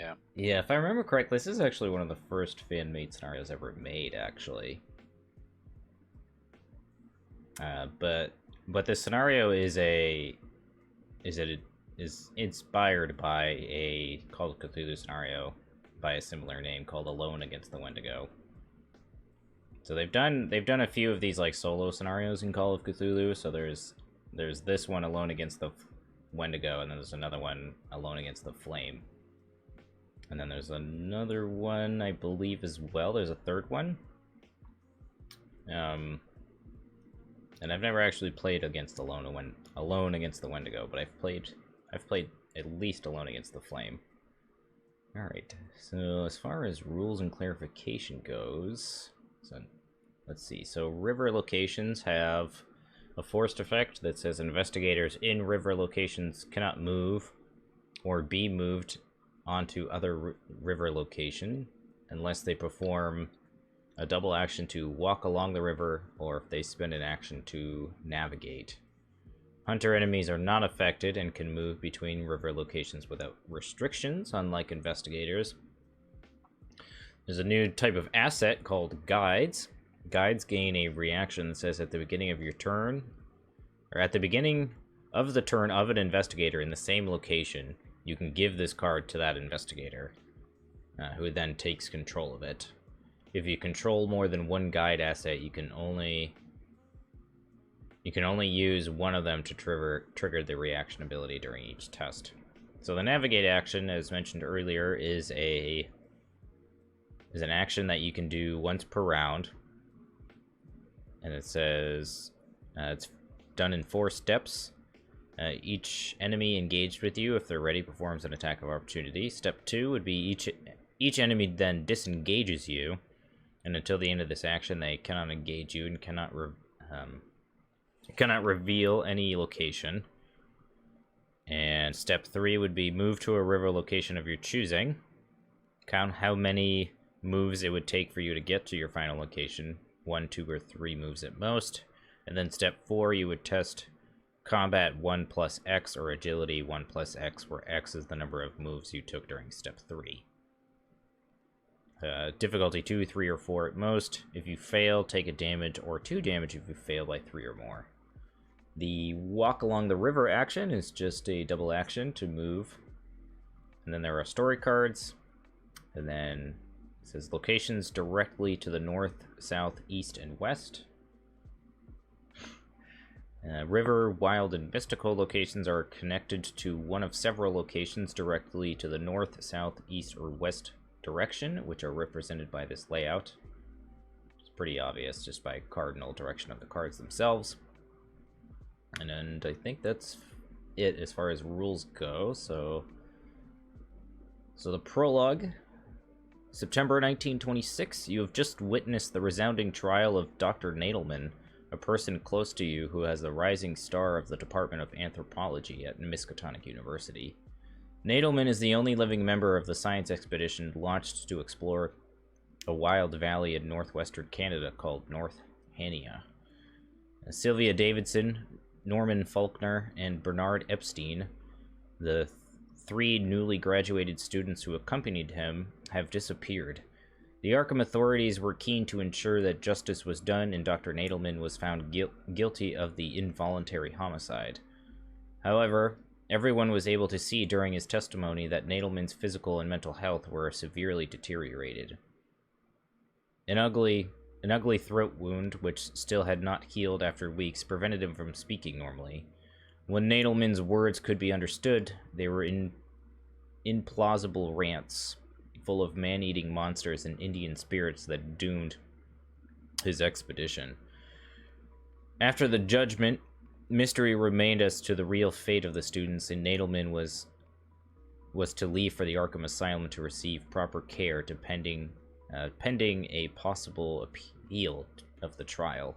Yeah. Yeah, if I remember correctly, this is actually one of the first fan-made scenarios ever made, actually. But this scenario is inspired by a Call of Cthulhu scenario by a similar name called Alone Against the Wendigo. So they've done a few of these like solo scenarios in Call of Cthulhu. So there's this one, Alone Against the Wendigo, and then there's another one, Alone Against the Flame. And then there's another one, I believe, as well. There's a third one. And I've never actually played against Alone Against the Wendigo, but I've played at least Alone Against the Flame. Alright, so as far as rules and clarification goes, so let's see. So river locations have a forced effect that says investigators in river locations cannot move or be moved onto other river location unless they perform a double action to walk along the river or if they spend an action to navigate. Hunter enemies are not affected and can move between river locations without restrictions, unlike investigators. There's a new type of asset called guides. Guides gain a reaction that says at the beginning of your turn, or at the beginning of the turn of an investigator in the same location, you can give this card to that investigator, who then takes control of it. If you control more than one guide asset, you can only use one of them to trigger the reaction ability during each test. So the navigate action, as mentioned earlier, is an action that you can do once per round, and it says it's done in 4 steps. Each enemy engaged with you, if they're ready, performs an attack of opportunity. Step 2 would be each enemy then disengages you, and until the end of this action, they cannot engage you and cannot reveal any location. And step 3 would be move to a river location of your choosing. Count how many moves it would take for you to get to your final location. 1, 2, or 3 moves at most. And then step 4, you would test combat 1 plus X or agility 1 plus X, where X is the number of moves you took during step 3. Difficulty 2, 3, or 4 at most. If you fail, take a damage, or 2 damage if you fail by 3 or more. The walk along the river action is just a double action to move. And then there are story cards. And then it says locations directly to the north, south, east, and west. River, wild, and mystical locations are connected to one of several locations directly to the north, south, east, or west direction, which are represented by this layout. It's pretty obvious just by cardinal direction of the cards themselves. And I think that's it as far as rules go. So the prologue. September 1926, you have just witnessed the resounding trial of Dr. Nadelmann, a person close to you who has the rising star of the Department of Anthropology at Miskatonic University. Nadelmann is the only living member of the science expedition launched to explore a wild valley in northwestern Canada called North Hania. Sylvia Davidson, Norman Faulkner, and Bernard Epstein, the 3 newly graduated students who accompanied him, have disappeared. The Arkham authorities were keen to ensure that justice was done and Dr. Nadelmann was found guilty of the involuntary homicide. However, everyone was able to see during his testimony that Nadelmann's physical and mental health were severely deteriorated. An ugly throat wound, which still had not healed after weeks, prevented him from speaking normally. When Nadelmann's words could be understood, they were implausible rants, full of man-eating monsters and Indian spirits that doomed his expedition. After the judgment, mystery remained as to the real fate of the students, and Nadelmann was to leave for the Arkham Asylum to receive proper care pending a possible appeal of the trial.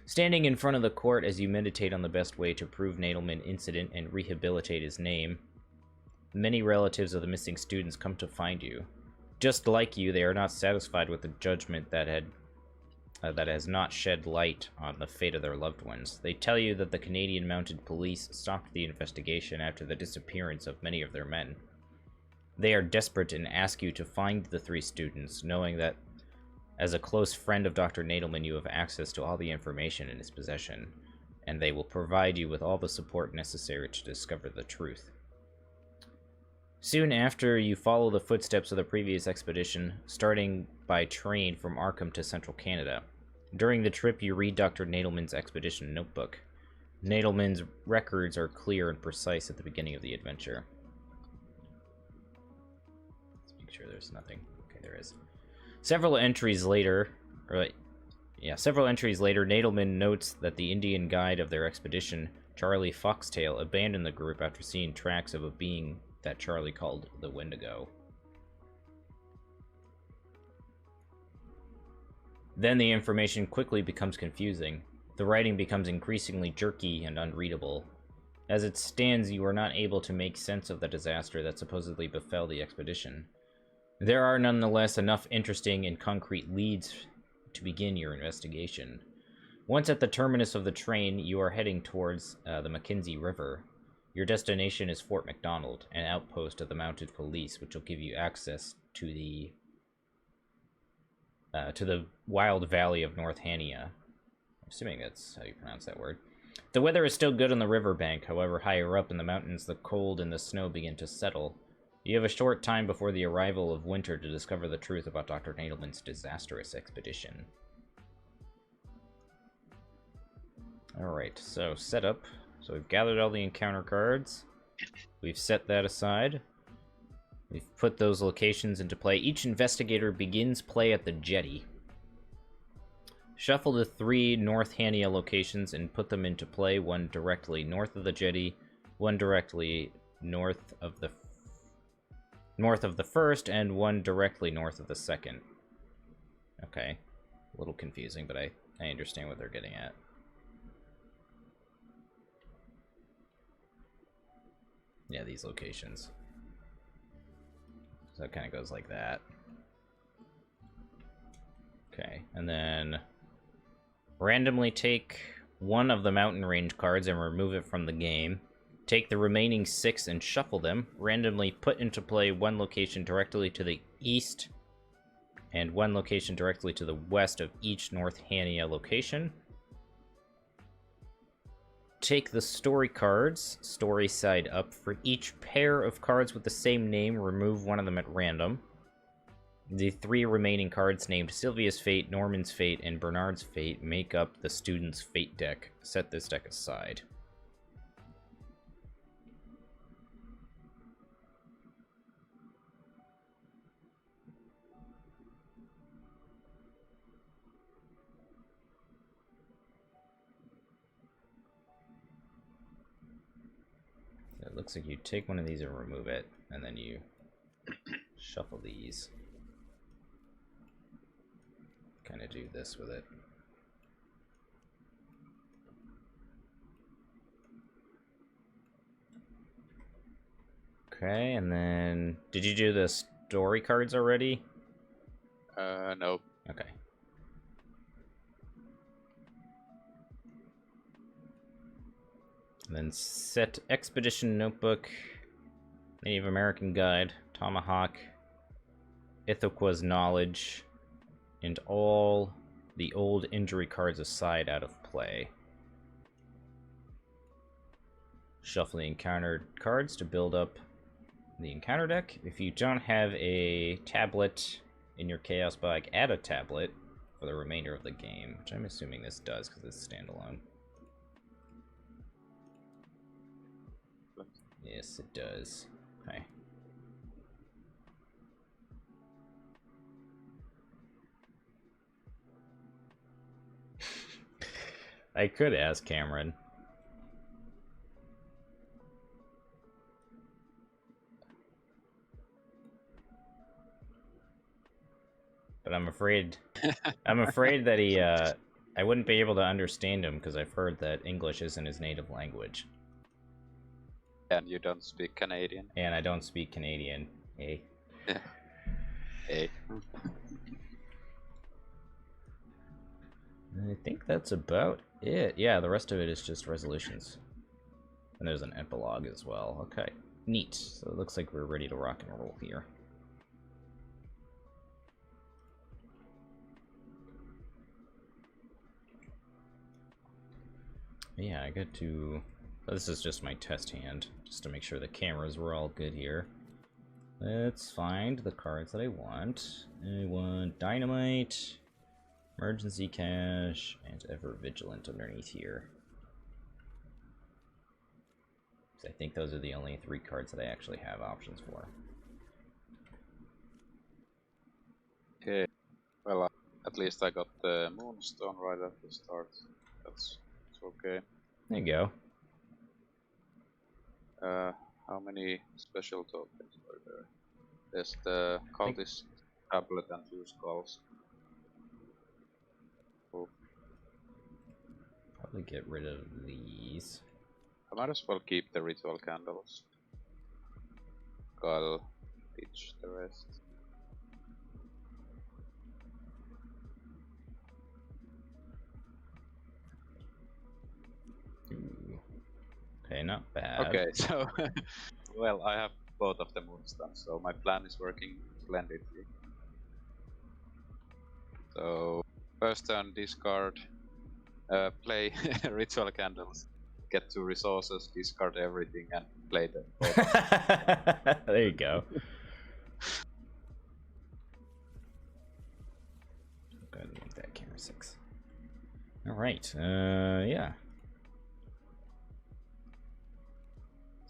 Standing in front of the court as you meditate on the best way to prove Nadelmann incident and rehabilitate his name, many relatives of the missing students come to find you. Just like you, they are not satisfied with the judgment that has not shed light on the fate of their loved ones. They tell you that the Canadian Mounted Police stopped the investigation after the disappearance of many of their men. They are desperate and ask you to find the 3 students, knowing that as a close friend of Dr. Nadelmann, you have access to all the information in his possession, and they will provide you with all the support necessary to discover the truth. Soon after, you follow the footsteps of the previous expedition, starting by train from Arkham to central Canada. During the trip, you read Dr. Nadelmann's expedition notebook. Nadelmann's records are clear and precise at the beginning of the adventure. Let's make sure there's nothing. Okay, there is. Several entries later, Nadelmann notes that the Indian guide of their expedition, Charlie Foxtail, abandoned the group after seeing tracks of a being that Charlie called the Wendigo. Then the information quickly becomes confusing. The writing becomes increasingly jerky and unreadable. As it stands, you are not able to make sense of the disaster that supposedly befell the expedition. There are nonetheless enough interesting and concrete leads to begin your investigation. Once at the terminus of the train, you are heading towards the Mackenzie River. Your destination is Fort McDonald, an outpost of the mounted police, which will give you access to the wild valley of North Hania. I'm assuming that's how you pronounce that word. The weather is still good on the riverbank, however, higher up in the mountains, the cold and the snow begin to settle. You have a short time before the arrival of winter to discover the truth about Dr. Nadelmann's disastrous expedition. Alright, so setup. So we've gathered all the encounter cards. We've set that aside. We've put those locations into play. Each investigator begins play at the jetty. Shuffle the 3 North Hania locations and put them into play, one directly north of the jetty, one directly north of the first, and one directly north of the second. Okay. A little confusing, but I understand what they're getting at. Yeah, these locations. So it kind of goes like that. Okay, and then randomly take one of the mountain range cards and remove it from the game. Take the remaining 6 and shuffle them. Randomly put into play one location directly to the east and one location directly to the west of each North Hania location. Take the story cards, story side up. For each pair of cards with the same name, remove one of them at random. The 3 remaining cards named Sylvia's Fate, Norman's Fate, and Bernard's Fate make up the student's Fate deck. Set this deck aside. It looks like you take one of these and remove it, and then you shuffle these. Kind of do this with it. Okay, and then did you do the story cards already? No. Okay. And then set Expedition Notebook, Native American Guide, Tomahawk, Ithaqua's Knowledge, and all the old injury cards aside out of play. Shuffle the encountered cards to build up the encounter deck. If you don't have a tablet in your Chaos bag, add a tablet for the remainder of the game, which I'm assuming this does because it's standalone. Yes, it does. Okay. I could ask Cameron. But I'm afraid that he I wouldn't be able to understand him because I've heard that English isn't his native language. And you don't speak Canadian. And I don't speak Canadian. Hey. Yeah. Hey. I think that's about it. Yeah, the rest of it is just resolutions. And there's an epilogue as well. Okay. Neat. So it looks like we're ready to rock and roll here. Yeah, I got to... Oh, this is just my test hand, just to make sure the cameras were all good here. Let's find the cards that I want. I want Dynamite, Emergency Cash, and Ever Vigilant underneath here. I think those are the only 3 cards that I actually have options for. Okay, well, at least I got the Moonstone right at the start. That's okay. There you go. How many special tokens are there? There's the Cultist Tablet and 2 Skulls. Oh. Probably get rid of these. I might as well keep the Ritual Candles. I'll ditch the rest. Ooh. Okay, not bad. Okay, so well, I have both of the Moonstones, so my plan is working splendidly. So first turn, discard, play Ritual Candles, get 2 resources, discard everything, and play them. There you go. Go ahead and make that camera 6. Alright, yeah.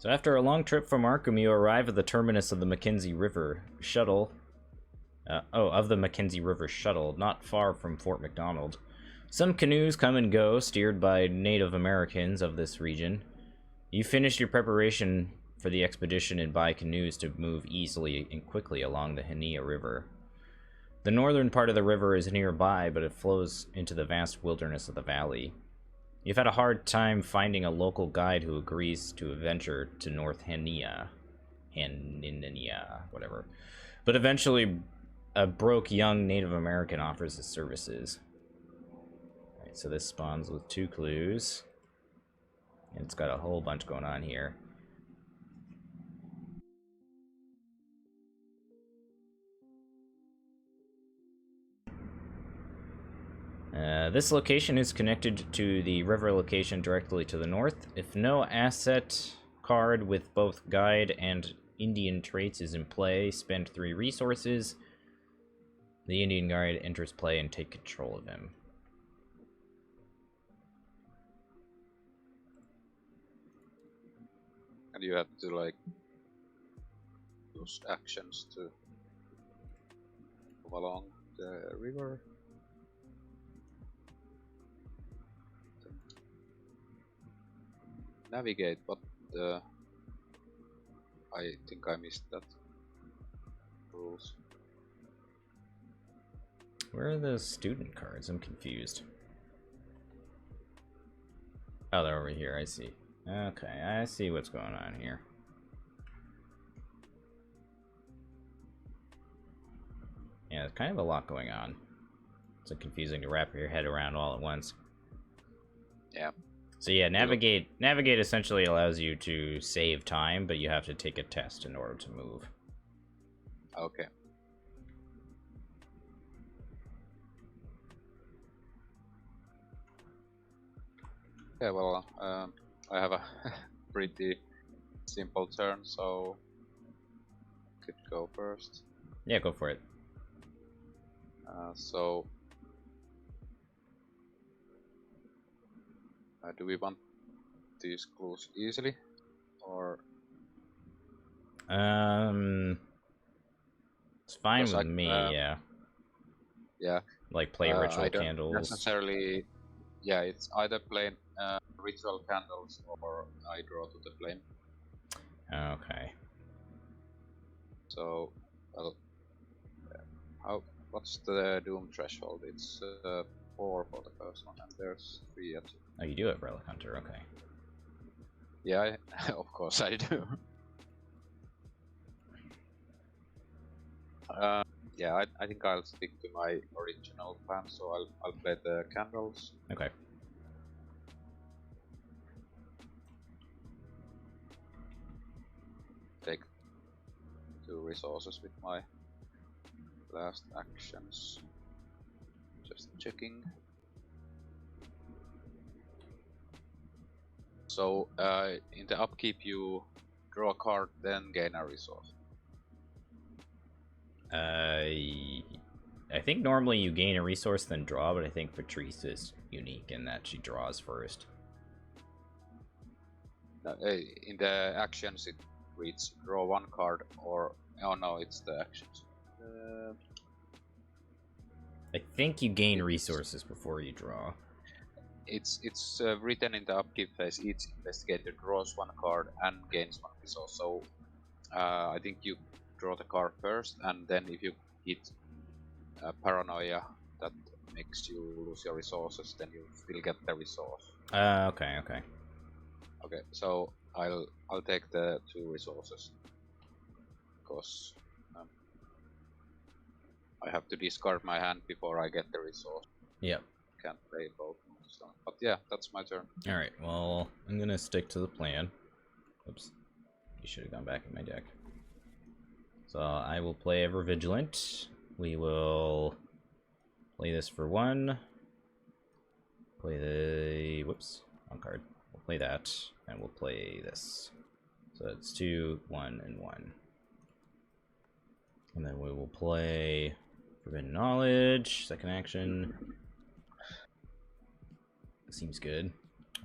So after a long trip from Arkham, you arrive at the terminus of the Mackenzie River shuttle. Of the Mackenzie River shuttle, not far from Fort McDonald. Some canoes come and go, steered by Native Americans of this region. You finish your preparation for the expedition and buy canoes to move easily and quickly along the Hania River. The northern part of the river is nearby, but it flows into the vast wilderness of the valley. You've had a hard time finding a local guide who agrees to venture to North Hania, whatever. But eventually, a broke young Native American offers his services. Alright, so this spawns with 2 clues. And it's got a whole bunch going on here. This location is connected to the river location directly to the north. If no asset card with both guide and Indian traits is in play, spend 3 resources. The Indian guide enters play and take control of him. And you have to like use actions to move along the river. Navigate, but I think I missed that rules. Where are the student cards? I'm confused. Oh, they're over here. I see. Okay, I see what's going on here. Yeah, there's kind of a lot going on. It's confusing to wrap your head around all at once. Yeah. So yeah, navigate essentially allows you to save time, but you have to take a test in order to move. Okay. Yeah, well, I have a pretty simple turn, so could go first. Yeah, go for it. So do we want these clues easily, or? It's fine with me. Yeah. Yeah. Like play ritual I don't candles. necessarily. Yeah, it's either plain ritual candles or I draw to the flame. Okay. So, well, what's the doom threshold? It's 4 for the first one, and there's 3 at. Oh, you do have Relic Hunter. Okay. Yeah, of course I do. Yeah, I think I'll stick to my original plan, so I'll play the candles. Okay. resources with my last actions. Just checking. So in the upkeep you draw a card, then gain a resource. I think normally you gain a resource then draw, but I think Patrice is unique in that she draws first. In the actions it reads draw one card or... Oh no, it's the actions. I think you gain resources before you draw. It's written in the upkeep phase, each investigator draws one card and gains one resource. So I think you draw the card first, and then if you hit paranoia that makes you lose your resources, then you still get the resource. Okay. Okay, so I'll take the 2 resources because I have to discard my hand before I get the resource. Yep. Can't play both. So, but yeah, that's my turn. Alright, well, I'm gonna stick to the plan. Oops. You should have gone back in my deck. So I will play Ever Vigilant. We will play this for 1. Play the... Whoops. Wrong card. We'll play that, and we'll play this. So it's 2, 1, and 1. And then we will play Forbidden Knowledge, second action. Seems good.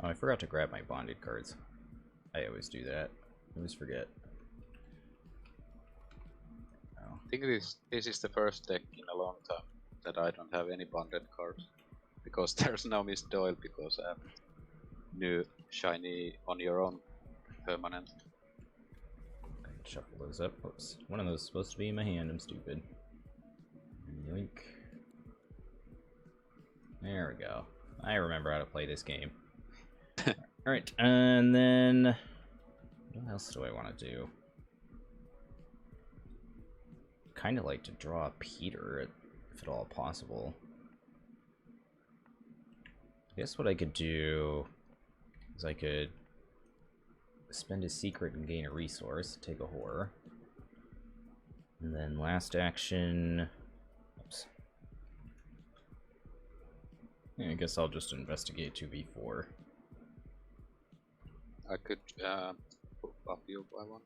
Oh, I forgot to grab my bonded cards. I always do that. I always forget. Oh. I think this is the first deck in a long time that I don't have any bonded cards. Because there's no Miss Doyle, because I have new shiny on your own permanent. Shuffle those up. Oops. One of those is supposed to be in my hand. I'm stupid. Yoink. There we go. I remember how to play this game. Alright, and then... What else do I want to do? Kind of like to draw Peter, if at all possible. I guess what I could do is I could spend a secret and gain a resource, take a horror. And then last action... Oops. Yeah, I guess I'll just investigate 2v4. I could buff you by 1.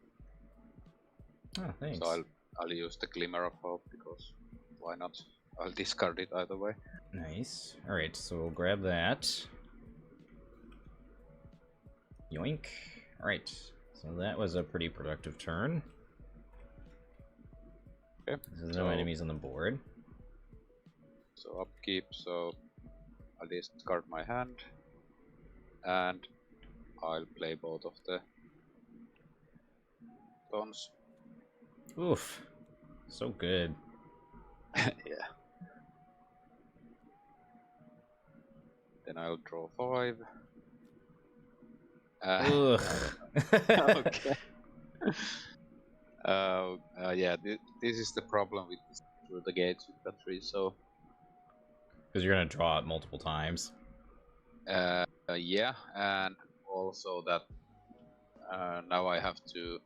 Oh, thanks. So I'll use the Glimmer of Hope, because why not? I'll discard it either way. Nice. Alright, so we'll grab that. Yoink. Alright, so that was a pretty productive turn. Okay. There's no enemies on the board. So upkeep, so I'll discard my hand, and I'll play both of the stones. Oof. So good. Yeah. Then I'll draw 5. Ugh. Okay. Yeah, this is the problem with through the gates with Patrice, so... Because you're going to draw it multiple times. Yeah, and also that now I have to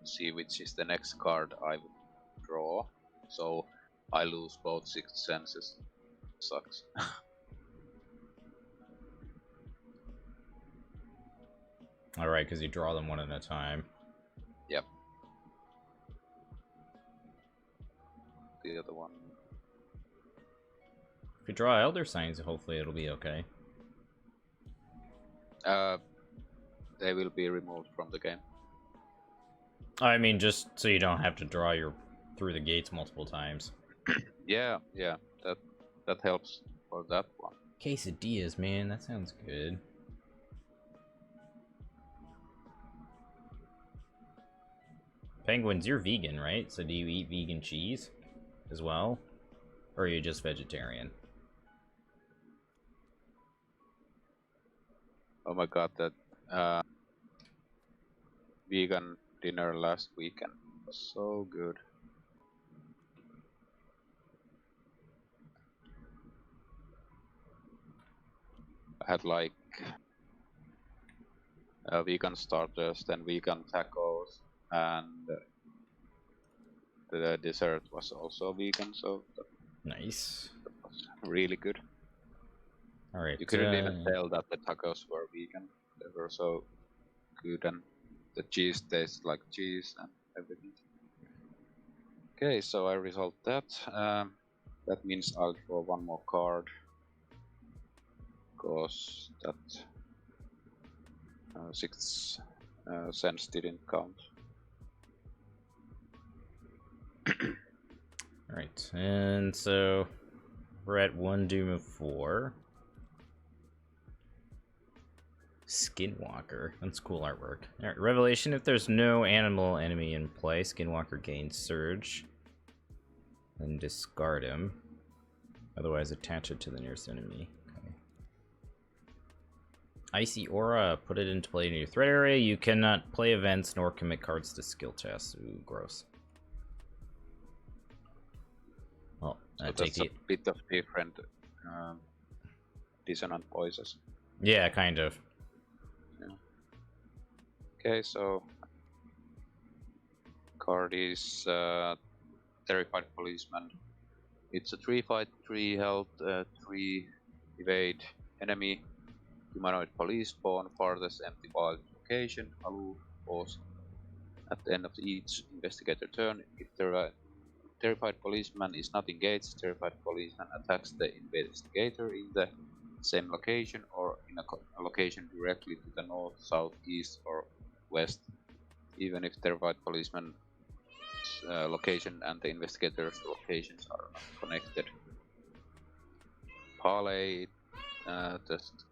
see which is the next card I would draw, so I lose both Sixth Senses. Sucks. Alright, because you draw them one at a time. Yep. The other one. If you draw Elder Signs, hopefully it'll be okay. They will be removed from the game. I mean, just so you don't have to draw your through the gates multiple times. Yeah, that helps for that one. Quesadillas, man, that sounds good. Penguins, you're vegan, right? So do you eat vegan cheese as well? Or are you just vegetarian? Oh my god, that vegan dinner last weekend was so good. I had like vegan starters, then vegan tacos, and the dessert was also vegan, so that Nice. was really good. All right. You couldn't even tell that the tacos were vegan. They were so good, and the cheese tastes like cheese and everything. Okay, so I resolved that. That means I'll draw one more card, because that 6 cents didn't count. All right, and so we're at 1 doom of 4. Skinwalker. That's cool artwork. All right, Revelation. If there's no animal enemy in play, Skinwalker gains Surge. Then discard him. Otherwise, attach it to the nearest enemy. Okay. Icy Aura. Put it into play in your threat area. You cannot play events nor commit cards to skill tests. Ooh, gross. Well, so that's a bit of different dissonant voices. Yeah, kind of. Yeah. Okay, so card is Terrified Policeman. It's a 3-fight, 3 health, 3 evade enemy. Humanoid police spawn farthest empty wild location. Aloof pause. At the end of each investigator turn, if the Terrified Policeman is not engaged, Terrified Policeman attacks the investigator in the same location or in a location directly to the north, south, east, or west, even if Terrified Policeman location and the investigator's locations are not connected. Parlay test.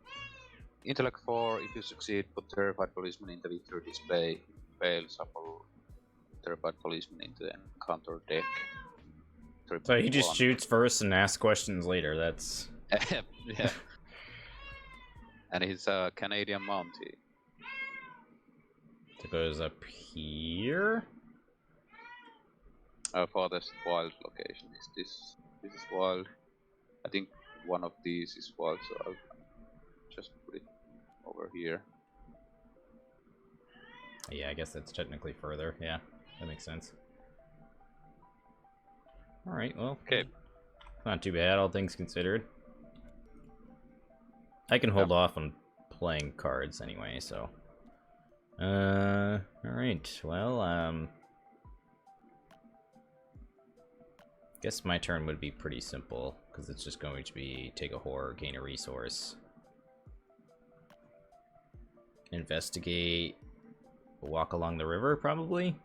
Intellect 4, if you succeed, put Terrified Policeman in the victory display. Fail, shuffle Terrified Policeman into the encounter deck. So he just shoots first and asks questions later, that's... yeah. And he's a Canadian Mountie. So it goes up here? Farthest wild location is this. This is wild. I think one of these is wild, so I'll just put it over here. Yeah, I guess that's technically further. Yeah, that makes sense. Alright, well, okay. Not too bad, all things considered. I can hold off on playing cards anyway, so... Alright, well, guess my turn would be pretty simple, because it's just going to be take a horror, gain a resource. Investigate, walk along the river, probably?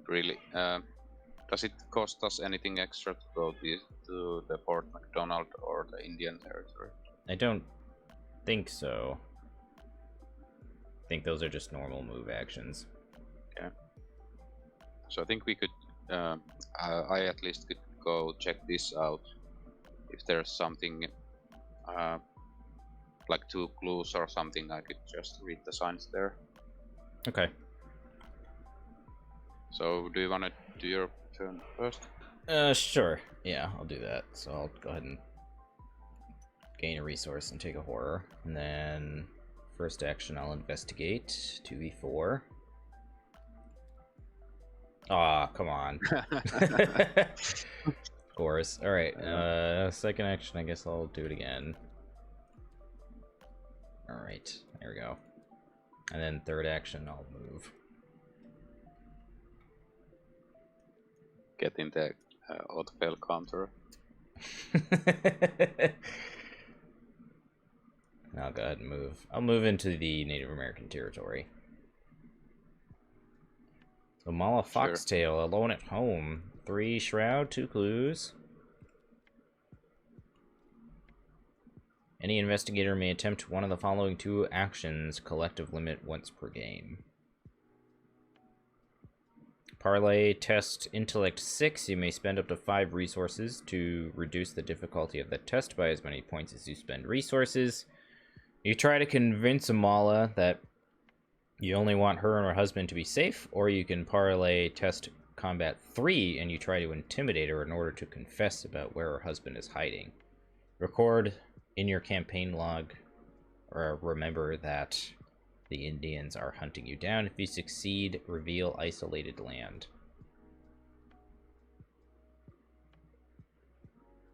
Really? Does it cost us anything extra to go to the Port McDonald or the Indian Territory? I don't think so. I think those are just normal move actions. Okay. So I think we could, I at least could go check this out. If there's something, like 2 clues or something, I could just read the signs there. Okay. So do you want to do your turn first? Sure. Yeah, I'll do that. So I'll go ahead and gain a resource and take a horror. And then first action, I'll investigate. 2v4. Aw, come on. Of course. Alright, second action, I guess I'll do it again. Alright, there we go. And then third action, I'll move. Get in the auto-fail counter. I'll go ahead and move. I'll move into the Native American territory. So Mala Foxtail, alone at home. 3 shroud, 2 clues. Any investigator may attempt one of the following 2 actions. Collective limit once per game. Parlay test intellect 6. You may spend up to 5 resources to reduce the difficulty of the test by as many points as you spend resources. You try to convince Amala that you only want her and her husband to be safe, or you can parlay test combat 3 and you try to intimidate her in order to confess about where her husband is hiding. Record in your campaign log, remember that the Indians are hunting you down. If you succeed, reveal isolated land.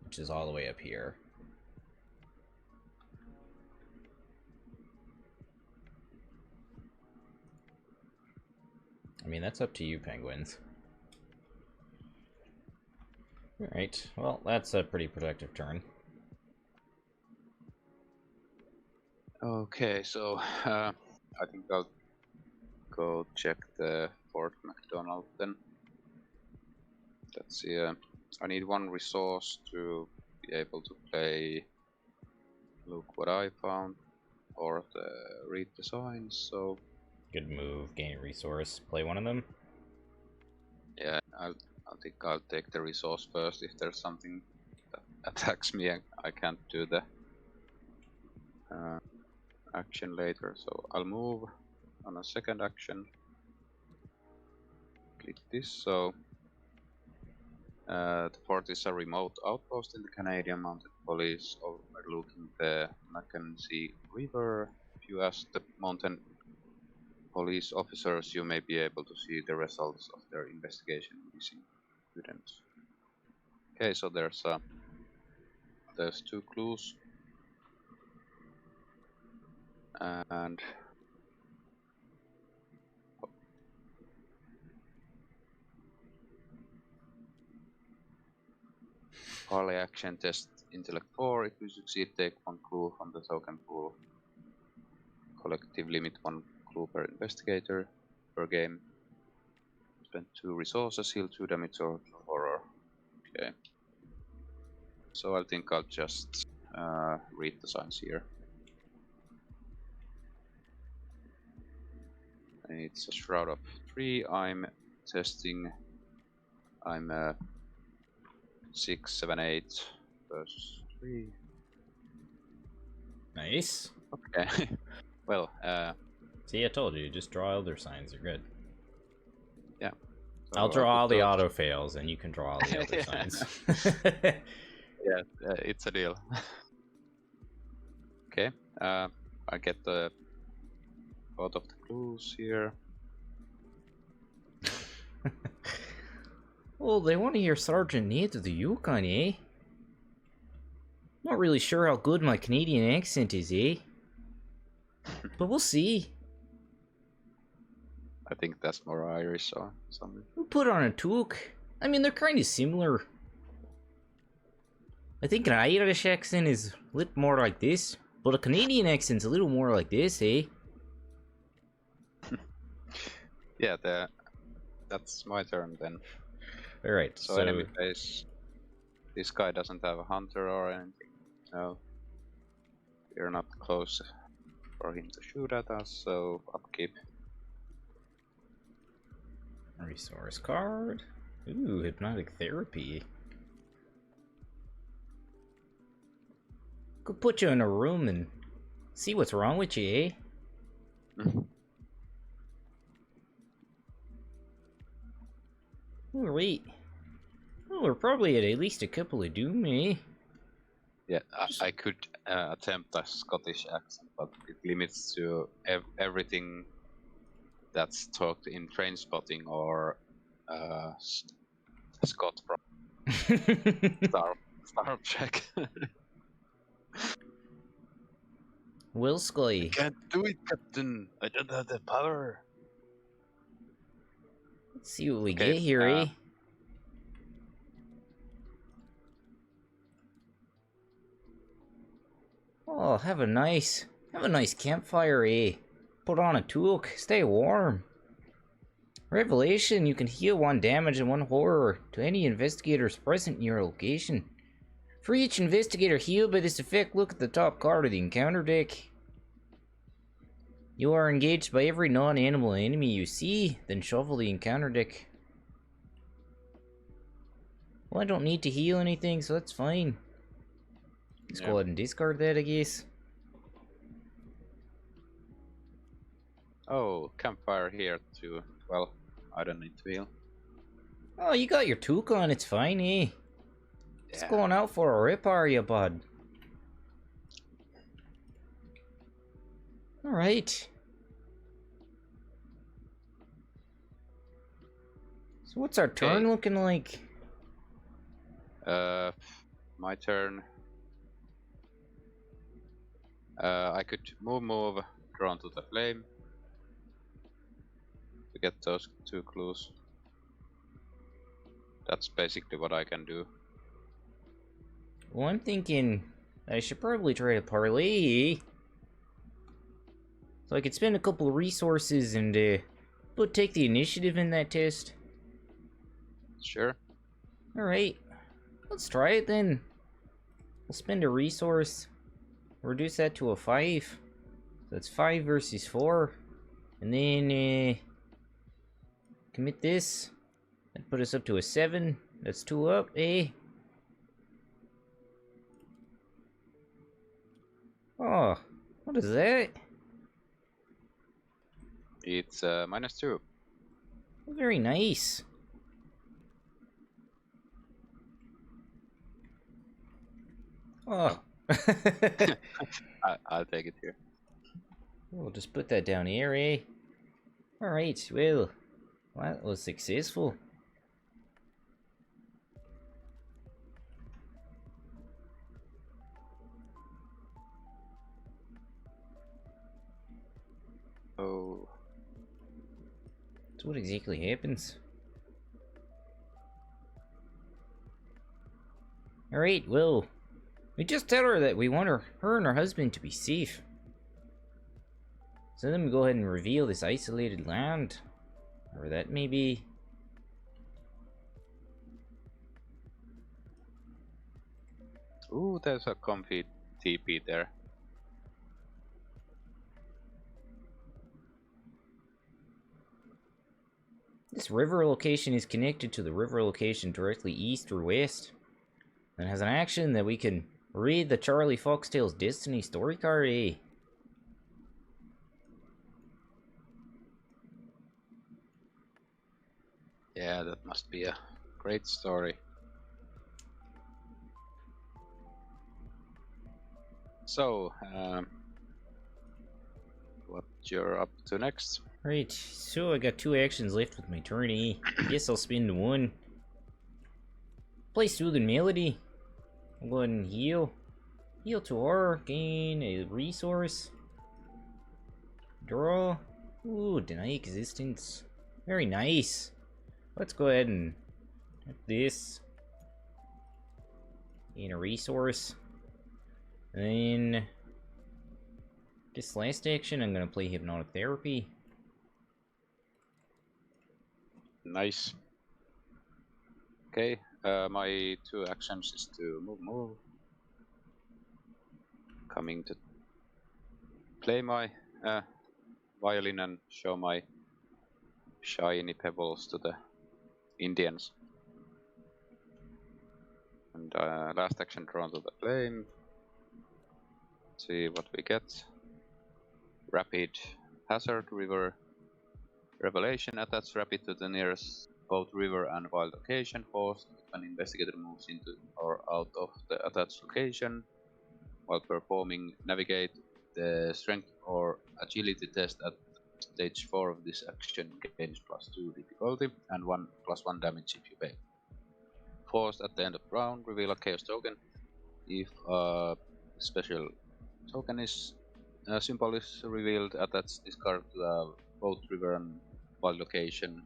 Which is all the way up here. I mean, that's up to you, penguins. Alright, well, that's a pretty productive turn. Okay, so I think I'll go check the Fort McDonald then. Let's see, I need one resource to be able to play Look What I Found or read the signs, so... Good move, gain a resource. Play one of them? Yeah, I think I'll take the resource first. If there's something that attacks me, I can't do the action later, so I'll move on a second action. Click this, so the fort is a remote outpost in the Canadian Mounted Police overlooking the Mackenzie River. If you ask the mountain police officers, you may be able to see the results of their investigation missing students. Okay, so there's 2 clues, and Parley action test intellect 4. If you succeed, take 1 clue from the token pool. Collective limit 1 clue per investigator per game. Spend 2 resources, heal 2 damage or horror. Okay. So I think I'll just read the signs here. And it's a shroud of 3. I'm testing. I'm 6, 7, 8 versus 3. Nice. Okay. Well, see, I told you, just draw other signs, you're good. Yeah. So I'll draw all the auto fails, and you can draw all the other signs. Yeah, it's a deal. Okay, I get the both of the clues here. Well, they want to hear Sergeant Nate of the Yukon, eh? Not really sure how good my Canadian accent is, eh? But we'll see. I think that's more Irish or something. We'll put on a toque. I mean, they're kind of similar. I think an Irish accent is a little more like this, but a Canadian accent's a little more like this, eh? Yeah, that's my turn then. Alright, so enemy base. This guy doesn't have a hunter or anything. No. We're not close for him to shoot at us, so upkeep. Resource card. Ooh, hypnotic therapy. Could put you in a room and see what's wrong with you, eh? Oh, wait. Oh, we're probably at least a couple of doom, eh? Yeah, I could attempt a Scottish accent, but it limits to everything that's talked in Train Spotting or Scott from Star Trek. Will Scully. Can't do it, Captain. I don't have the power. Let's see what we get here, eh? Oh, have a nice campfire, eh? Put on a toque, stay warm. Revelation, you can heal 1 damage and 1 horror to any investigators present in your location. For each investigator healed by this effect, look at the top card of the encounter deck. You are engaged by every non-animal enemy you see, then shuffle the encounter deck. Well, I don't need to heal anything, so that's fine. Let's go ahead and discard that, I guess. Oh, campfire here too. Well, I don't need to heal. Oh, you got your toque on, it's fine, eh? Just going out for a rip, are you, bud? Alright. So what's our turn looking like? My turn. I could move, drawn to the flame to get those 2 clues. That's basically what I can do. Well, I'm thinking I should probably try to parlay. So I could spend a couple of resources and take the initiative in that test. Sure. Alright, let's try it then. We'll spend a resource, reduce that to a 5. So that's 5 versus 4. And then commit this. That put us up to a 7. That's 2 up, eh? Oh, what is that? It's -2. Very nice. Oh. I'll take it here. We'll just put that down here, eh? Alright, well, that was successful. Oh. So what exactly happens? Alright, well, we just tell her that we want her and her husband to be safe. So then we go ahead and reveal this isolated land. Or that may be. Ooh, there's a comfy TP there. This river location is connected to the river location directly east or west. And has an action that we can read the Charlie Foxtail's Destiny story card, eh? Yeah, that must be a great story. So, what you're up to next? Right, so I got 2 actions left with my turn, eh? Guess I'll spend 1. Play Soothing Melody. I'll go ahead and heal. Heal to R, gain a resource. Draw. Ooh, deny existence. Very nice. Let's go ahead and get this. Gain a resource. And then this last action, I'm gonna play Hypnotic Therapy. Nice. Okay, my 2 actions is to move. Coming to play my violin and show my shiny pebbles to the Indians. And last action, drawn to the flame. See what we get. Rapid hazard river revelation. Attach rapid to the nearest both river and wild location. Forced when investigator moves into or out of the attached location. While performing, navigate the strength or agility test at stage 4 of this action gains +2 difficulty and 1+1 damage if you fail. Forced at the end of round, reveal a chaos token. If a special token is symbol is revealed, attach this card to both river and wild location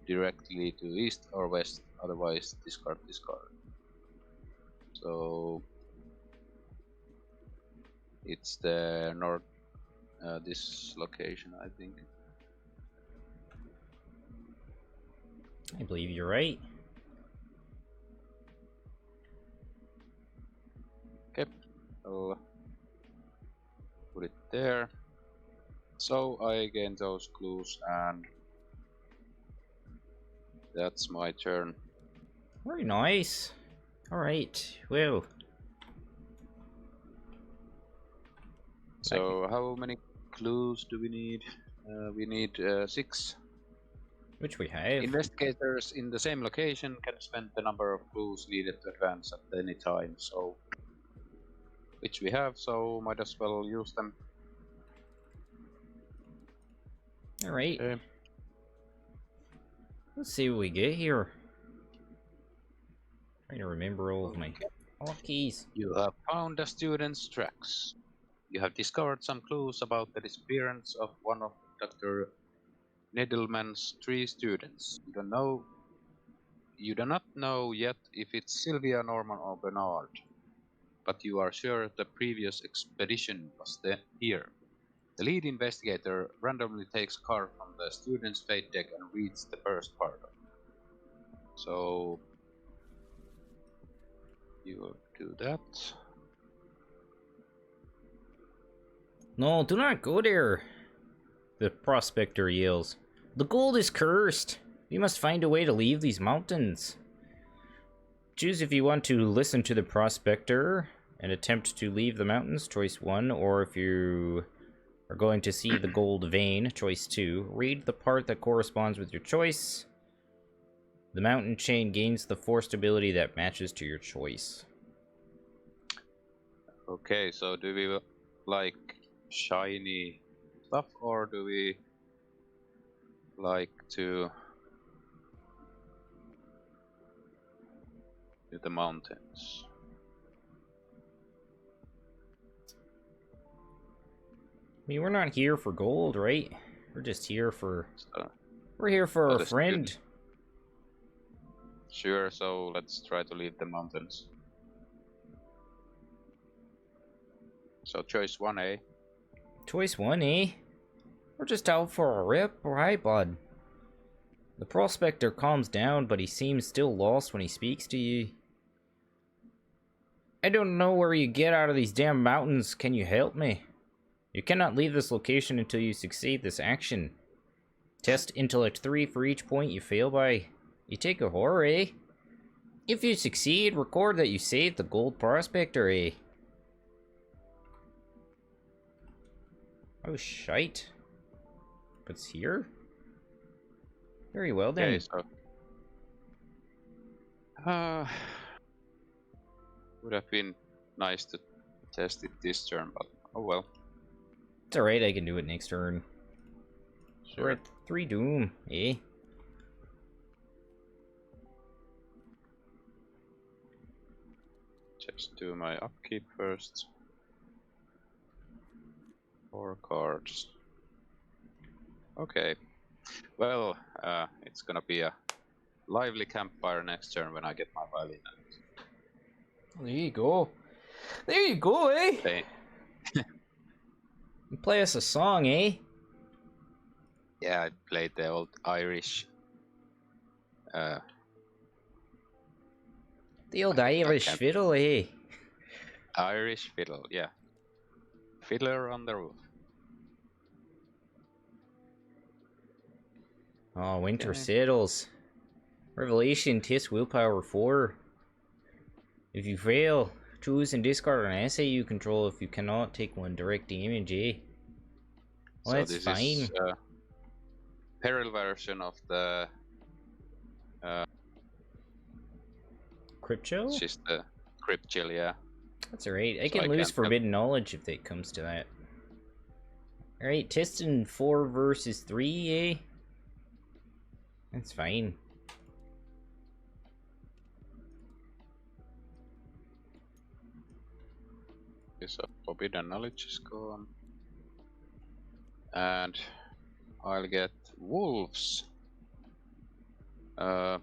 directly to east or west, otherwise discard this card. So it's the north, this location, I think. I believe you're right. Okay, I'll put it there. So I gain those clues and that's my turn. Very nice. Alright, well. So how many clues do we need? We need 6. Which we have. Investigators in the same location can spend the number of clues needed to advance at any time, so which we have, so might as well use them. Alright. Okay. Let's see what we get here. Trying to remember all of my keys. You have found the student's tracks. You have discovered some clues about the disappearance of one of Dr. Nadelmann's 3 students. You do not know yet if it's Sylvia, Norman, or Bernard, but you are sure the previous expedition was here. The lead investigator randomly takes a card from the student's fate deck and reads the first part of it. So you do that. No, do not go there, the prospector yells. The gold is cursed. We must find a way to leave these mountains. Choose if you want to listen to the prospector and attempt to leave the mountains, choice 1, or if you are going to see the gold vein, choice 2. Read the part that corresponds with your choice. The mountain chain gains the forced ability that matches to your choice. Okay, so do we like shiny stuff, or do we like to do the mountains? I mean, we're not here for gold, right? We're just here for... So, we're here for our friend. Student. Sure, so let's try to leave the mountains. So choice 1, eh? Choice 1, eh? We're just out for a rip, right, bud? The prospector calms down, but he seems still lost when he speaks to you. I don't know where you get out of these damn mountains. Can you help me? You cannot leave this location until you succeed this action. Test intellect 3 for each point you fail by. You take a horror, eh? If you succeed, record that you saved the gold prospector, eh? Oh, shite. But it's here? Very well, then. Okay, so... would have been nice to test it this turn, but oh well. It's alright, I can do it next turn. Sure. We're at 3 doom, eh? Just do my upkeep first. 4 cards. Okay. Well, it's gonna be a lively campfire next turn when I get my violin. There you go. There you go, eh? Okay. You play us a song, eh? Yeah, I played the old Irish. The old Irish fiddle, eh? Irish fiddle, yeah. Fiddler on the roof. Oh, winter Okay. settles. Revelation, test willpower 4. If you fail, choose and discard an essay you control. If you cannot, take 1 direct damage, eh? Well, So that's this fine. is peril version of the Crypt Chill? it's just the crypt chill, yeah. That's alright. I So can I lose can't forbidden knowledge if it comes to that. Alright, testing 4 versus 3, eh? That's fine. So forbidden knowledge is gone. And I'll get wolves. 3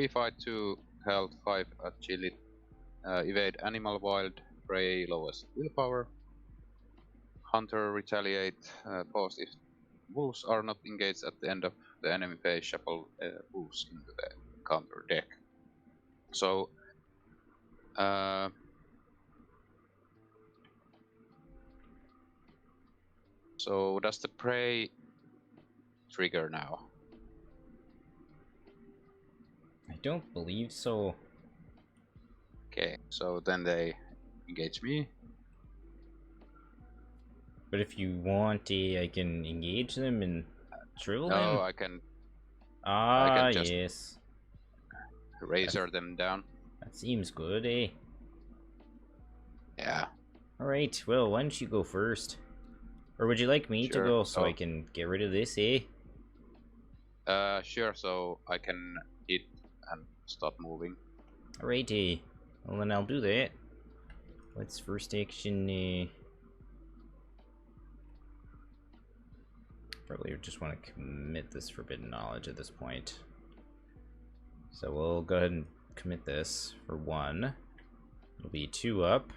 fight 2 health 5 agility. Evade animal wild prey lowest willpower. Hunter retaliate pause if wolves are not engaged at the end of the enemy phase. Shuffle wolves into the counter deck. So so does the prey trigger now? I don't believe so. Okay, so then they engage me. But if you want, I can engage them and drill them. No, I can Ah, just- yes. razor them down. That seems good, eh? Yeah. Alright, well, why don't you go first? Or would you like me to Sure. go so I can get rid of this, eh? Sure, so I can hit and start moving. Alrighty. Well, then I'll do that. Let's first action, probably just want to commit this forbidden knowledge at this point. So we'll go ahead and commit this for 1. It'll be 2 up.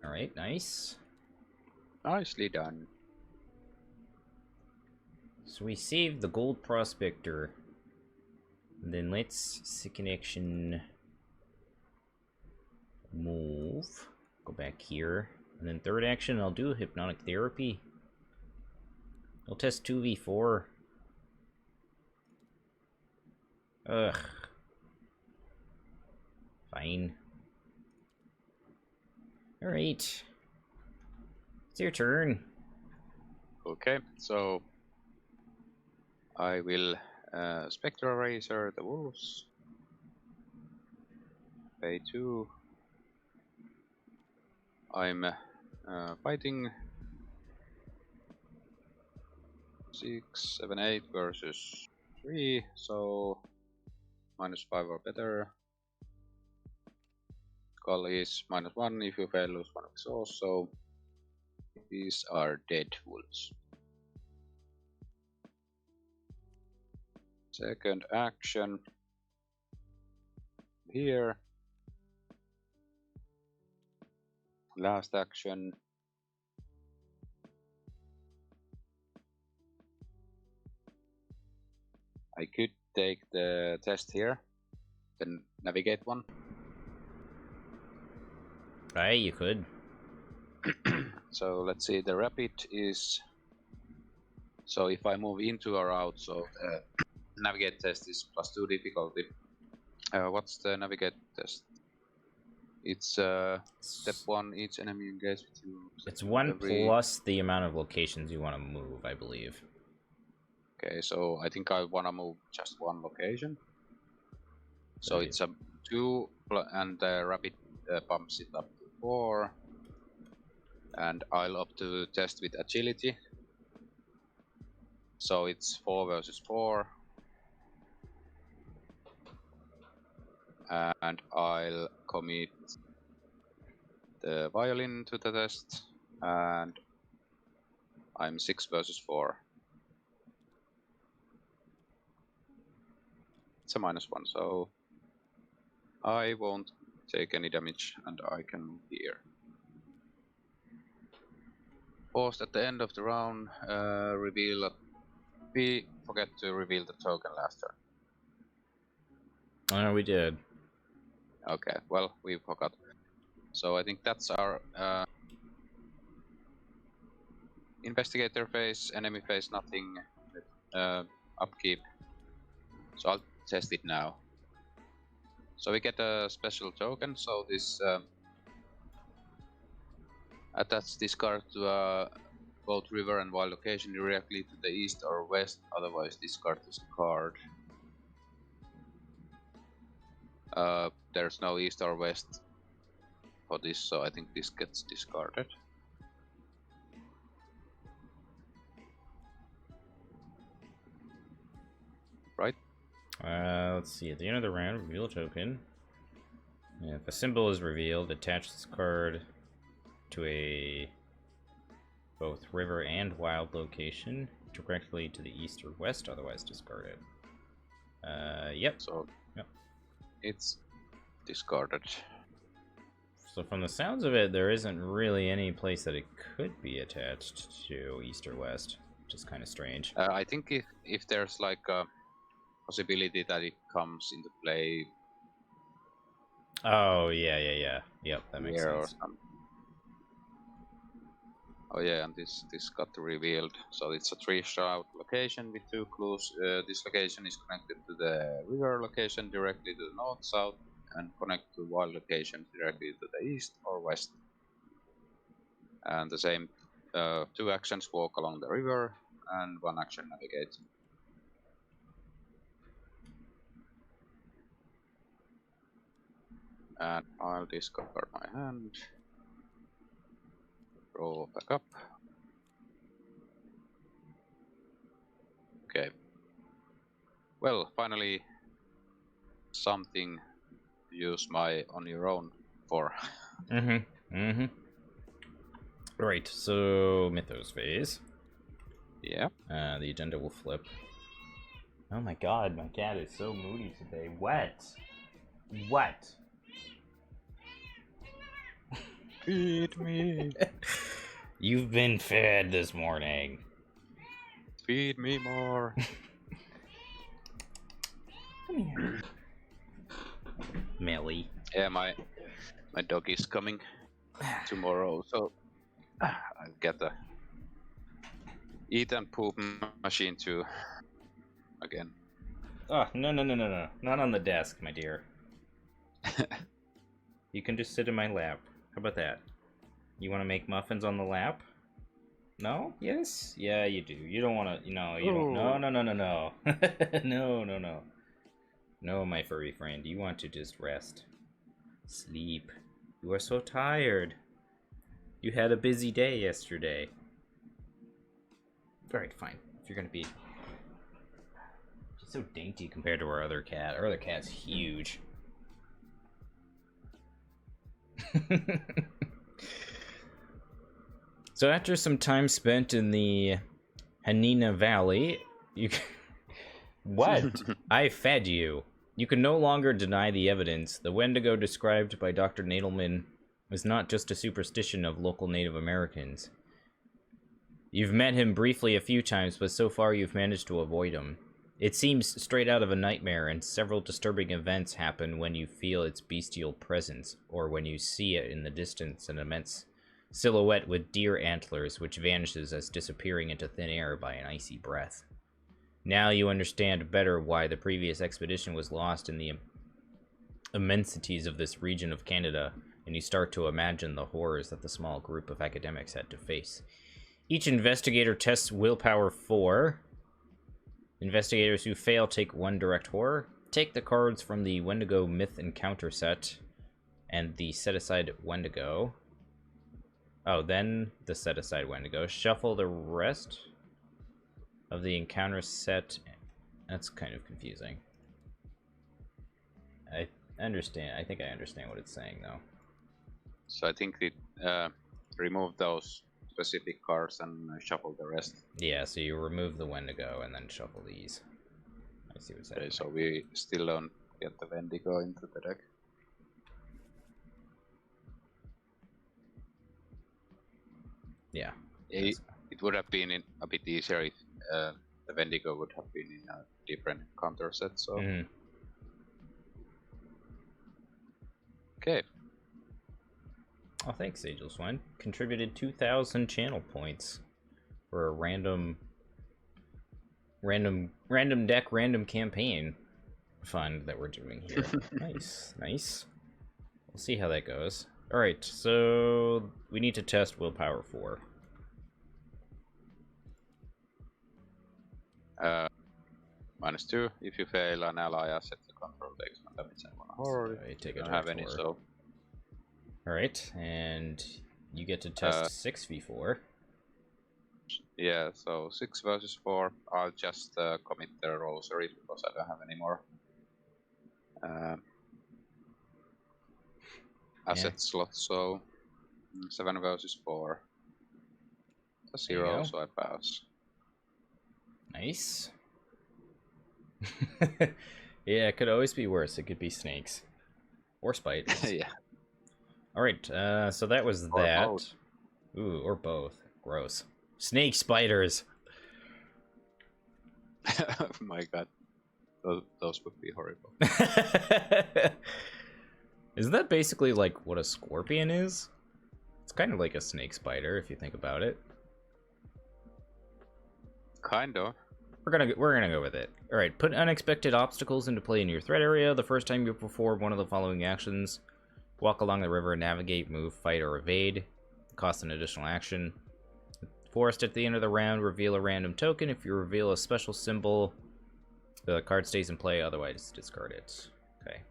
Alright, nice. Nicely done. So we saved the gold prospector. And then let's second action move. Go back here. And then third action, I'll do hypnotic therapy. I'll test 2v4. Ugh. Fine. Alright. It's your turn. Okay, so I will Spectral Razor the wolves. Pay 2. I'm fighting 6, 7, 8 versus 3, so -5 or better. Skull is -1 if you fail, lose 1 exhaust, so these are dead wolves. Second action here. Last action. I could take the test here, the navigate one. Aye, you could. So let's see, the rapid is, so if I move into or out, so navigate test is +2 difficulty. What's the navigate test? It's step 1, each enemy engaged with you. It's 1 plus the amount of locations you want to move, I believe. Okay, so I think I want to move just 1 location. So Right. it's a 2, and the rapid bumps it up to 4. And I'll up to test with agility. So it's 4 versus 4. And I'll commit the violin to the test. And I'm 6 versus 4. It's a -1, so I won't take any damage and I can move here. Paused at the end of the round, reveal. We forget to reveal the token last turn. Oh, no, we did. Okay, well, we forgot. So I think that's our investigator phase, enemy phase, nothing, upkeep. So I'll test it now. So we get a special token, so this attach this card to both river and wild location directly to the east or west, otherwise discard this card. There's no east or west for this, so I think this gets discarded. Right? Let's see. At the end of the round, reveal a token. And if a symbol is revealed, attach this card to a both river and wild location directly to the east or west, otherwise discard it. Yep. So yep. It's discarded. So from the sounds of it, there isn't really any place that it could be attached to, east or west, which is kind of strange. I think if there's like a possibility that it comes into play. Oh, yeah. Yep, that makes sense. Or something. Oh yeah, and this got revealed. So it's a 3-shroud location with 2 clues. This location is connected to the river location directly to the north, south, and connect to wild location directly to the east or west. And the same 2 actions, walk along the river, and 1 action, navigate. And I'll discard my hand. Roll back up. Okay. Well, finally, something to use my on your own for. Right, so Mythos phase. Yeah. The agenda will flip. Oh my god, my cat is so moody today. What? What? Feed me. You've been fed this morning. Feed me more. Come here. Melly. Yeah, my dog is coming tomorrow, so I'll get the eat and poop machine too. Again. Oh, no. Not on the desk, my dear. You can just sit in my lap. How about that? You want to make muffins on the lap? No? Yes? Yeah, you do. You don't want to, you don't. No. No. No, my furry friend. You want to just rest. Sleep. You are so tired. You had a busy day yesterday. Alright, fine. If you're gonna be... She's so dainty compared to our other cat. Our other cat's huge. So after some time spent in the Hanina Valley, you... What? I fed you. You can no longer deny the evidence. The Wendigo described by Dr. Nadelmann was not just a superstition of local Native Americans. You've met him briefly a few times, but so far you've managed to avoid him. It seems straight out of a nightmare, and several disturbing events happen when you feel its bestial presence, or when you see it in the distance, an immense silhouette with deer antlers, which vanishes as disappearing into thin air by an icy breath. Now you understand better why the previous expedition was lost in the immensities of this region of Canada, and you start to imagine the horrors that the small group of academics had to face. Each investigator tests willpower 4. Investigators who fail take 1 direct horror. Take the cards from the Wendigo Myth Encounter set and the set-aside Wendigo. Oh, then the set-aside Wendigo. Shuffle the rest of the encounter set. That's kind of confusing. I understand. I think I understand what it's saying, though. So I think it remove those specific cards and shuffle the rest. Yeah, so you remove the Wendigo and then shuffle these. I see what's happening. Okay, so we still don't get the Wendigo into the deck. Yeah. It would have been a bit easier if the Wendigo would have been in a different counter set, so... Okay. Oh, thanks, Ageless One. Contributed 2,000 channel points for a random deck, random campaign fund that we're doing here. Nice. We'll see how that goes. Alright, so we need to test willpower 4. -2. If you fail, an ally asset to control takes 1 damage and 1 horror. So you take a don't have any, horror. so... Alright, and you get to test 6v4. Yeah, so 6 versus 4. I'll just commit the rosary because I don't have any more asset slots, so 7 versus 4. A 0, so I pass. Nice. Yeah, it could always be worse. It could be snakes. Or spiders. Yeah. Alright, so that was Or that. both. Ooh, or both. Gross. Snake spiders! Oh my god. Those would be horrible. Isn't that basically like what a scorpion is? It's kind of like a snake spider if you think about it. Kind of. We're gonna go with it. All right, put unexpected obstacles into play in your threat area. The first time you perform one of the following actions: walk along the river, navigate, move, fight, or evade. Cost an additional action. Forest at the end of the round, reveal a random token. If you reveal a special symbol, the card stays in play. Otherwise, discard it. Okay.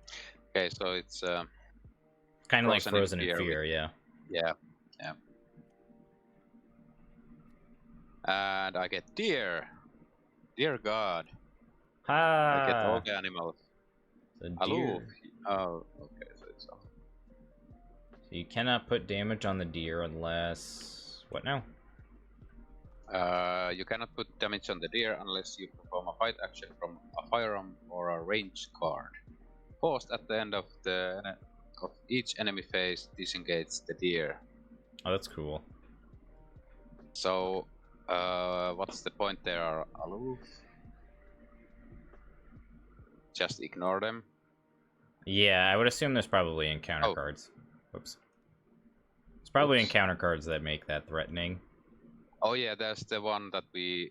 Okay, so it's kind of like Frozen in Fear, yeah. Yeah. And I get deer. Dear God. Ha! I get all the animals. So Aloof. deer. Oh, okay, so it's off. So you cannot put damage on the deer unless... What now? You cannot put damage on the deer unless you perform a fight action from a firearm or a range card. Paused at the end of each enemy phase, disengage the deer. Oh, that's cool. So, what's the point there, Aloof? Just ignore them. Yeah, I would assume there's probably encounter cards. Whoops. It's probably encounter cards that make that threatening. Oh yeah, there's the one that we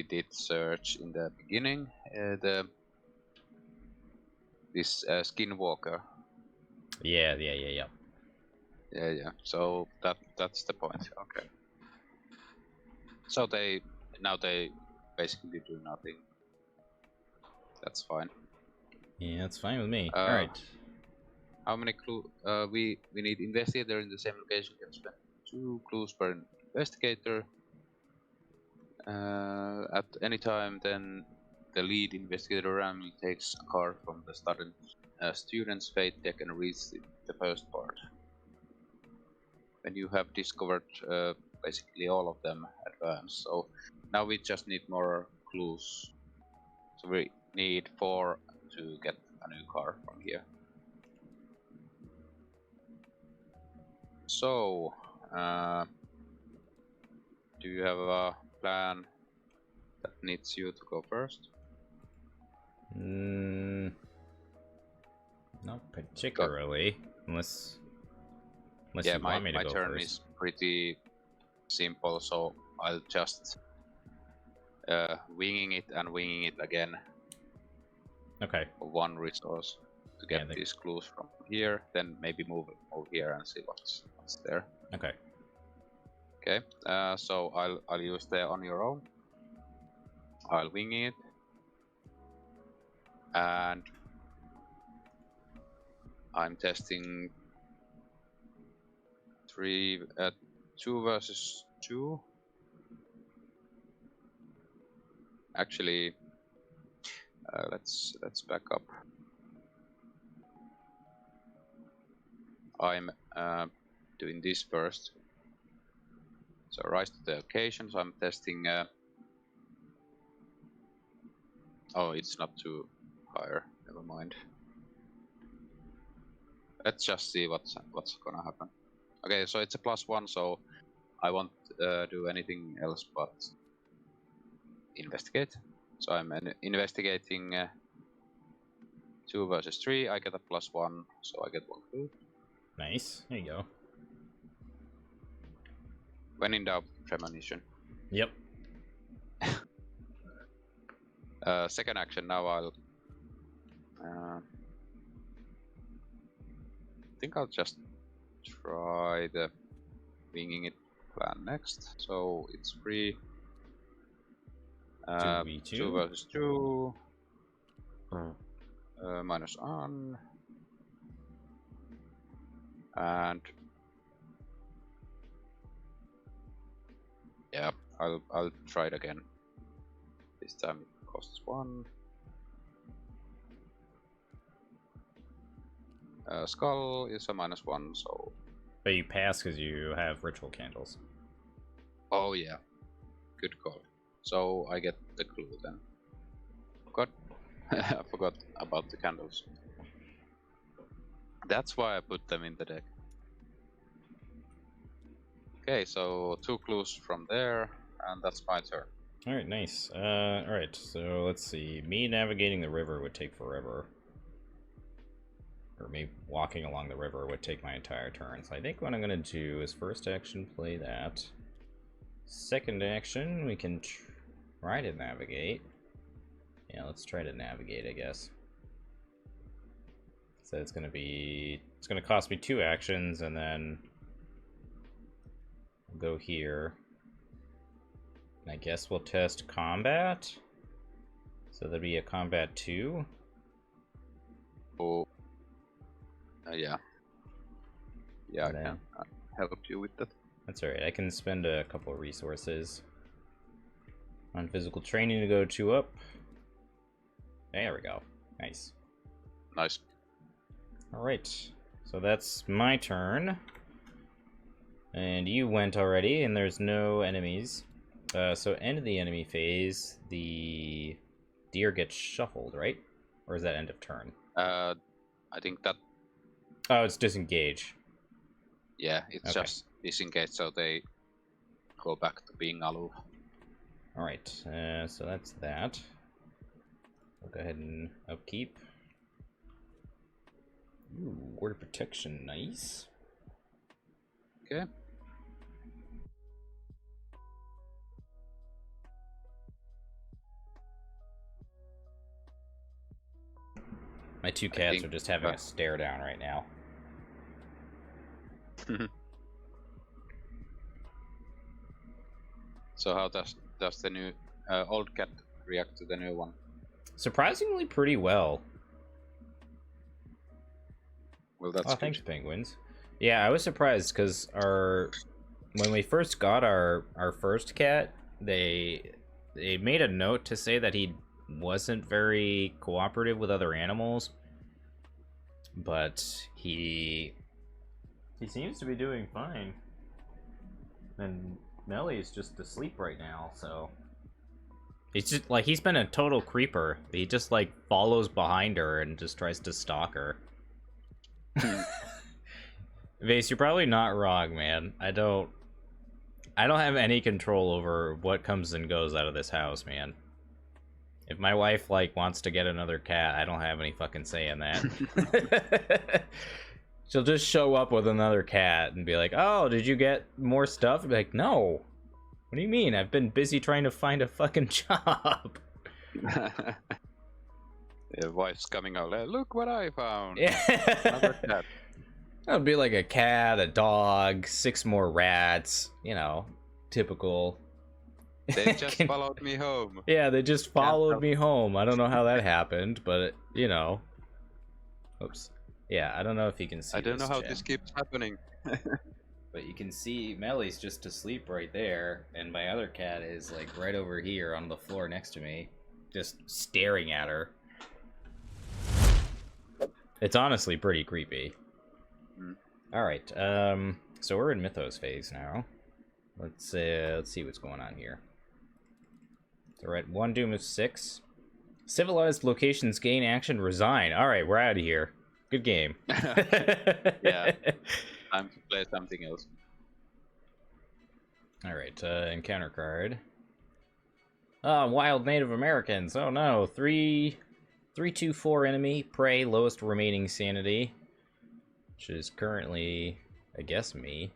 did search in the beginning. This Skinwalker. Yeah. Yeah. So that's the point. Okay. So they basically do nothing. That's fine. Yeah, that's fine with me. All right. How many clues? We need investigator in the same location. Can spend 2 clues per investigator. At any time, then the lead investigator randomly takes a card from the student's fate deck and reads the first part. When you have discovered basically all of them advanced, so now we just need more clues. So we need 4 to get a new card from here. So, do you have a plan that needs you to go first? Not particularly, unless yeah, you want me to go turn first. is pretty simple, so I'll just winging it and winging it again. Okay. For 1 resource to get these clues from here, then maybe move here and see what's there. Okay. Okay. So I'll use the on your own. I'll wing it, and I'm testing 2 versus 2. Actually, let's back up. I'm doing this first. So rise to the occasion. So I'm testing. Oh, it's not too higher. Never mind. Let's just see what's gonna happen. Okay, so it's a +1, so I won't do anything else but investigate. So I'm investigating 2 versus 3. I get a +1, so I get 1 clue. Nice. There you go. When in doubt, premonition. Yep. Second action. Now I'll. I think I'll just try the winging it plan next. So it's free. 2v2. 2 versus 2. -1. And yeah, I'll try it again. This time it costs 1. Skull is a -1, so. But you pass because you have ritual candles. Oh yeah, good call. So I get the clue then. I forgot about the candles. That's why I put them in the deck. Okay, so 2 clues from there, and that's my turn. Alright, nice. Alright, so let's see. Me navigating the river would take forever. Or me walking along the river would take my entire turn. So I think what I'm going to do is first action, play that. Second action, we can try to navigate. Yeah, let's try to navigate, I guess. So it's going to cost me 2 actions, and then we'll go here. And I guess we'll test combat. So there'll be a combat 2. Oh. Yeah. Yeah, I can help you with that. That's alright. I can spend a couple of resources on physical training to go 2 up. There we go. Nice. Nice. Alright. So that's my turn. And you went already, and there's no enemies. So end of the enemy phase, the deer gets shuffled, right? Or is that end of turn? I think that... Oh, it's disengage. Yeah, it's Okay. just disengage, so they go back to being aloof. Alright, so that's that. We'll go ahead and upkeep. Ooh, word of protection, nice. Okay. My 2 cats are just having a stare down right now. So how does the new old cat react to the new one? Surprisingly pretty well. Well, that's good. Thanks, penguins. Yeah, I was surprised because when we first got our first cat, they made a note to say that he wasn't very cooperative with other animals, but he seems to be doing fine. And Mellie's just asleep right now, so he's just like, he's been a total creeper. He just like follows behind her and just tries to stalk her. Vase, you're probably not wrong, man. I don't have any control over what comes and goes out of this house, man. If my wife like wants to get another cat, I don't have any fucking say in that. She'll just show up with another cat and be like, "Oh, did you get more stuff?" I'd be like, "No. What do you mean? I've been busy trying to find a fucking job." The wife's coming out. Look what I found. Yeah. Another cat. That would be like a cat, a dog, 6 more rats. You know, typical. They just followed me home. Yeah, they just followed me home. I don't know how that happened, but you know. Oops. Yeah, I don't know if you can see. I don't know how this keeps happening. But you can see Mellie's just asleep right there, and my other cat is like right over here on the floor next to me, just staring at her. It's honestly pretty creepy. All right, so we're in Mythos phase now. Let's see what's going on here. So we're at 1 doom of 6. Civilized locations gain action, resign. All right, we're out of here. Good game. Yeah, time to play something else. All right, encounter card. Wild Native Americans. Oh no, 3/2/4 enemy, prey, lowest remaining sanity, which is currently, I guess, me.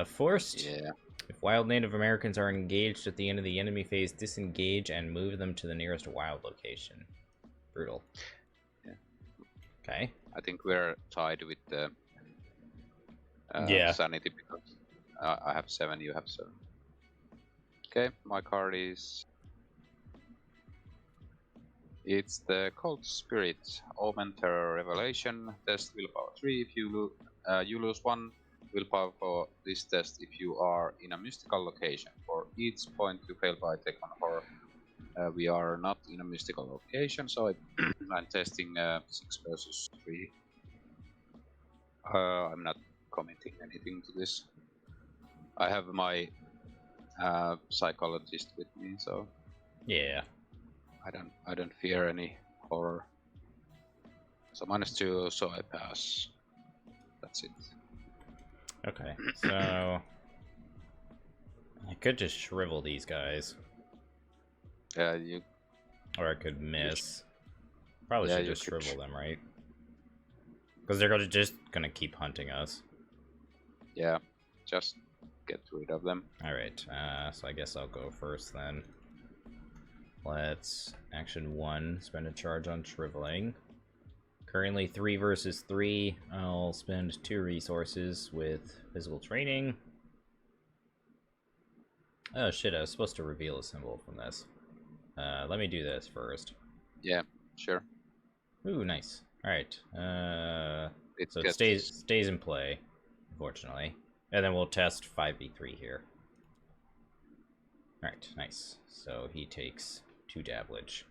Forced. Yeah. If wild Native Americans are engaged at the end of the enemy phase, disengage and move them to the nearest wild location. Brutal. Yeah. Okay. I think we're tied with the yeah. sanity because I have 7, you have 7. Okay, my card is... It's the Cold Spirit, Omen, Terror, Revelation, test willpower 3. If you lose 1 willpower for this test if you are in a mystical location. For each point you fail by take 1 horror. We are not in a mystical location, so I'm testing 6 versus 3. I'm not commenting anything to this. I have my psychologist with me, so yeah, I don't fear any horror. So -2, so I pass. That's it. Okay, so I could just shrivel these guys. Yeah, you. Or I could miss. Probably Yeah, should you just could shrivel them, right? Because they're just gonna keep hunting us. Yeah, just get rid of them. Alright, so I guess I'll go first then. Let's action 1, spend a charge on shriveling. Currently 3 versus 3. I'll spend 2 resources with physical training. Oh shit, I was supposed to reveal a symbol from this. Let me do this first. Yeah, sure. Ooh, nice. Alright. So it gets... stays in play, unfortunately. And then we'll test 5v3 here. Alright, nice. So he takes 2 damage.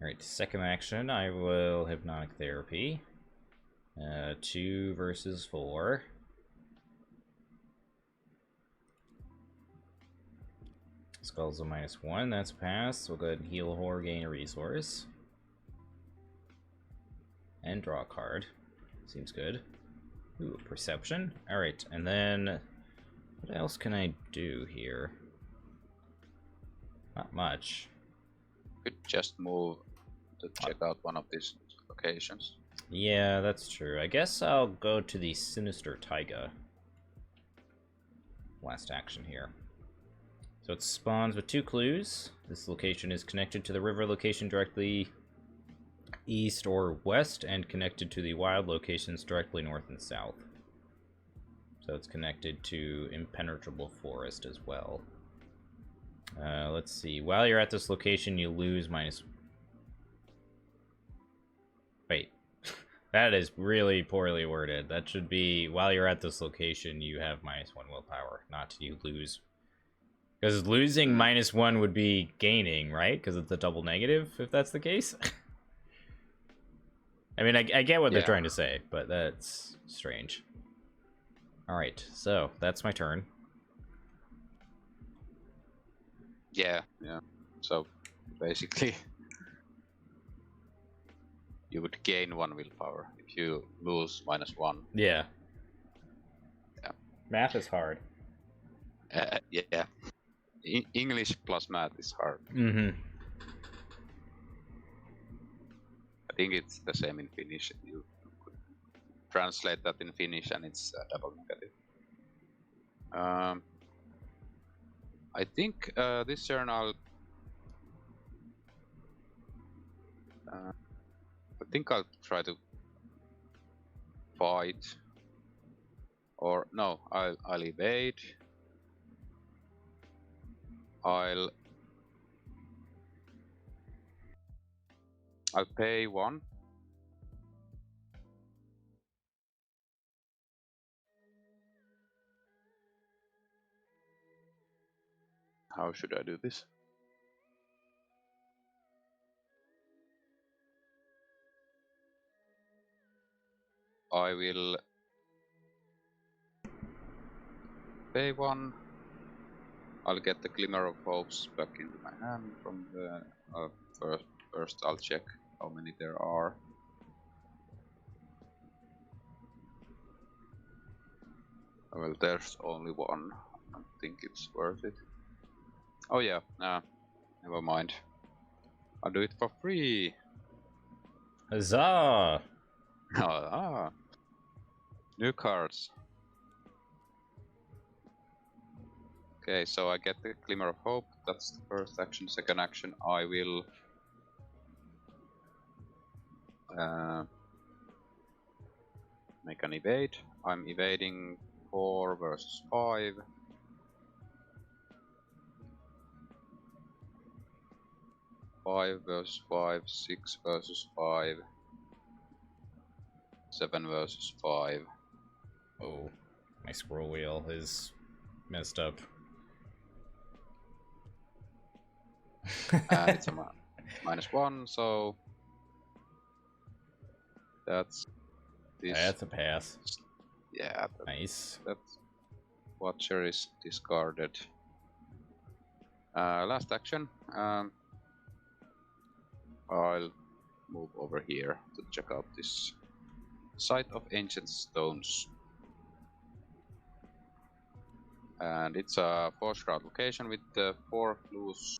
Alright, second action, I will Hypnotic Therapy. 2 versus 4. Skull's a -1, that's a pass. We'll go ahead and heal Horror, gain a resource. And draw a card. Seems good. Ooh, Perception. Alright, and then what else can I do here? Not much. Could just move to check out one of these locations. Yeah, that's true. I guess I'll go to the Sinister Taiga. Last action here. So it spawns with 2 clues. This location is connected to the river location directly east or west, and connected to the wild locations directly north and south. So it's connected to Impenetrable Forest as well. Let's see. While you're at this location, you lose minus... Wait. That is really poorly worded. That should be, while you're at this location, you have -1 willpower, not you lose. Because losing -1 would be gaining, right? Because it's a double negative, if that's the case. I mean, I get what they're trying to say, but that's strange. Alright, so that's my turn. Yeah. So basically, you would gain 1 willpower if you lose -1. Yeah. Math is hard. Yeah. English plus math is hard. Mm-hmm. I think it's the same in Finnish. You could translate that in Finnish and it's double negative. I think this turn I'll try to fight, or no, I'll evade. I'll pay 1. How should I do this? I will pay 1. I'll get the Glimmer of Hopes back into my hand from the... first I'll check how many there are. Well, there's only 1. I don't think it's worth it. Oh yeah, never mind. I'll do it for free. Huzzah! New cards. Okay, so I get the Glimmer of Hope. That's the first action. Second action, I will make an evade. I'm evading 4 versus 5. 5 versus 5, 6 versus 5, 7 versus 5. Oh, my scroll wheel is messed up. And it's a -1, so that's this. That's a pass. Yeah, Nice. That Watcher is discarded. Last action. I'll move over here to check out this Site of Ancient Stones. And it's a 4-shroud location with 4 clues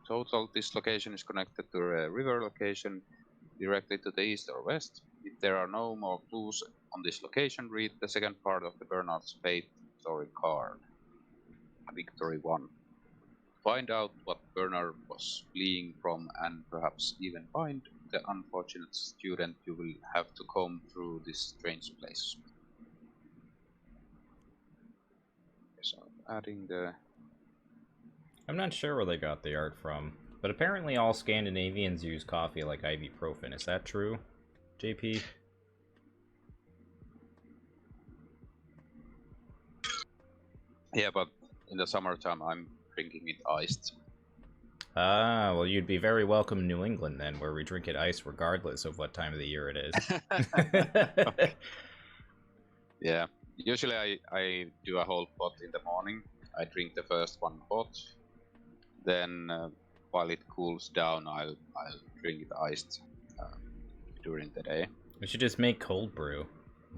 total. This location is connected to a river location directly to the east or west. If there are no more clues on this location, read the second part of the Bernard's Fate story card. Victory 1. Find out what Bernard was fleeing from and perhaps even find the unfortunate student you will have to comb through this strange place. So adding the... I'm not sure where they got the art from, but apparently all Scandinavians use coffee like ibuprofen. Is that true, JP? Yeah, but in the summertime I'm drinking it iced. Ah, well, you'd be very welcome in New England then, where we drink it iced regardless of what time of the year it is. Okay. Yeah, usually I do a whole pot in the morning. I drink the first one hot, then while it cools down, I'll drink it iced during the day. We should just make cold brew.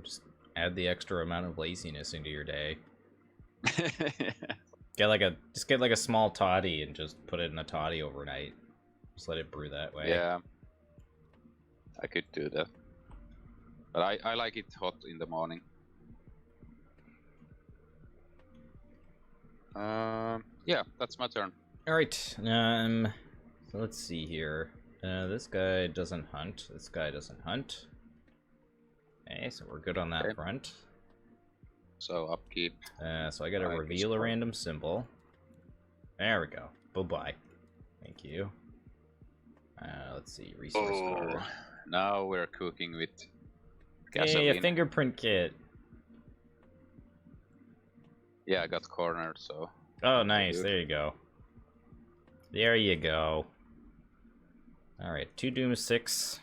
Just add the extra amount of laziness into your day. Just get like a small toddy and just put it in a toddy overnight. Just let it brew that way. Yeah, I could do that, but I like it hot in the morning. Yeah, that's my turn. All right. So let's see here. This guy doesn't hunt. This guy doesn't hunt. Okay, so we're good on that front. So upkeep. So I gotta reveal a random symbol. There we go. Bye-bye. Thank you. Let's see. Resource card. Now we're cooking with gasoline. Hey, a fingerprint kit. Yeah, I got cornered, so... Oh, nice. There you go. There you go. Alright, 2 Doom 6.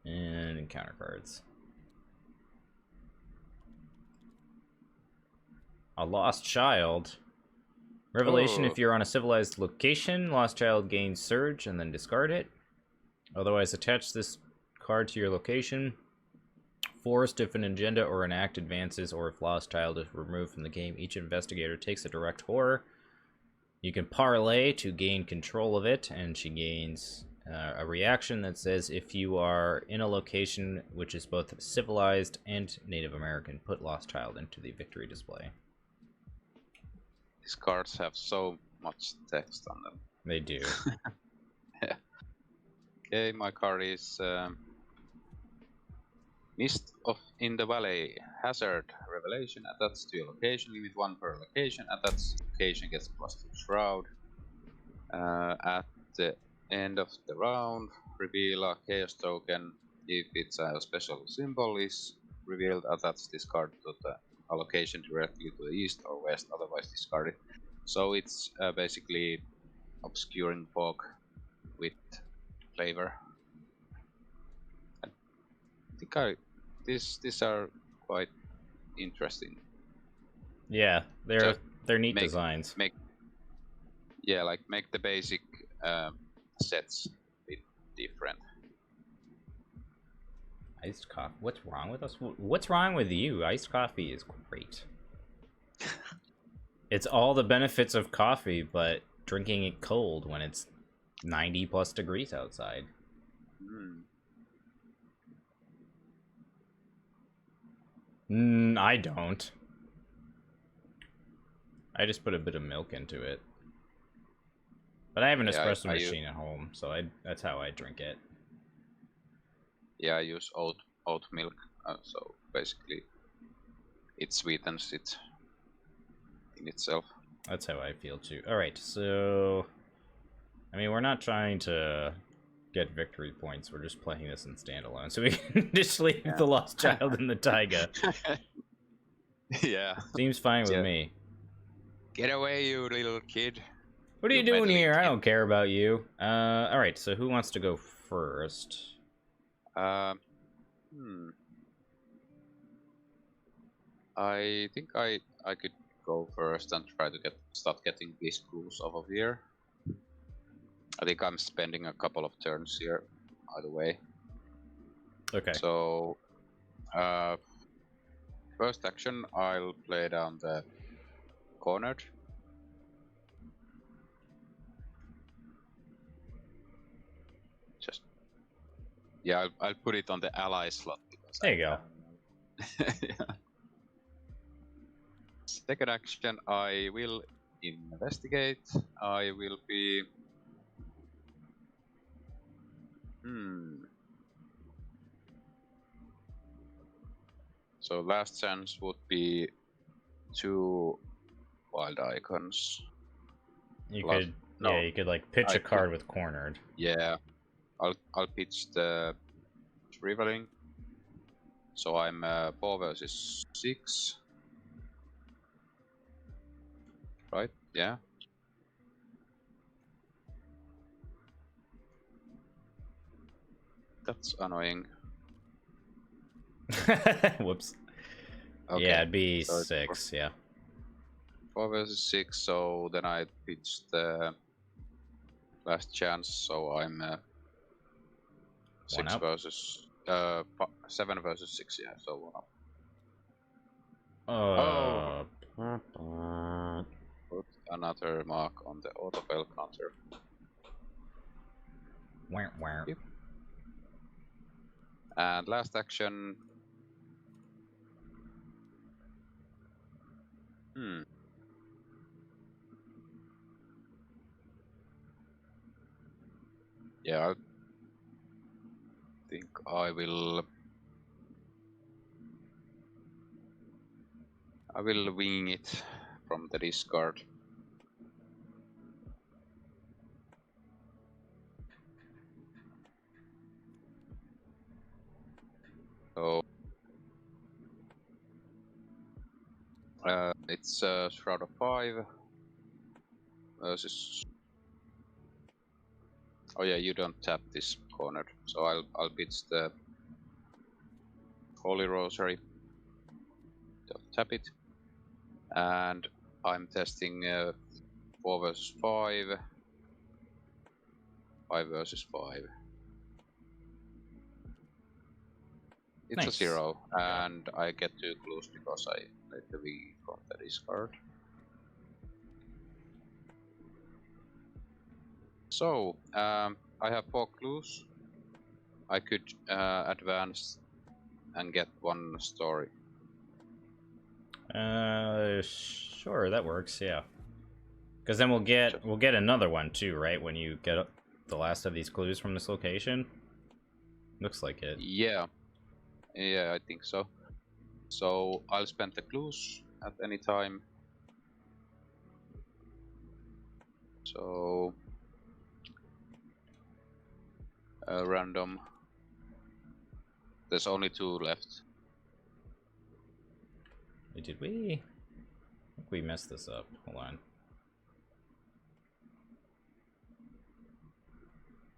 And encounter cards. A Lost Child. Revelation, if you're on a civilized location, Lost Child gains Surge and then discard it. Otherwise, attach this card to your location. Forced if an agenda or an act advances, or if Lost Child is removed from the game, each investigator takes a direct horror. You can parlay to gain control of it, and she gains a reaction that says, if you are in a location which is both civilized and Native American, put Lost Child into the victory display. These cards have so much text on them. They do. Yeah. Okay, my card is Mist in the Valley. Hazard. Revelation. Attached to your location. Limit 1 per location. Attached location gets +2 Shroud. At the end of the round, reveal a Chaos token. If it's a special symbol is revealed, attach this card to the allocation directly to the east or west, otherwise discard it. So it's basically obscuring fog with flavor. I think these are quite interesting. Yeah, they're neat designs. Make the basic sets a bit different. Iced coffee. What's wrong with us? What's wrong with you? Iced coffee is great. It's all the benefits of coffee, but drinking it cold when it's 90+ degrees outside. I don't. I just put a bit of milk into it. But I have an espresso machine at home, so that's how I drink it. Yeah, I use oat milk, so basically it sweetens it in itself. That's how I feel too. Alright, so... I mean, we're not trying to get victory points, we're just playing this in standalone, so we can just leave the Lost Child in the taiga. Yeah. Seems fine with me. Get away, you little kid. What are you doing here? I don't care about you. Alright, so who wants to go first? I think I could go first and try to start getting these clues off of here. I think I'm spending a couple of turns here, either way. Okay. So, first action, I'll play down the cornered. Yeah, I'll put it on the ally slot. Because there you go. Yeah. Second action, I will investigate. I will be... So last chance would be 2 wild icons. You could like pitch a card with cornered. Yeah, I'll pitch the Shriveling. So I'm 4 versus 6. right? Yeah. That's annoying. Whoops. Okay. Yeah, it'd be So it's 6, yeah. 4 versus 6, so then I pitch the last chance, so I'm 6 up. versus 7 versus 6, yeah, so 1 up. Uh, Put another mark on the autofail counter. wah. Yep. And last action. Yeah, I think I will wing it from the discard. So it's Shroud of 5 versus. Oh yeah, you don't tap this corner, so I'll pitch the Holy Rosary. Don't tap it, and I'm testing 4 versus 5, 5 versus 5. It's a Nice. 0, and I get 2 clues because I played the V from the discard. So, I have 4 clues. I could advance and get 1 story. Sure, that works, yeah. Because then we'll get another one too, right? When you get the last of these clues from this location. Looks like it. Yeah, I think so. So I'll spend the clues at any time. So random. There's only 2 left. Did we? I think we messed this up. Hold on.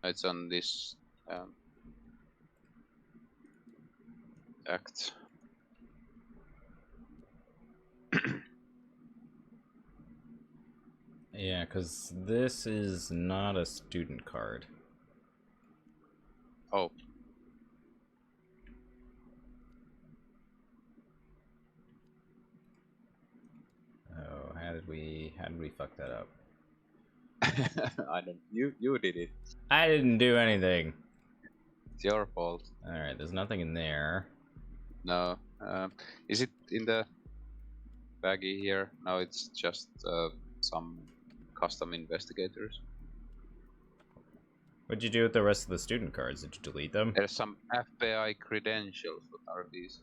It's on this act. Yeah, because this is not a student card. Oh. Oh, how did we fuck that up? I don't. You did it. I didn't do anything. It's your fault. All right, there's nothing in there. No. Is it in the baggie here? No, it's just some custom investigators. What'd you do with the rest of the student cards? Did you delete them? There's some FBI credentials. What are these?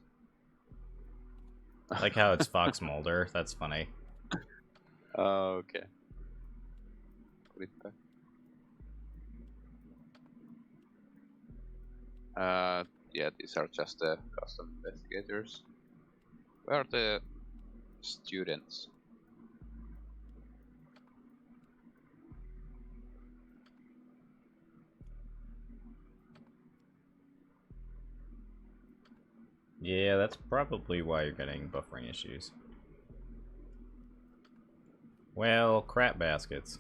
I like how it's Fox Mulder. That's funny. Okay. Put it back. Yeah, these are just the custom investigators. Where are the students? Yeah, that's probably why you're getting buffering issues. Well, crap baskets.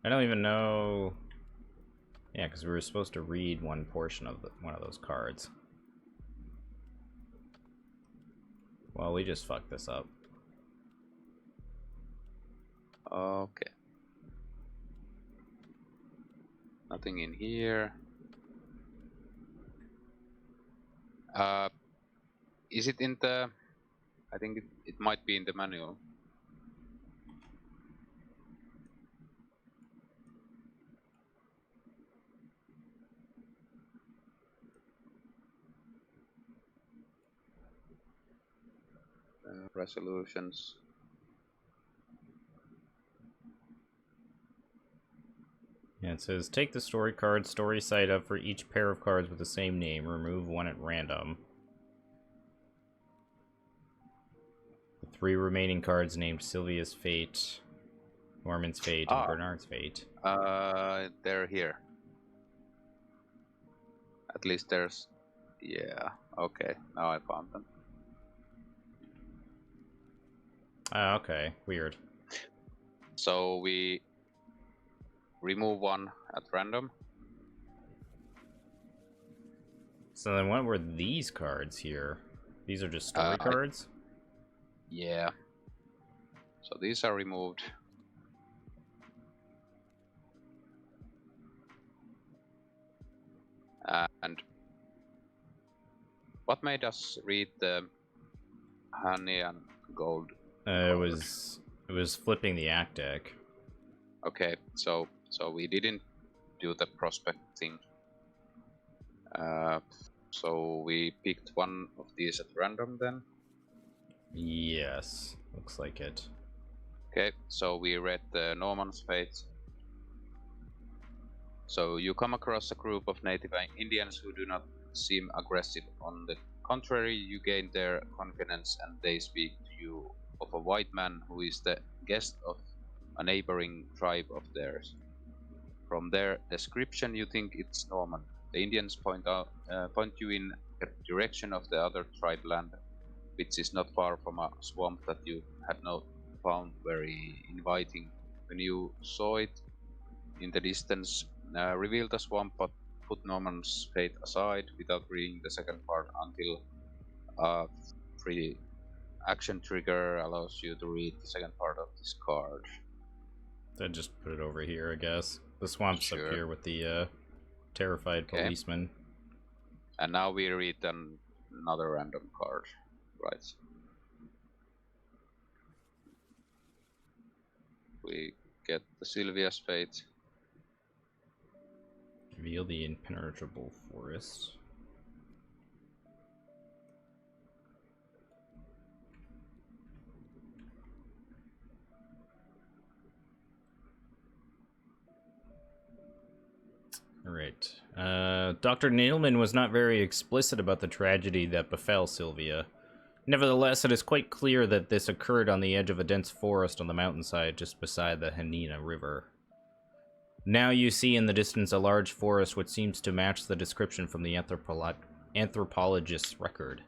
I don't even know. Yeah, because we were supposed to read one portion of one of those cards. Well, we just fucked this up. Okay. Nothing in here. Is it in the... I think it might be in the manual. Resolutions. Yeah, it says, take the story card, story side up for each pair of cards with the same name. Remove one at random. The 3 remaining cards named Sylvia's Fate, Norman's Fate, and Bernard's Fate. They're here. At least there's... Yeah, okay. Now I found them. Ah, okay. Weird. So we remove one at random. So then what were these cards here? These are just story cards? Yeah. So these are removed. And what made us read the honey and gold? It was flipping the act deck. Okay, so we didn't do the prospect thing. So we picked one of these at random then. Yes, looks like it. Okay, so we read the Norman's Fate. So you come across a group of native Indians who do not seem aggressive. On the contrary, you gain their confidence and they speak to you of a white man who is the guest of a neighboring tribe of theirs. From their description, you think it's Norman. The Indians point you in the direction of the other tribe land, which is not far from a swamp that you had not found very inviting. When you saw it in the distance, reveal the swamp but put Norman's fate aside without reading the second part until a free action trigger allows you to read the second part of this card. Then just put it over here, I guess. The swamp's Sure. up here with the terrified policeman. And now we read another random card, right? We get the Sylvia's Fate. Reveal the impenetrable forest. Alright. Dr. Nadelmann was not very explicit about the tragedy that befell Sylvia. Nevertheless, it is quite clear that this occurred on the edge of a dense forest on the mountainside just beside the Hanina River. Now you see in the distance a large forest which seems to match the description from the anthropologist's record.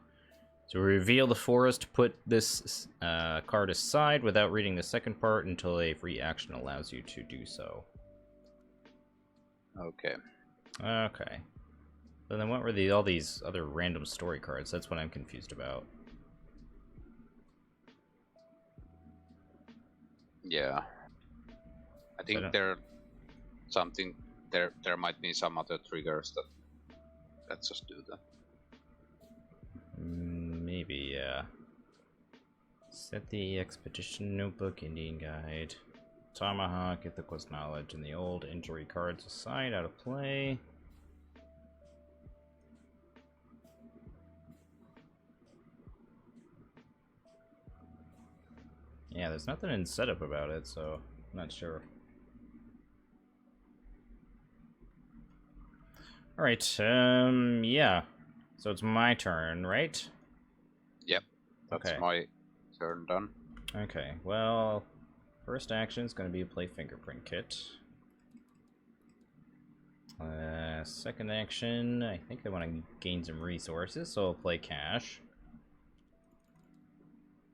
To reveal the forest, put this card aside without reading the second part until a free action allows you to do so. Okay. Okay. So then what were all these other random story cards? That's what I'm confused about. Yeah. I think there might be some other triggers that let's just do that. Maybe, yeah. Set the expedition notebook, Indian guide. Tomahawk, Ithaqua's knowledge, and the old injury cards aside, out of play. Yeah, there's nothing in setup about it, so I'm not sure. Alright, yeah. So it's my turn, right? Yep. That's my turn done. Okay, well, first action is going to be play Fingerprint Kit. Second action, I think I want to gain some resources, so I'll play Cash.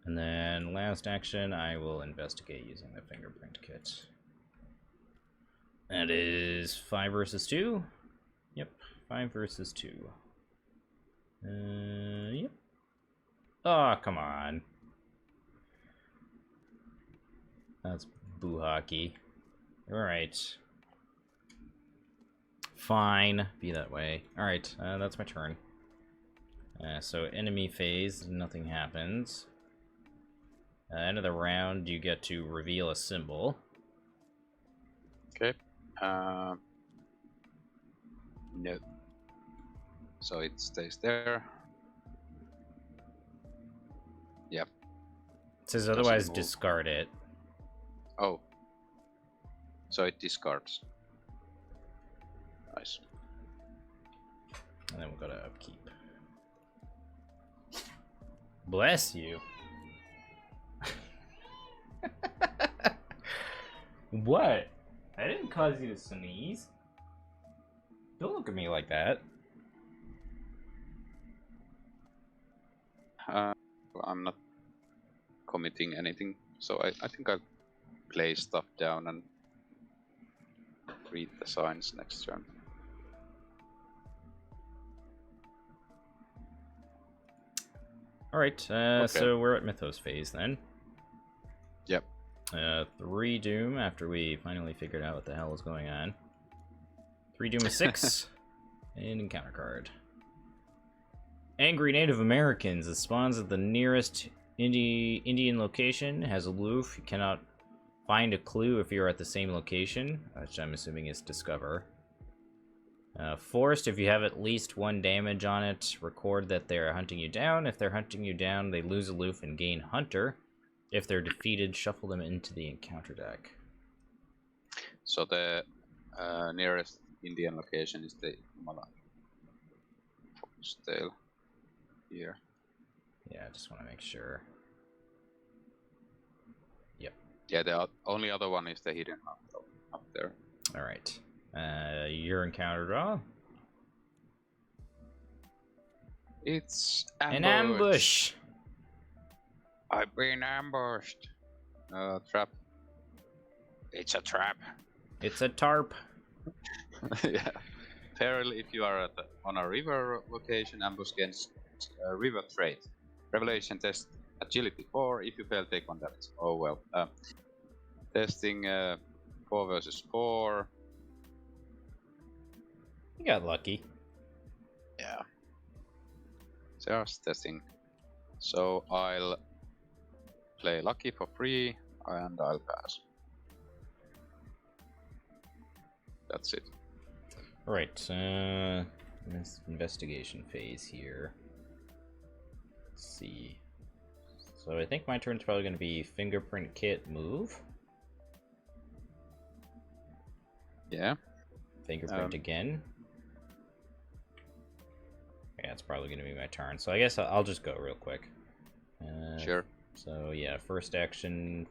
And then last action, I will investigate using the Fingerprint Kit. That is 5 versus 2. Yep, 5 versus 2. Yep. Oh, come on. That's boo hockey. Alright. Fine. Be that way. Alright, that's my turn. So enemy phase, nothing happens. End of the round, you get to reveal a symbol. Okay. No. So it stays there. Yep. It says otherwise discard it. Oh. So it discards. Nice. And then we'll go to upkeep. Bless you. What? I didn't cause you to sneeze. Don't look at me like that. I'm not committing anything, so I think I'll play stuff down and read the signs next turn. Alright, so we're at Mythos phase then. Yep. 3 Doom after we finally figured out what the hell was going on. 3 Doom is 6. And encounter card. Angry Native Americans. It spawns at the nearest Indian location. Has aloof. You cannot find a clue if you're at the same location, which I'm assuming is discover. Forest, if you have at least 1 damage on it, record that they're hunting you down. If they're hunting you down, they lose aloof and gain hunter. If they're defeated, shuffle them into the encounter deck. So the nearest Indian location is the Mala Foxtail here. Yeah, I just want to make sure. Yep. Yeah, the only other one is the hidden hunt up there. Alright. Your encounter draw. It's ambush. An ambush! I've been ambushed. Trap. It's a trap. It's a tarp. Yeah. Peril if you are on a river location, ambush against river trait. Revelation test agility 4. If you fail, take 1 damage. Oh well. Testing 4 versus 4. You got lucky. Yeah. Just testing. So I'll play lucky for free and I'll pass. That's it. Alright, investigation phase here. Let's see. So I think my turn's probably going to be fingerprint kit move. Yeah. Fingerprint again. Yeah, it's probably going to be my turn. So I guess I'll just go real quick. Sure. So yeah, first action,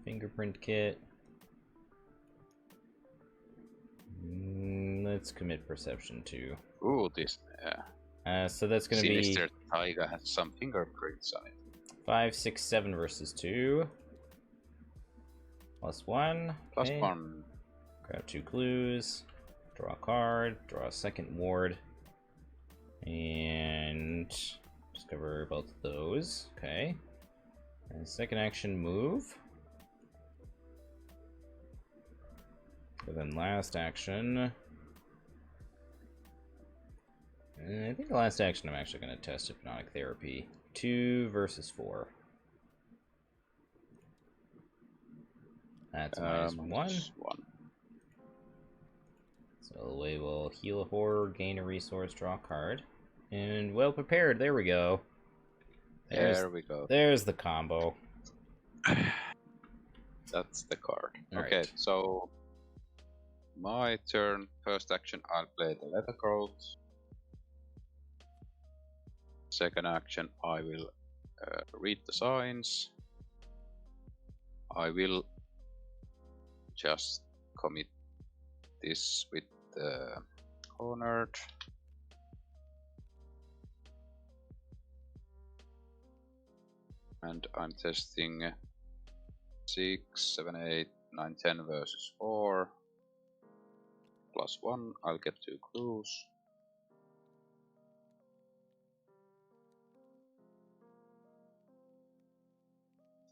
fingerprint kit. Let's commit perception too. Ooh, this. So that's going to be. Sinister Tiger has some fingerprints on it. 5, 6, 7 versus 2. +1. Plus okay. 1. Grab 2 clues. Draw a card. Draw a second ward. And discover both of those. Okay. And second action move. And then last action. I think the last action I'm actually going to test hypnotic therapy. 2 versus 4. That's -1. So we will heal a horror, gain a resource, draw a card. And well prepared, there we go. There we go. There's the combo. That's the card. All okay, right. so my turn. First action, I'll play the leather coat. Second action, I will read the signs. I will just commit this with the cornered. And I'm testing 6, 7, 8, 9, 10 versus 4. +1, I'll get 2 clues.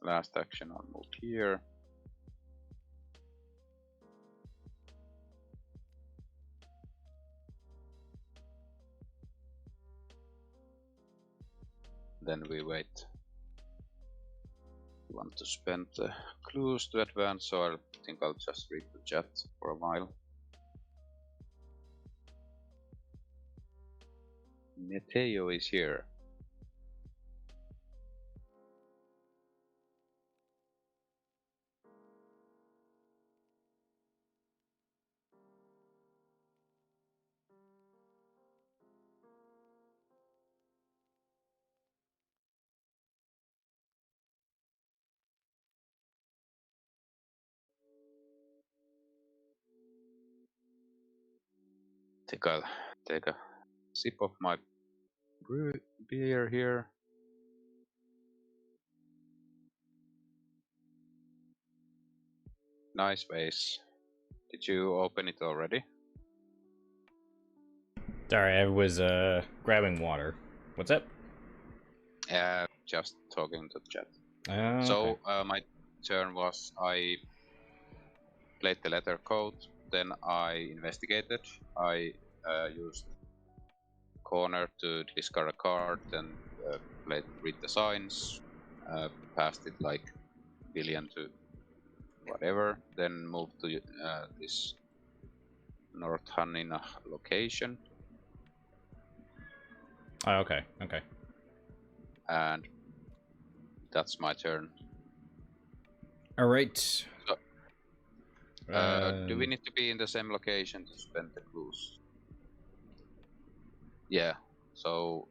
Last action, I'll move here. Then we wait. You want to spend clues to advance, so I think I'll just read the chat for a while. Meteo is here. Take a sip of my beer here. Nice vase. Did you open it already? Sorry, I was grabbing water. What's up? Just talking to the chat. Okay. So my turn was I played the letter code, then I investigated. I used corner to discard a card, then read the signs, passed it like billion to whatever, then moved to this North Hannina location. Oh, okay. Okay. And that's my turn. All right. So, do we need to be in the same location to spend the clues? Yeah. So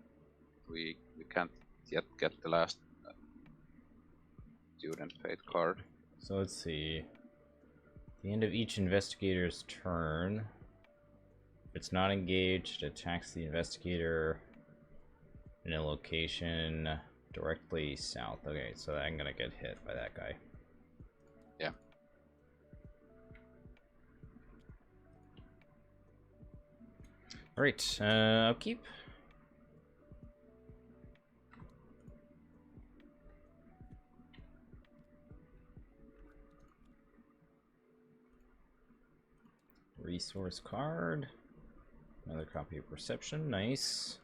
we can't yet get the last student fate card. So let's see. At the end of each investigator's turn, if it's not engaged, it attacks the investigator in a location directly south. Okay, so I'm gonna get hit by that guy. Yeah. Alright, I'll keep. Resource card. Another copy of Perception, nice.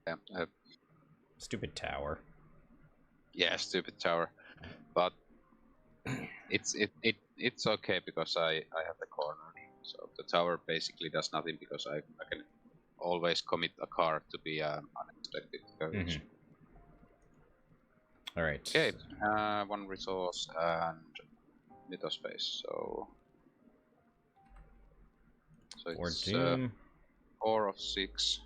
Yeah. Stupid tower. Yeah, stupid tower. But it's okay because I have the corner. So the tower basically does nothing because I can always commit a card to be unexpected courage. All right. Okay, one resource and mythospace. So it's 4 of 6.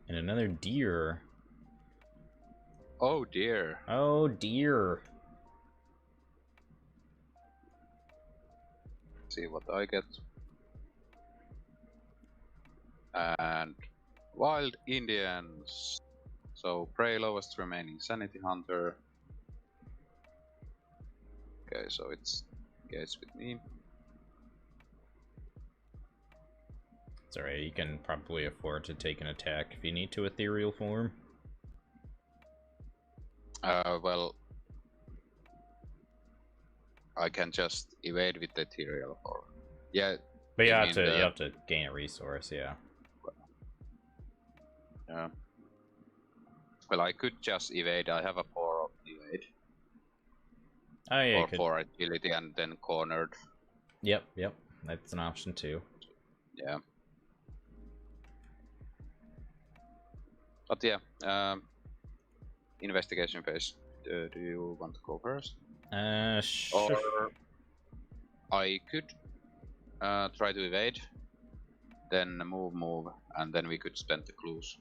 And another deer. Oh dear. Oh dear. Let's see what I get. And wild Indians. So prey lowest remaining sanity hunter. Okay, so it's with me. It's alright, you can probably afford to take an attack if you need to ethereal form. Well, I can just evade with the ethereal form. Yeah. But you have to gain a resource, yeah. Yeah. Well, I could just evade. I have a 4 of evade. Oh yeah. Or 4 agility and then cornered. Yep. That's an option too. Yeah. But yeah, investigation phase. Do you want to go first? Sure. Or I could try to evade, then move, and then we could spend the clues.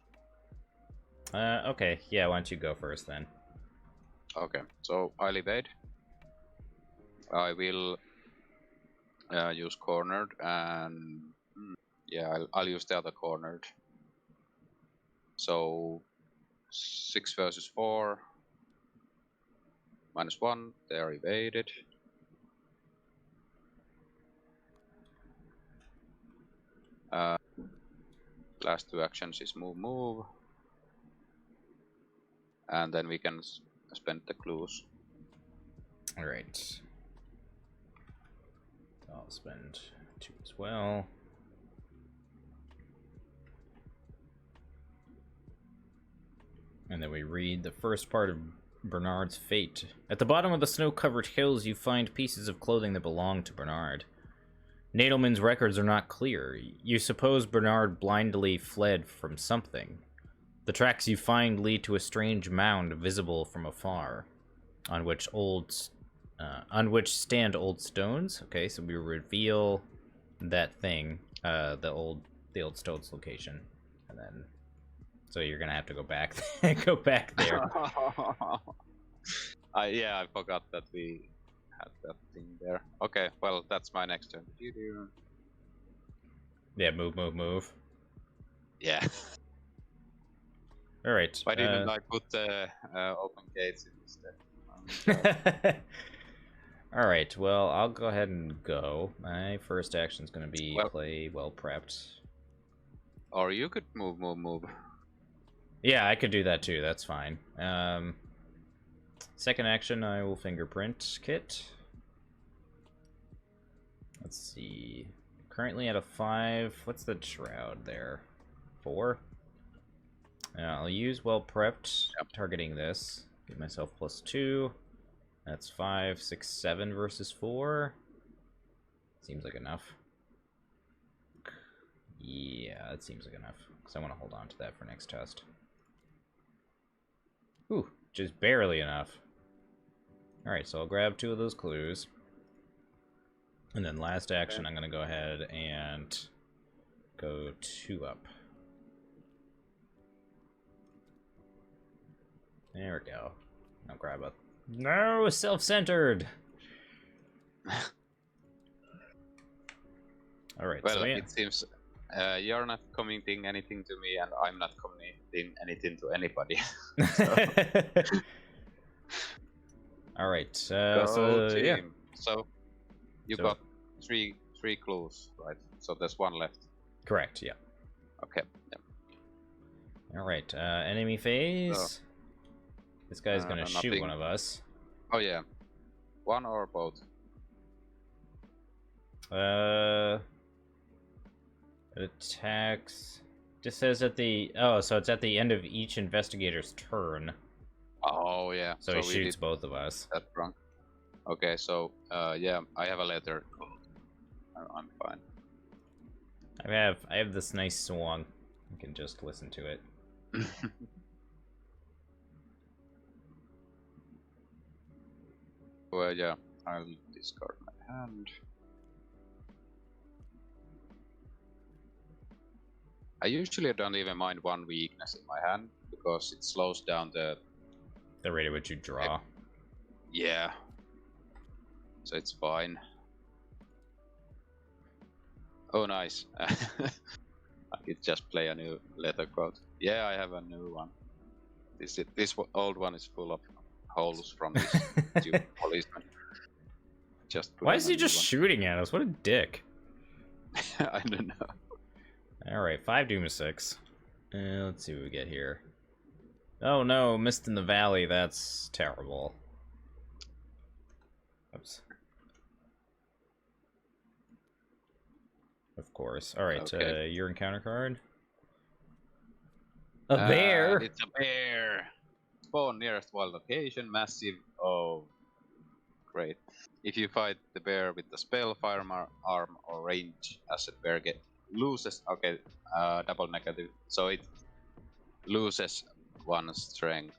Okay. Yeah, why don't you go first then? Okay, so I'll evade. I will use cornered, and yeah, I'll use the other cornered. So 6 versus 4. -1, they are evaded. Last 2 actions is move. And then we can spend the clues. Alright. So I'll spend 2 as well. And then we read the first part of Bernard's fate. At the bottom of the snow-covered hills, you find pieces of clothing that belong to Bernard. Nadelmann's records are not clear. You suppose Bernard blindly fled from something. The tracks you find lead to a strange mound visible from afar, on which stand old stones. Okay, so we reveal that thing, the old stones location, and then. So you're gonna have to go back, go back there. Yeah, I forgot that we had that thing there. Okay, well, that's my next turn. Yeah, move. Yeah. All right. Why didn't I put open gates instead? All right. Well, I'll go ahead and go. My first action is going to be Well, play well prepped. Or you could move. Yeah, I could do that too. That's fine. Second action, I will fingerprint kit. Let's see. Currently at a 5. What's the shroud there? 4. I'll use well prepped, targeting this. Give myself +2. That's 5, 6, 7 versus 4. Seems like enough. Yeah, that seems like enough. Because I want to hold on to that for next test. Ooh, just barely enough. Alright, so I'll grab 2 of those clues. And then last action, I'm going to go ahead and go 2 up. There we go. I'll grab a... No! Self-centered! Alright, well, so yeah. it seems you're not committing anything to me, and I'm not committing anything to anybody. Alright, so yeah. So you got three clues, right? So there's 1 left. Correct, yeah. Okay. Yeah. Alright, enemy phase. This guy's gonna shoot nothing. one of us. Oh yeah. 1 or both? It attacks... Just says at the... Oh, so it's at the end of each investigator's turn. Oh yeah. So he shoots both of us. That's wrong. Okay, so yeah, I have a letter. I'm fine. I have this nice song. You can just listen to it. Well, yeah, I'll discard my hand. I usually don't even mind 1 weakness in my hand because it slows down the rate at which you draw. Yeah. So it's fine. Oh, nice. I could just play a new letter code. Yeah, I have a new one. This old one is full of holes from this stupid policeman. Why is he just shooting at us? What a dick. I don't know. Alright, 5 Doom 6. Let's see what we get here. Oh no, Mist in the Valley, that's terrible. Oops. Of course. Alright, okay. your encounter card? A bear? It's a bear! Spawn nearest wild location, massive... Oh, great. If you fight the bear with the spell, firearm, or range, as a bear loses... Okay, double negative. So it loses 1 strength,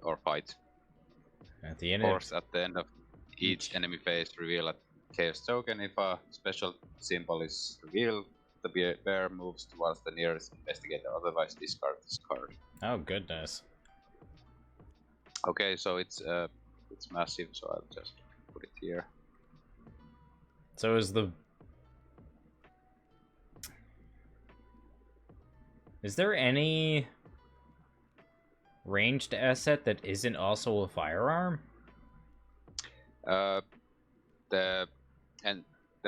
or fight. At the end Force at the end of each enemy phase, reveal a chaos token. If a special symbol is revealed, the bear moves towards the nearest investigator, otherwise discard this card. Oh goodness. Okay, so it's massive, so I'll just put it here. So is there any ranged asset that isn't also a firearm? The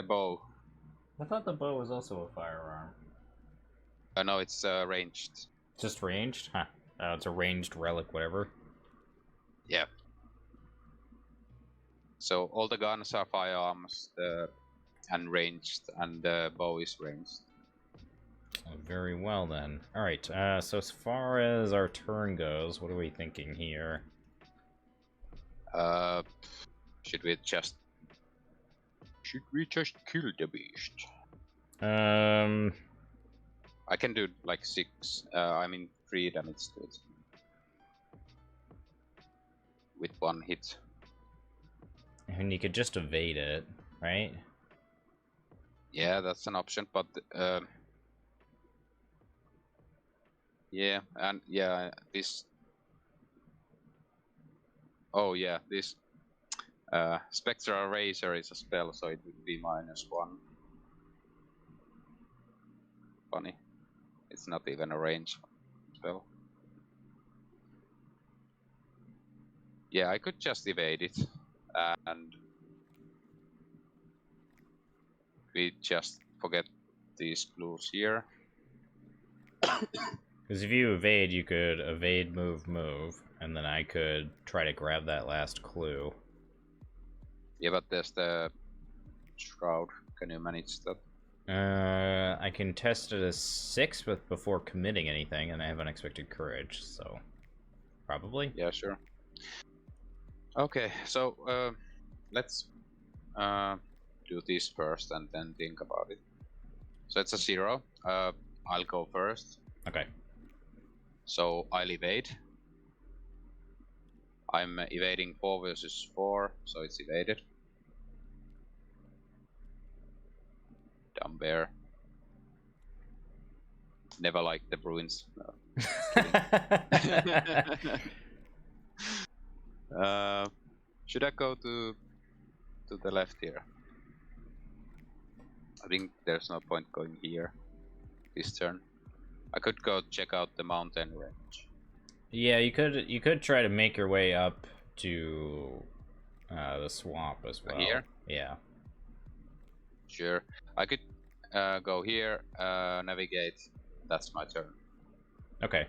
bow. I thought the bow was also a firearm. No, it's ranged. Just ranged? Huh. Oh, it's a ranged relic, whatever. Yeah. So all the guns are firearms, and ranged, and the bow is ranged. Very well then. Alright, so as far as our turn goes, what are we thinking here? Should we just kill the beast? I can do like 6. I mean 3 damage to it with 1 hit. And you could just evade it, right? Yeah, that's an option, but yeah, and yeah, this. Oh yeah, this. Spectral Razor is a spell, so it would be -1. Funny. It's not even a range spell. Yeah, I could just evade it, and we just forget these clues here. Because if you evade, you could evade, move, move, and then I could try to grab that last clue. Yeah, but there's the Shroud. Can you manage that? I can test it as 6, but before committing anything, and I have unexpected courage, so probably. Yeah, sure. Okay, so let's do this first and then think about it. So it's a 0. I'll go first. Okay. So I'll evade. I'm evading 4 versus 4, so it's evaded. Dumb bear. Never liked the Bruins. No. Should I go to the left here? I think there's no point going here this turn. I could go check out the mountain range. Yeah, you could try to make your way up to the swamp as well. Here? Yeah. Sure. I could go here, navigate. That's my turn. Okay.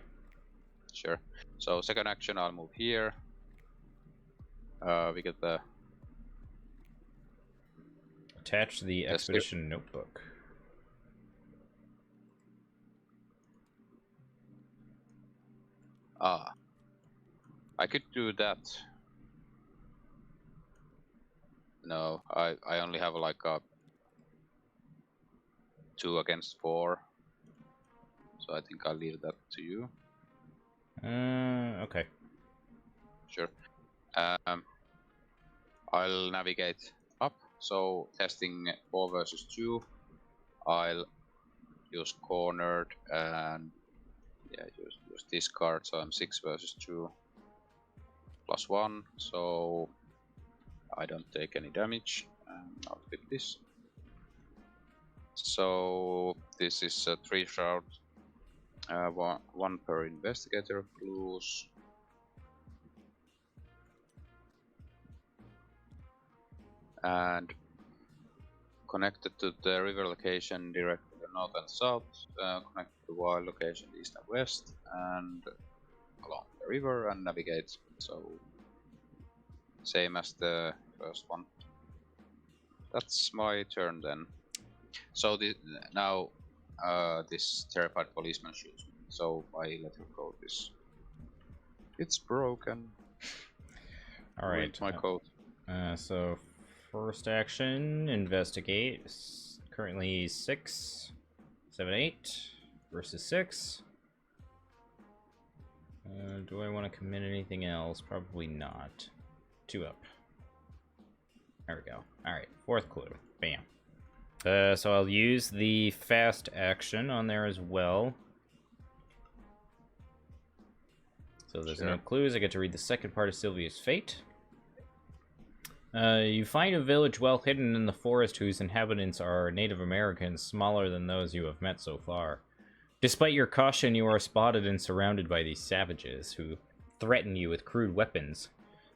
Sure. So second action, I'll move here. We get the attach the expedition notebook. I could do that. No, I only have like a 2 against 4. So I think I'll leave that to you. Okay. Sure. I'll navigate up. So testing 4 versus 2. I'll use cornered and yeah, use discard. So I'm 6 versus 2 +1. So I don't take any damage. I'll fit this. So this is a 3 shroud. One per investigator clues. And connected to the river location directly to north and south, connected to wild location east and west, and along the river and navigate. So same as the first one. That's my turn then. So now this terrified policeman shoots me. So I let her go. It's broken. All right. My code. So first action, investigate. Currently 6, 7, 8 versus 6. Do I want to commit anything else? Probably not. 2 up. There we go. Alright, fourth clue. Bam. So I'll use the fast action on there as well. So there's no clues. I get to read the second part of Sylvia's fate. You find a village well hidden in the forest whose inhabitants are Native Americans smaller than those you have met so far. Despite your caution, you are spotted and surrounded by these savages who threaten you with crude weapons.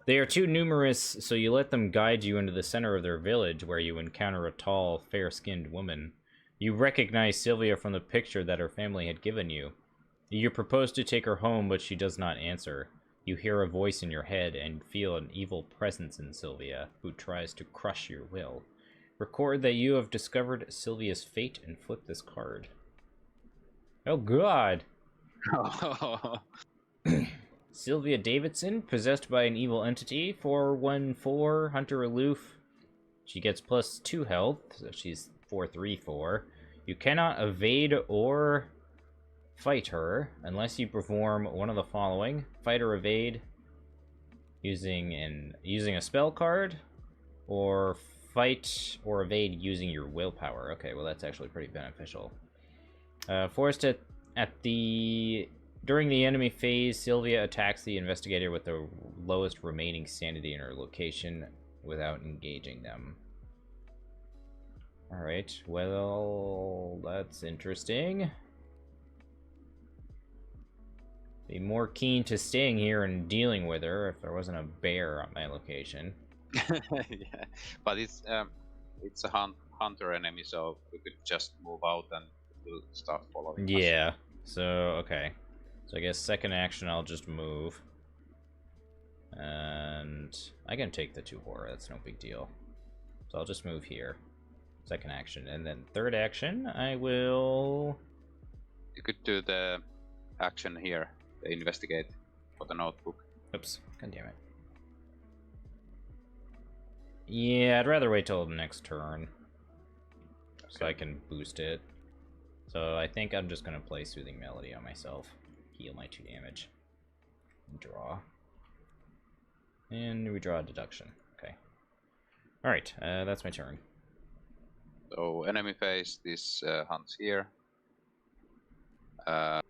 They are too numerous, so you let them guide you into the center of their village, where you encounter a tall, fair-skinned woman. You recognize Sylvia from the picture that her family had given you. You propose to take her home, but she does not answer. You hear a voice in your head and feel an evil presence in Sylvia, who tries to crush your will. Record that you have discovered Sylvia's fate and flip this card. Oh god! Sylvia Davidson, possessed by an evil entity, 4/1/4, hunter aloof. She gets +2 health, so she's 4/3/4. You cannot evade or fight her unless you perform one of the following: fight or evade using a spell card, or fight or evade using your willpower. Okay, well that's actually pretty beneficial. Forced during the enemy phase, Sylvia attacks the investigator with the lowest remaining sanity in her location. without engaging them. Alright, well, that's interesting. Be more keen to staying here and dealing with her if there wasn't a bear on my location. Yeah, but it's a hunter enemy, so we could just move out and we'll start following. Yeah. So okay. So I guess second action, I'll just move, and I can take the 2 horror. That's no big deal. So I'll just move here. Second action, and then third action, I will. You could do the action here, the investigate for the notebook. Oops. God damn it. Yeah, I'd rather wait till the next turn, so I can boost it. So I think I'm just gonna play Soothing Melody on myself, heal my 2 damage, and draw. And we draw a deduction. Okay. Alright, that's my turn. So enemy phase, this hunts here. Yeah,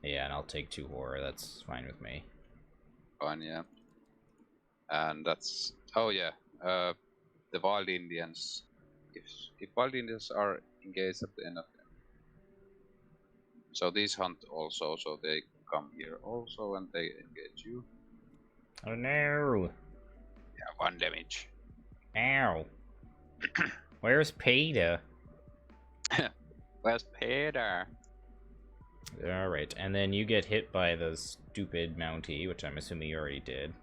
and I'll take 2 horror, that's fine with me. Fine, yeah. And that's... Oh yeah, the Wild Indians. If Wild Indians are engaged at the end of them. So these hunt also, so they come here also and they engage you. Oh no! Yeah, 1 damage. Ow! Where's Peter? Where's Peter? Alright, and then you get hit by the stupid Mountie, which I'm assuming you already did.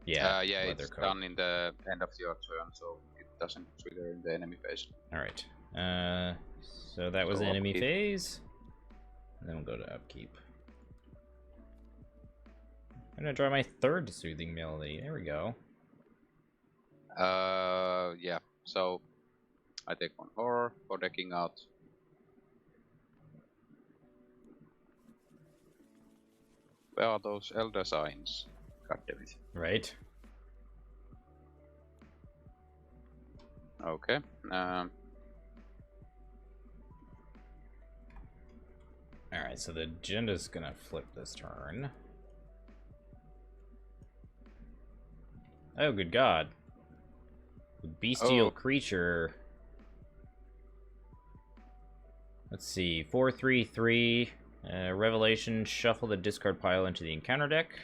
Yeah, yeah, it's coat. done in the end of your turn, so it doesn't trigger in the enemy phase. Alright, so that was enemy upkeep. phase. And then we'll go to upkeep. I'm gonna draw my 3rd Soothing Melody. There we go. Yeah, so I take 1 horror for decking out. Where are those elder signs? God damn it. Right. Okay. Alright, so the agenda's gonna flip this turn. Oh, good god. The bestial creature. Let's see. 4/3/3. Revelation. Shuffle the discard pile into the encounter deck.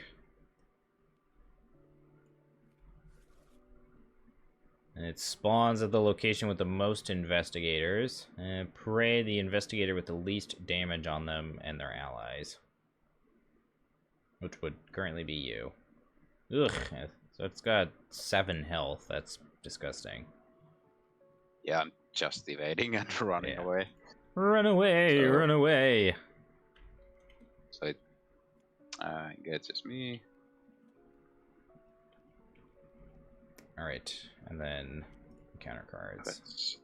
And it spawns at the location with the most investigators. Pray the investigator with the least damage on them and their allies. Which would currently be you. Ugh. So it's got 7 health. That's disgusting. Yeah, I'm just evading and running away. Run away, run away. So it engages me. Alright, and then counter cards.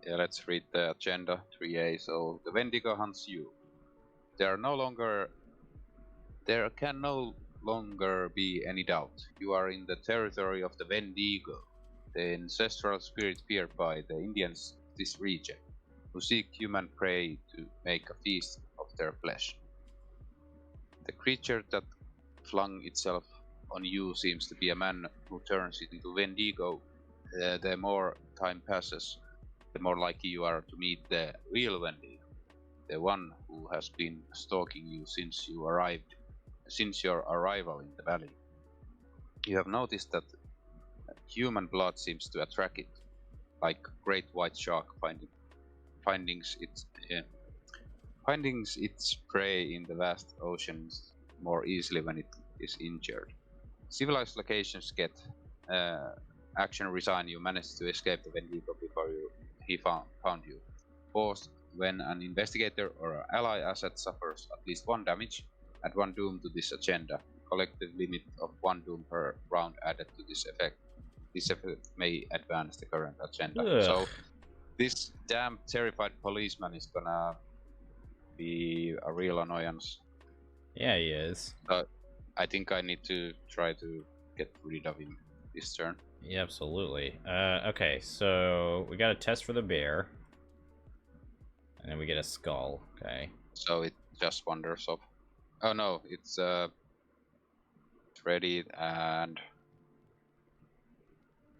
Let's read the agenda 3A. So the Wendigo hunts you. There can no longer be any doubt. You are in the territory of the Wendigo, the ancestral spirit feared by the Indians of this region, who seek human prey to make a feast of their flesh. The creature that flung itself on you seems to be a man who turns into Wendigo. The more time passes, the more likely you are to meet the real Wendigo, the one who has been stalking you since your arrival in the valley. You have noticed that human blood seems to attract it, like great white shark finding its prey in the vast oceans more easily when it is injured. Civilized locations get action resign. You managed to escape the Wendigo before he found you. Pause when an investigator or an ally asset suffers at least 1 damage. Add 1 doom to this agenda. Collective limit of 1 doom per round added to this effect. This effect may advance the current agenda. Ugh. So this damn terrified policeman is gonna be a real annoyance. Yeah, he is. I think I need to try to get rid of him this turn. Yeah, absolutely. Okay, so we got a test for the bear. And then we get a skull, okay. So it just wanders off. Oh no, it's ready and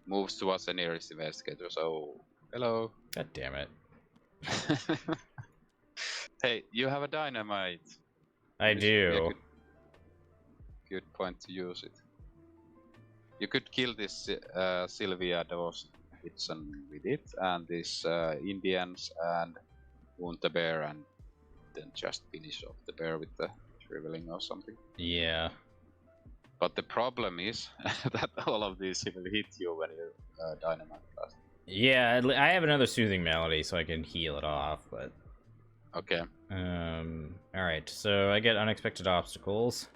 moves towards the nearest investigator. So, hello. God damn it. Hey, you have a dynamite. I This would be a do. good point to use it. You could kill this Sylvia Dawson with it, and this Indians, and wound the bear, and then just finish off the bear with the shriveling or something. Yeah. But the problem is that all of these will hit you when you dynamite blast. Yeah, I have another soothing melody, so I can heal it off, but... Okay. Alright, so I get unexpected obstacles.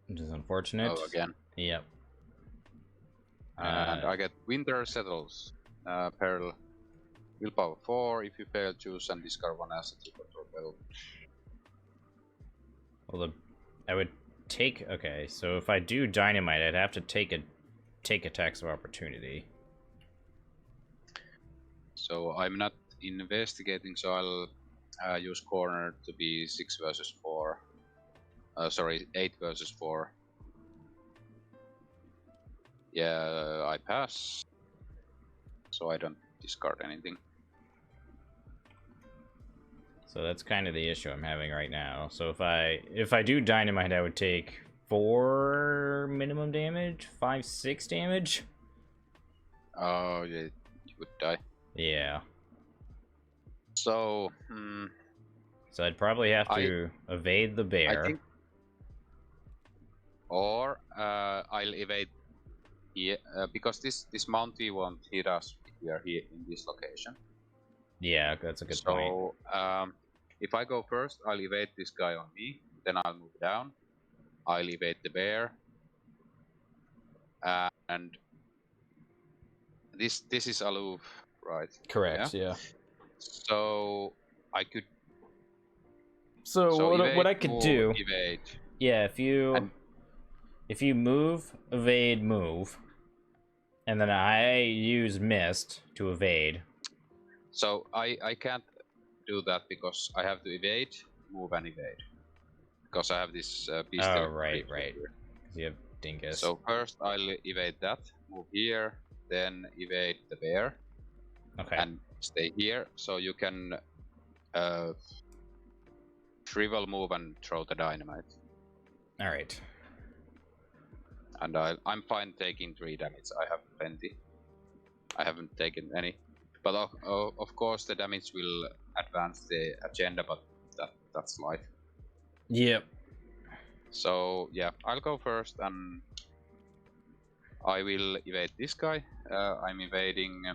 Which is unfortunate. Oh, again. Yep. And I get Winter Settles. Peril. Willpower 4. If you fail, choose and discard one asset you control. Well. Well, I would take... Okay, so if I do dynamite, I'd have to take attacks of opportunity. So I'm not investigating, so I'll use corner to be 6 versus 4. Sorry, 8 versus 4. Yeah, I pass. So I don't discard anything. So that's kind of the issue I'm having right now. So if I do dynamite, I would take 4 minimum damage, 5, 6 damage. Oh, yeah, you would die. Yeah. So, So I'd probably have to evade the bear. I think, or I'll evade here because this Mountie won't hit us if we are here in this location. Yeah, that's a good point. So, if I go first, I'll evade this guy on me. Then I'll move down. I'll evade the bear. And this is aloof, right? Correct. Yeah. So I could. So evade, what I could move, do? Evade. Yeah, if you move, evade, move, and then I use mist to evade. So I can't do that because I have to evade, move, and evade. Because I have this bestial. Oh, right. Because you have dingus. So first I'll evade that, move here, then evade the bear. Okay. And stay here, so you can shrivel, move, and throw the dynamite. All right. And I'm fine taking 3 damage. I have plenty. I haven't taken any. But of course the damage will advance the agenda, but that's light. Yep. So yeah, I'll go first, and I will evade this guy. I'm evading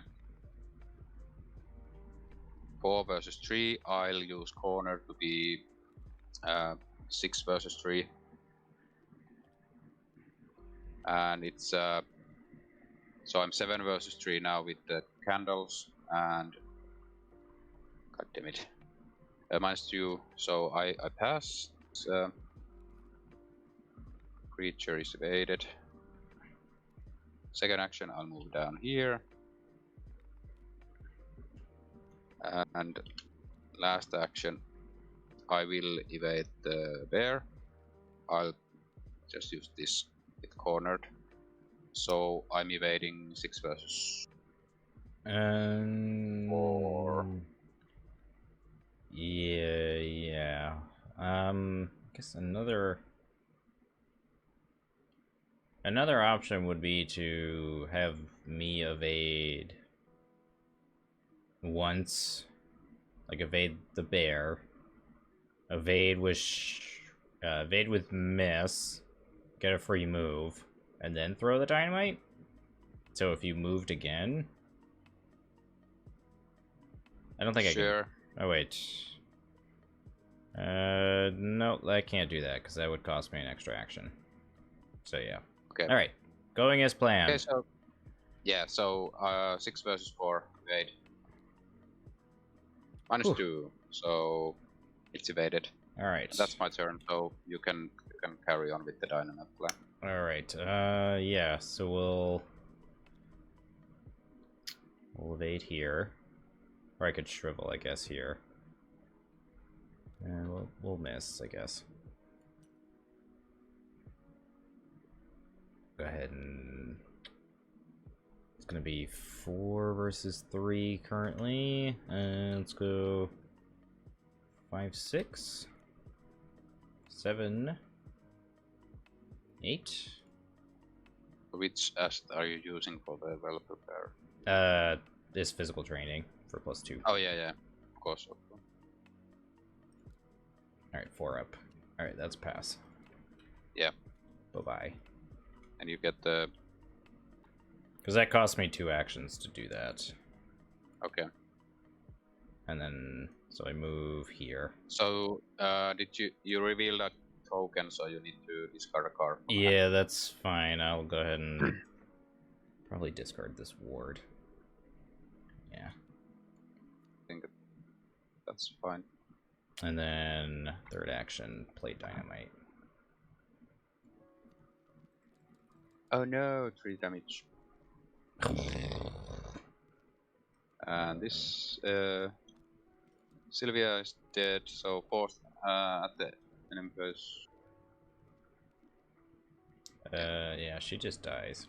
4 versus 3. I'll use corner to be 6 versus 3. And it's so I'm 7 versus 3 now with the candles, and god damn it, -2. So I pass. Creature is evaded. Second action, I'll move down here. And last action, I will evade the bear. I'll just use this with cornered. So I'm evading 6 versus 4. Yeah. I guess another option would be to have me evade once, like evade the bear, evade with miss, get a free move, and then throw the dynamite. So if you moved again, I don't think I can. Oh wait. No, I can't do that because that would cost me an extra action. So yeah. Okay. All right, going as planned. Okay, so yeah, so 6 versus 4 evade. -2, so it's evaded. All right. That's my turn. So you can carry on with the dynamite plan. All right. Yeah. So we'll evade here, or I could shrivel, I guess, here. And we'll miss, I guess. Go ahead and gonna be 4 versus 3 currently. Let's go 5, 6, 7, 8. Which asset are you using for the well-prepared? This physical training for +2. Oh yeah, of course. Alright, 4 up. Alright, that's pass. Yeah. Bye-bye. And you get the... Because that cost me 2 actions to do that. Okay. And then, so I move here. So, did you reveal that token, so you need to discard a card? Yeah, that's fine. I'll go ahead and probably discard this ward. Yeah. I think that's fine. And then, third action, play dynamite. Oh no, 3 damage. And this Sylvia is dead, so force at the enemy's. Yeah, she just dies.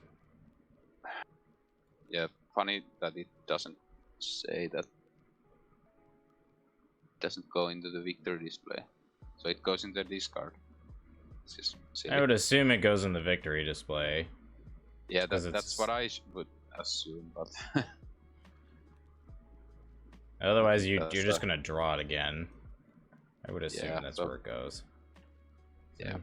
Yeah, funny that it doesn't say that. It doesn't go into the victory display, so it goes into the discard. It's just silly. I would assume it goes in the victory display. Yeah, that's what I would assume, but otherwise you're just gonna draw it again. I would assume that's so, where it goes. Yeah.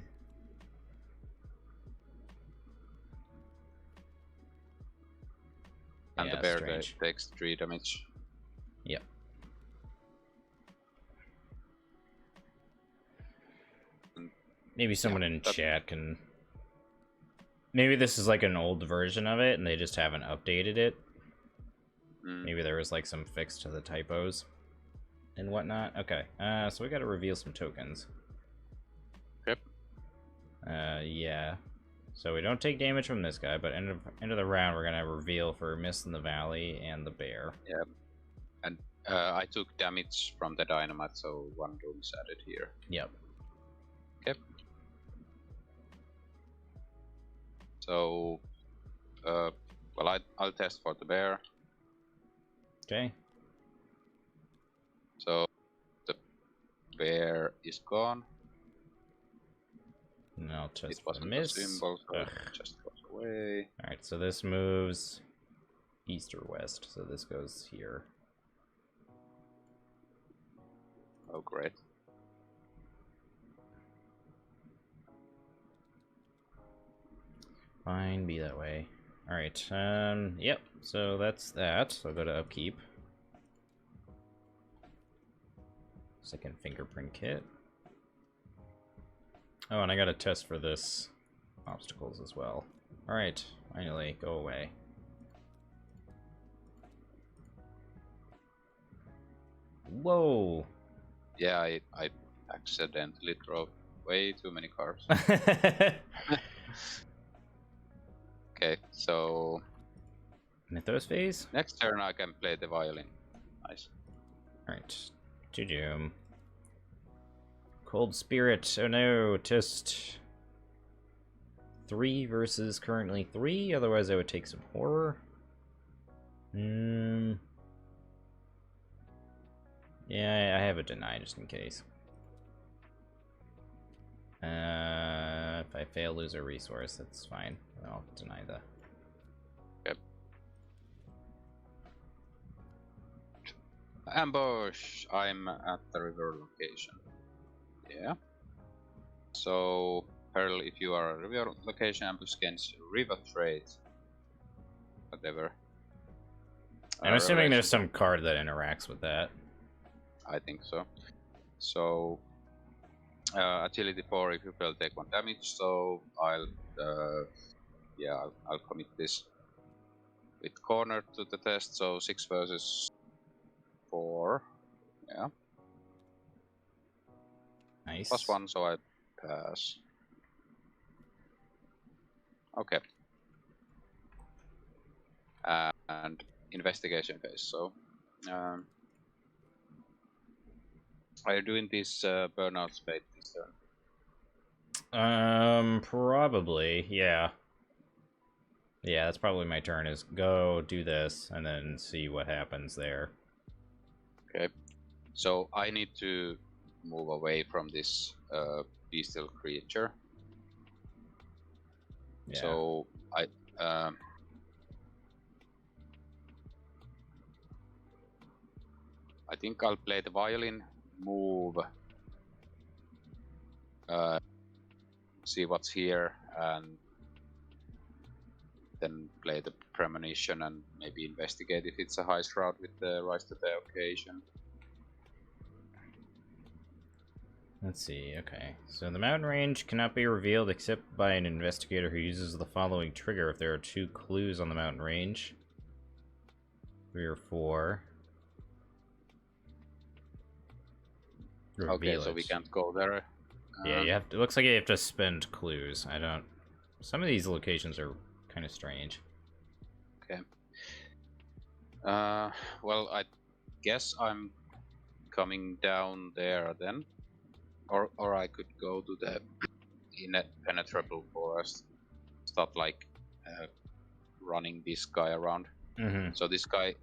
And the bear takes 3 damage. Yep. Maybe someone in chat can... Maybe this is like an old version of it, and they just haven't updated it. Maybe there was like some fix to the typos and whatnot. Okay, so we gotta reveal some tokens. Yep. Yeah. So we don't take damage from this guy, but end of the round we're gonna reveal for Mist in the Valley and the bear. Yeah. And I took damage from the dynamite, so 1 doom is added here. Yep. Okay. So, well, I'll test for the bear. Okay. So, the bear is gone. And I'll test it for the Mist. Symbol, so it just goes away. Alright, so this moves east or west, so this goes here. Oh, great. Fine, be that way. Alright, yep, so that's that. So I'll go to upkeep. Second fingerprint kit. Oh, and I got a test for this obstacles as well. Alright, finally, go away. Whoa! Yeah, I accidentally drove way too many cards. Okay, so... Mythos phase? Next turn I can play the violin. Nice. Alright, to Doom. Cold Spirit, oh no, just 3 versus currently 3, otherwise I would take some horror. Yeah, I have a deny just in case. If I fail, lose a resource, that's fine. I'll deny the... Yep. Ambush! I'm at the river location. Yeah. So, Pearl, if you are at a river location, ambush against river trade. Whatever. I'm assuming there's some card that interacts with that. I think so. So, agility 4 if you fail take 1 damage, so I'll commit this with corner to the test, so 6 versus 4. Yeah. Nice. +1, so I pass. Okay. And investigation phase, so are you doing this burnout spade this turn? Probably, yeah. Yeah, that's probably my turn, is go do this, and then see what happens there. Okay. So I need to move away from this bestial creature. Yeah. So I think I'll play the violin, move, see what's here, and then play the premonition and maybe investigate if it's a high shroud with the rise to the occasion. Let's see, okay. So the mountain range cannot be revealed except by an investigator who uses the following trigger if there are 2 clues on the mountain range. 3 or 4. Reveal Okay, so it. we can't go there. Yeah, you have to, it looks like you have to spend clues. I don't... Some of these locations are kind of strange. Okay. Well, I guess I'm coming down there then. Or I could go to the impenetrable forest. Start like running this guy around. Mm-hmm. So this guy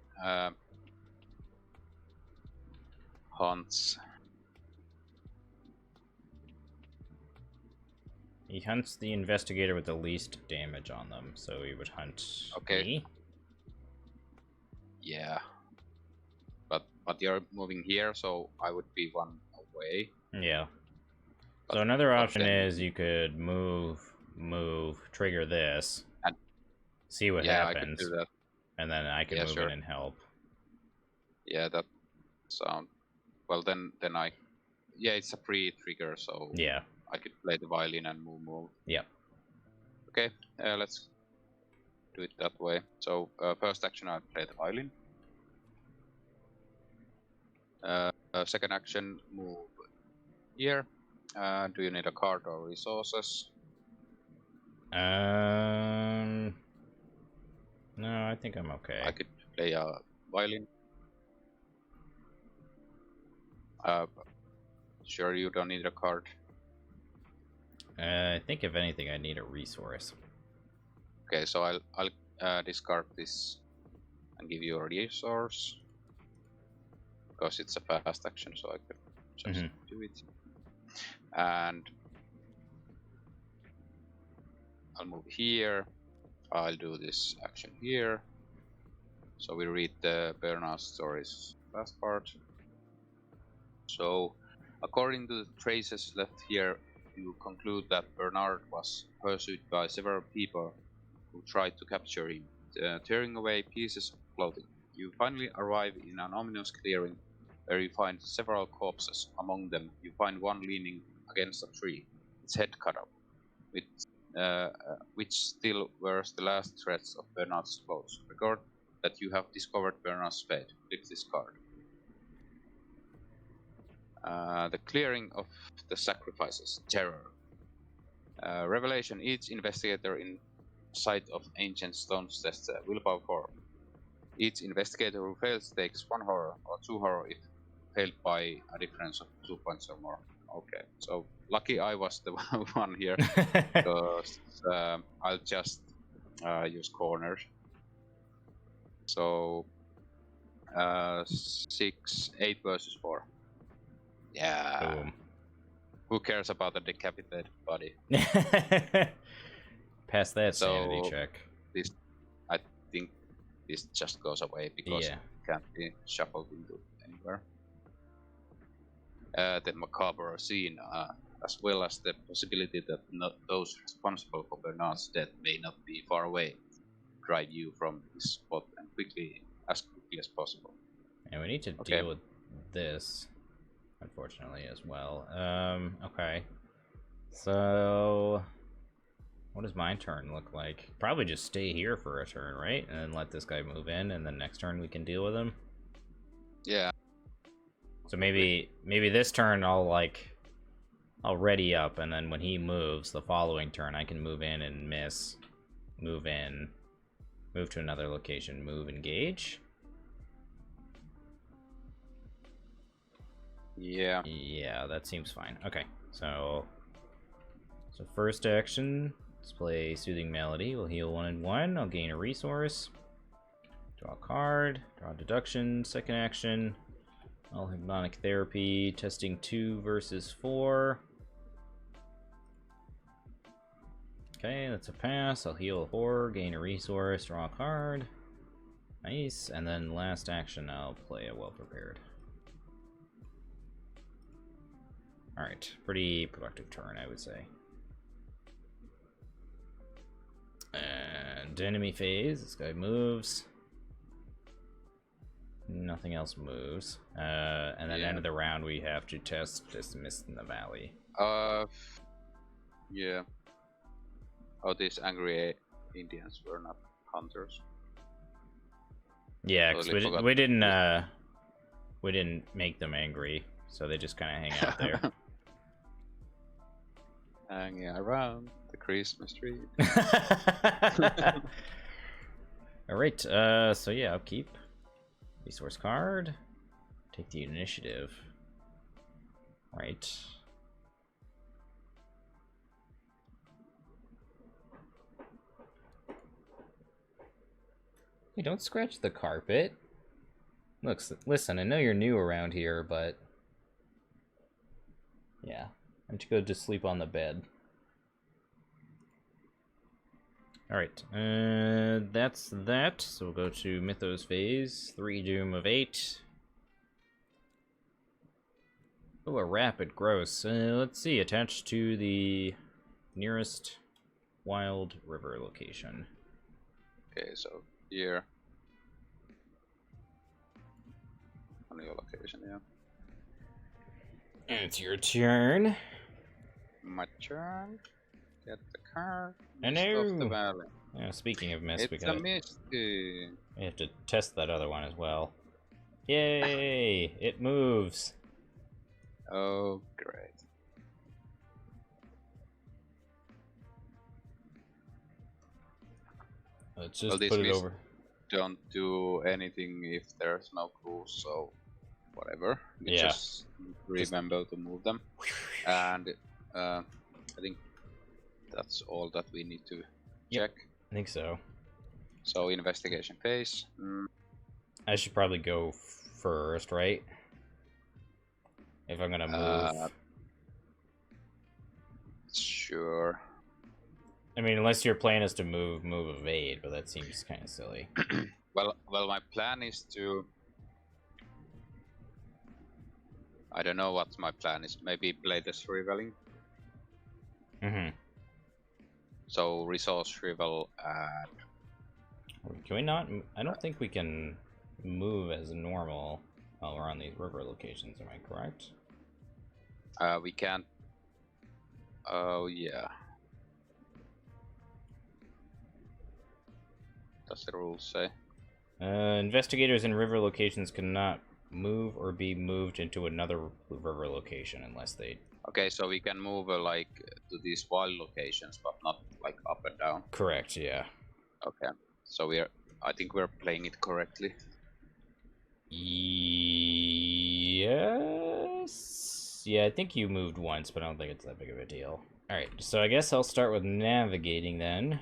hunts. He hunts the investigator with the least damage on them, so he would hunt me. Yeah. But you're moving here, so I would be one away. Yeah. But, so another option is you could move, trigger this, and see what happens. I could do that. And then I can move in and help. Yeah, that sound. Well, then I. Yeah, it's a pre-trigger, so yeah, I could play the violin and move. Yep. Okay, let's do it that way. So first action, I'll play the violin. Second action, move here. Do you need a card or resources? No, I think I'm okay. I could play a violin. Sure, you don't need a card. I think if anything, I need a resource. Okay, so I'll discard this and give you a resource because it's a fast action, so I could just do it. And I'll move here. I'll do this action here. So we read the Bernard stories last part. So, according to the traces left here, you conclude that Bernard was pursued by several people who tried to capture him, tearing away pieces of clothing. You finally arrive in an ominous clearing where you find several corpses. Among them, you find one leaning against a tree, its head cut off, which still wears the last threads of Bernard's clothes. Record that you have discovered Bernard's fate. Flip this card. The clearing of the sacrifices, terror. Revelation, each investigator in sight of ancient stones tests willpower 4. Each investigator who fails takes 1 horror or 2 horror if failed by a difference of 2 points or more. Okay, so lucky I was the one here, because I'll just use corners. So 6, 8 versus 4. Yeah. Boom. Who cares about the decapitated body? Pass that sanity check. This, I think, this just goes away because it can't be shuffled into anywhere. The macabre scene, as well as the possibility that those responsible for Bernard's death may not be far away, drive you from this spot and as quickly as possible. And we need to deal with this, unfortunately, as well. Okay. So, what does my turn look like? Probably just stay here for a turn, right? And then let this guy move in, and then next turn we can deal with him. Yeah. So maybe this turn I'll ready up, and then when he moves, the following turn I can move in and miss, move in, move to another location, move, engage. Yeah, that seems fine. Okay, so first action, Let's play Soothing Melody. We'll heal 1 and 1. I'll gain a resource. Draw a card. Draw deduction. Second action. All Hypnotic Therapy. Testing 2 versus 4. Okay, that's a pass. I'll heal a horror. Gain a resource. Draw a card. Nice. And then last action, I'll play a Well Prepared. Alright, pretty productive turn, I would say. And enemy phase, this guy moves. Nothing else moves. And then end of the round, we have to test this Mist in the Valley. Yeah. Oh, these angry Indians were not hunters. Yeah, because we didn't make them angry, so they just kind of hang out there. Hanging around the Christmas tree. Alright, so yeah, upkeep. Resource card. Take the initiative. Right. Hey, don't scratch the carpet. Look, listen, I know you're new around here, but... yeah. Why don't you go just sleep on the bed? Alright, that's that. So we'll go to Mythos phase. 3 Doom of 8. Oh, a rapid gross. Let's see, attached to the nearest wild river location. Okay, so here. On your location, yeah. It's your turn. My turn. Get the card. I Mist know. of the Valley. Yeah, speaking of mist, It's a misty. we have to test that other one as well. Yay! It moves. Oh, great. Let's just Well, put it mist over. don't do anything if there's no clues, so whatever. We Yeah. just remember to move them. And I think that's all that we need to check. I think so. So investigation phase. I should probably go first, right? If I'm gonna move. Sure. I mean, unless your plan is to move evade, but that seems kind of silly. Well, my plan is to. I don't know what my plan is. Maybe play the shriveling. Mm-hmm. So resource shrivel and. Can we not? I don't think we can move as normal while we're on these river locations. Am I correct? We can't. Oh yeah. Does the rules say? Investigators in river locations cannot move or be moved into another river location unless they... Okay, so we can move like to these wild locations, but not like up and down. Correct, yeah. Okay, so I think we're playing it correctly. Yes? Yeah, I think you moved once, but I don't think it's that big of a deal. Alright, so I guess I'll start with navigating then.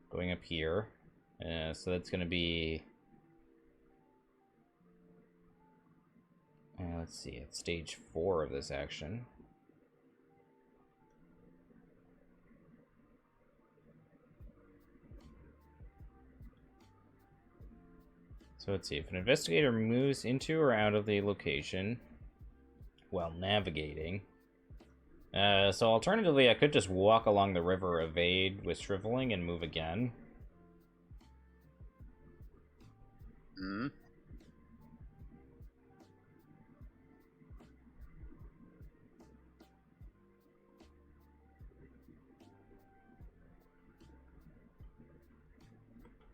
Going up here. So that's going to be... let's see, it's stage 4 of this action. So let's see, if an investigator moves into or out of the location while navigating. So alternatively, I could just walk along the river, evade with shriveling, and move again. Hmm.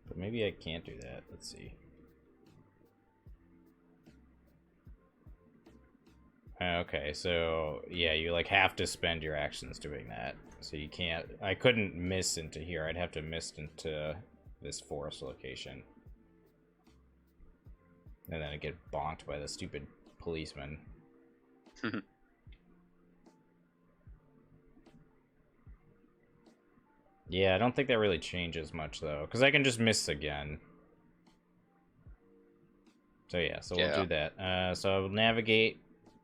But maybe I can't do that. Let's see. Okay, so yeah, you like have to spend your actions doing that. So you can't... I couldn't miss into here. I'd have to miss into this forest location. And then I'd get bonked by the stupid policeman. Yeah, I don't think that really changes much, though, because I can just miss again. So yeah, so we'll do that. So I'll navigate.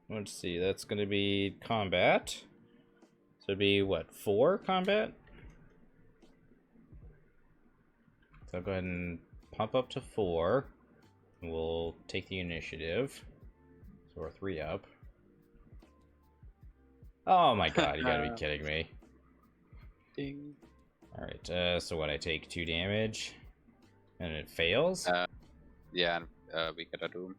Let's see, that's going to be combat. So it'd be, what, 4 combat? So I'll go ahead and pump up to 4. We'll take the initiative. So we're 3 up. Oh my god, you gotta be kidding me. Ding. Alright, so what, I take 2 damage? And it fails? Yeah, and we get a doom.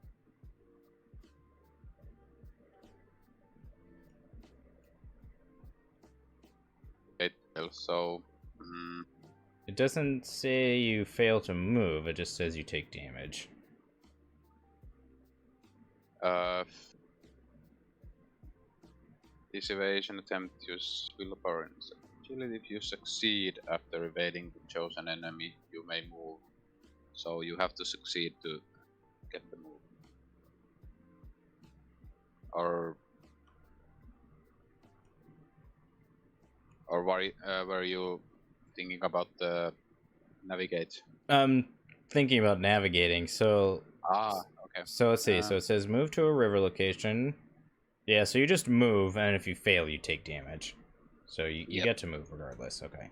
It fails, so... It doesn't say you fail to move, it just says you take damage. This evasion attempt use willpower and agility. If you succeed after evading the chosen enemy, you may move. So you have to succeed to get the move. Or were you thinking about the navigate? Thinking about navigating, so... okay. So let's see, so it says move to a river location. Yeah, so you just move, and if you fail, you take damage. So you get to move regardless, okay.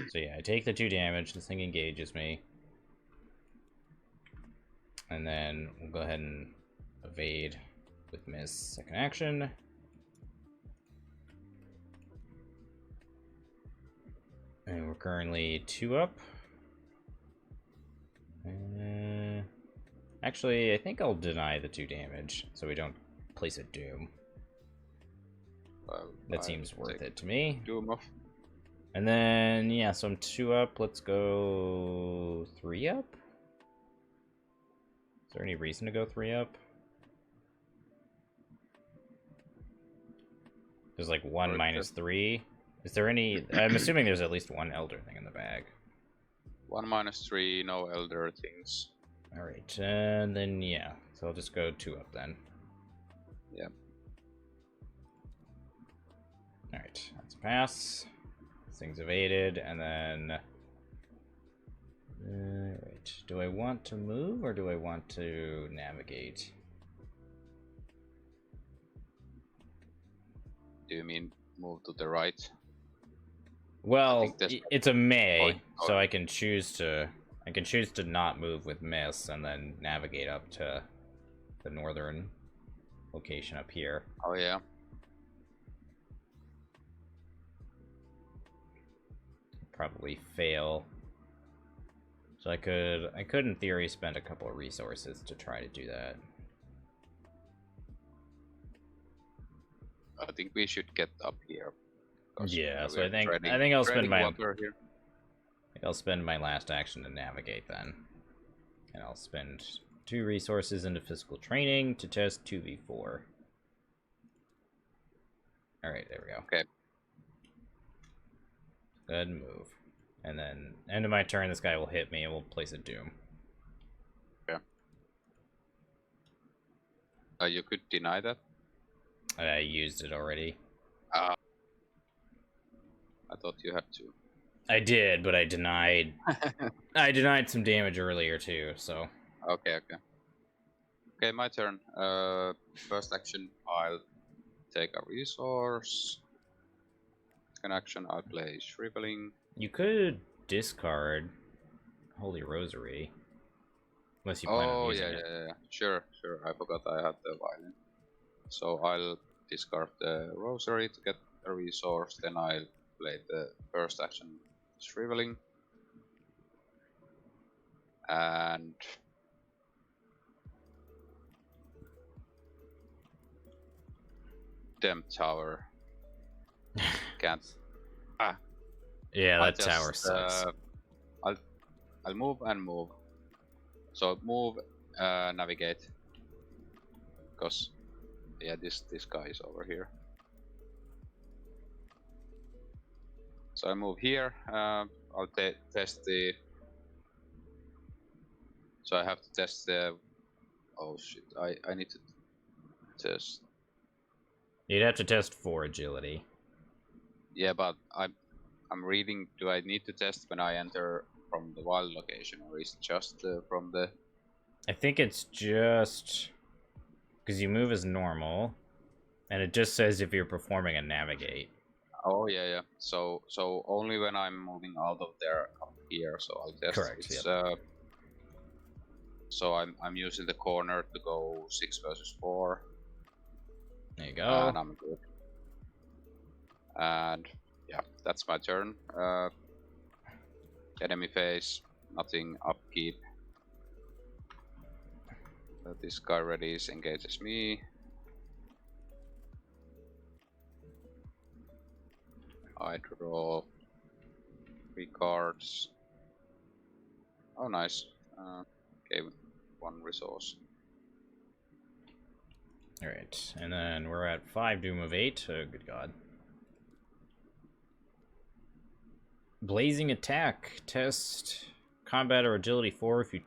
So yeah, I take the 2 damage, this thing engages me. And then we'll go ahead and evade with miss second action. And we're currently 2 up. Actually, I think I'll deny the 2 damage, so we don't place a doom. That seems worth it to me. Doom off. And then, yeah, so I'm 2 up. Let's go 3 up? Is there any reason to go 3 up? There's like 1 minus 3. Is there any... I'm assuming there's at least 1 elder thing in the bag. 1 minus 3, no elder things. Alright, and then, yeah. So I'll just go 2 up then. Yeah. Alright, that's a pass. This thing's evaded, and then... Alright, do I want to move, or do I want to navigate? Do you mean move to the right? Well, it's a may, so I can choose to not move with miss and then navigate up to the northern location up here. Oh yeah. Probably fail. So I could in theory spend a couple of resources to try to do that. I think we should get up here. Yeah, so I think I'll spend I'll spend my last action to navigate then. And I'll spend 2 resources into physical training to test 2v4. Alright, there we go. Okay. Go ahead and move. And then, end of my turn, this guy will hit me and we'll place a doom. Yeah. You could deny that? I used it already. I thought you had to. I did, but I denied... I denied some damage earlier too, so... Okay. Okay, my turn. First action, I'll take a resource. Second action, I'll play Shriveling. You could discard Holy Rosary. Unless you plan on using it. Yeah. Sure. I forgot I had the violin. So I'll discard the Rosary to get a resource, then I'll play the first action, Shriveling. And... Dem Tower. Can't... Yeah, that tower sucks. I'll move and move. So move, navigate. Because, yeah, this guy is over here. So I move here. I'll test the. So I have to test the. Oh shit! I need to test. You'd have to test for agility. Yeah, but I'm I'm reading. Do I need to test when I enter from the wild location, or is it just from the? I think it's just because you move as normal, and it just says if you're performing a navigate. Oh yeah. So only when I'm moving out of there up here. So I'll test. Correct. It's, Yep. So I'm using the corner to go 6 versus 4. There you go. And I'm good. And yeah, that's my turn. Enemy phase, nothing, upkeep. This guy readies, engages me. I draw 3 cards. Oh, nice. Okay, 1 resource. Alright, and then we're at 5 Doom of 8. Oh, good god. Blazing attack. Test combat or agility 4. If you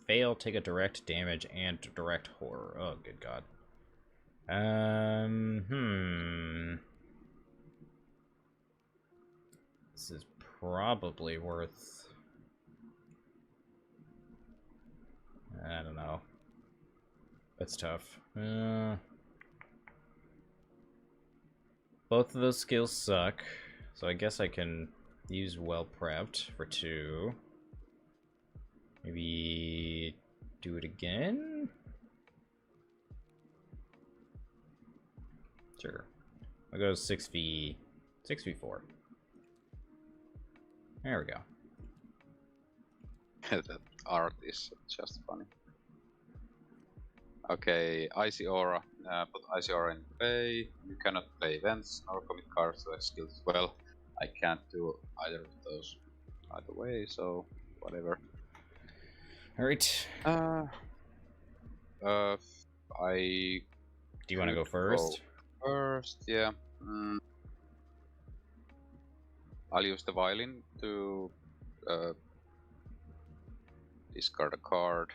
fail, take a direct damage and direct horror. Oh, good god. This is probably worth... I don't know. That's tough. Both of those skills suck, so I guess I can use well prepped for 2. Maybe do it again? Sure. I'll go 6v4. There we go. That art is just funny. Okay, Icy Aura. Put Icy Aura in play. You cannot play events or commit cards or skills as well. I can't do either of those either way, so whatever. Alright. I. Do you want to go first? First, yeah. I'll use the violin to discard a card.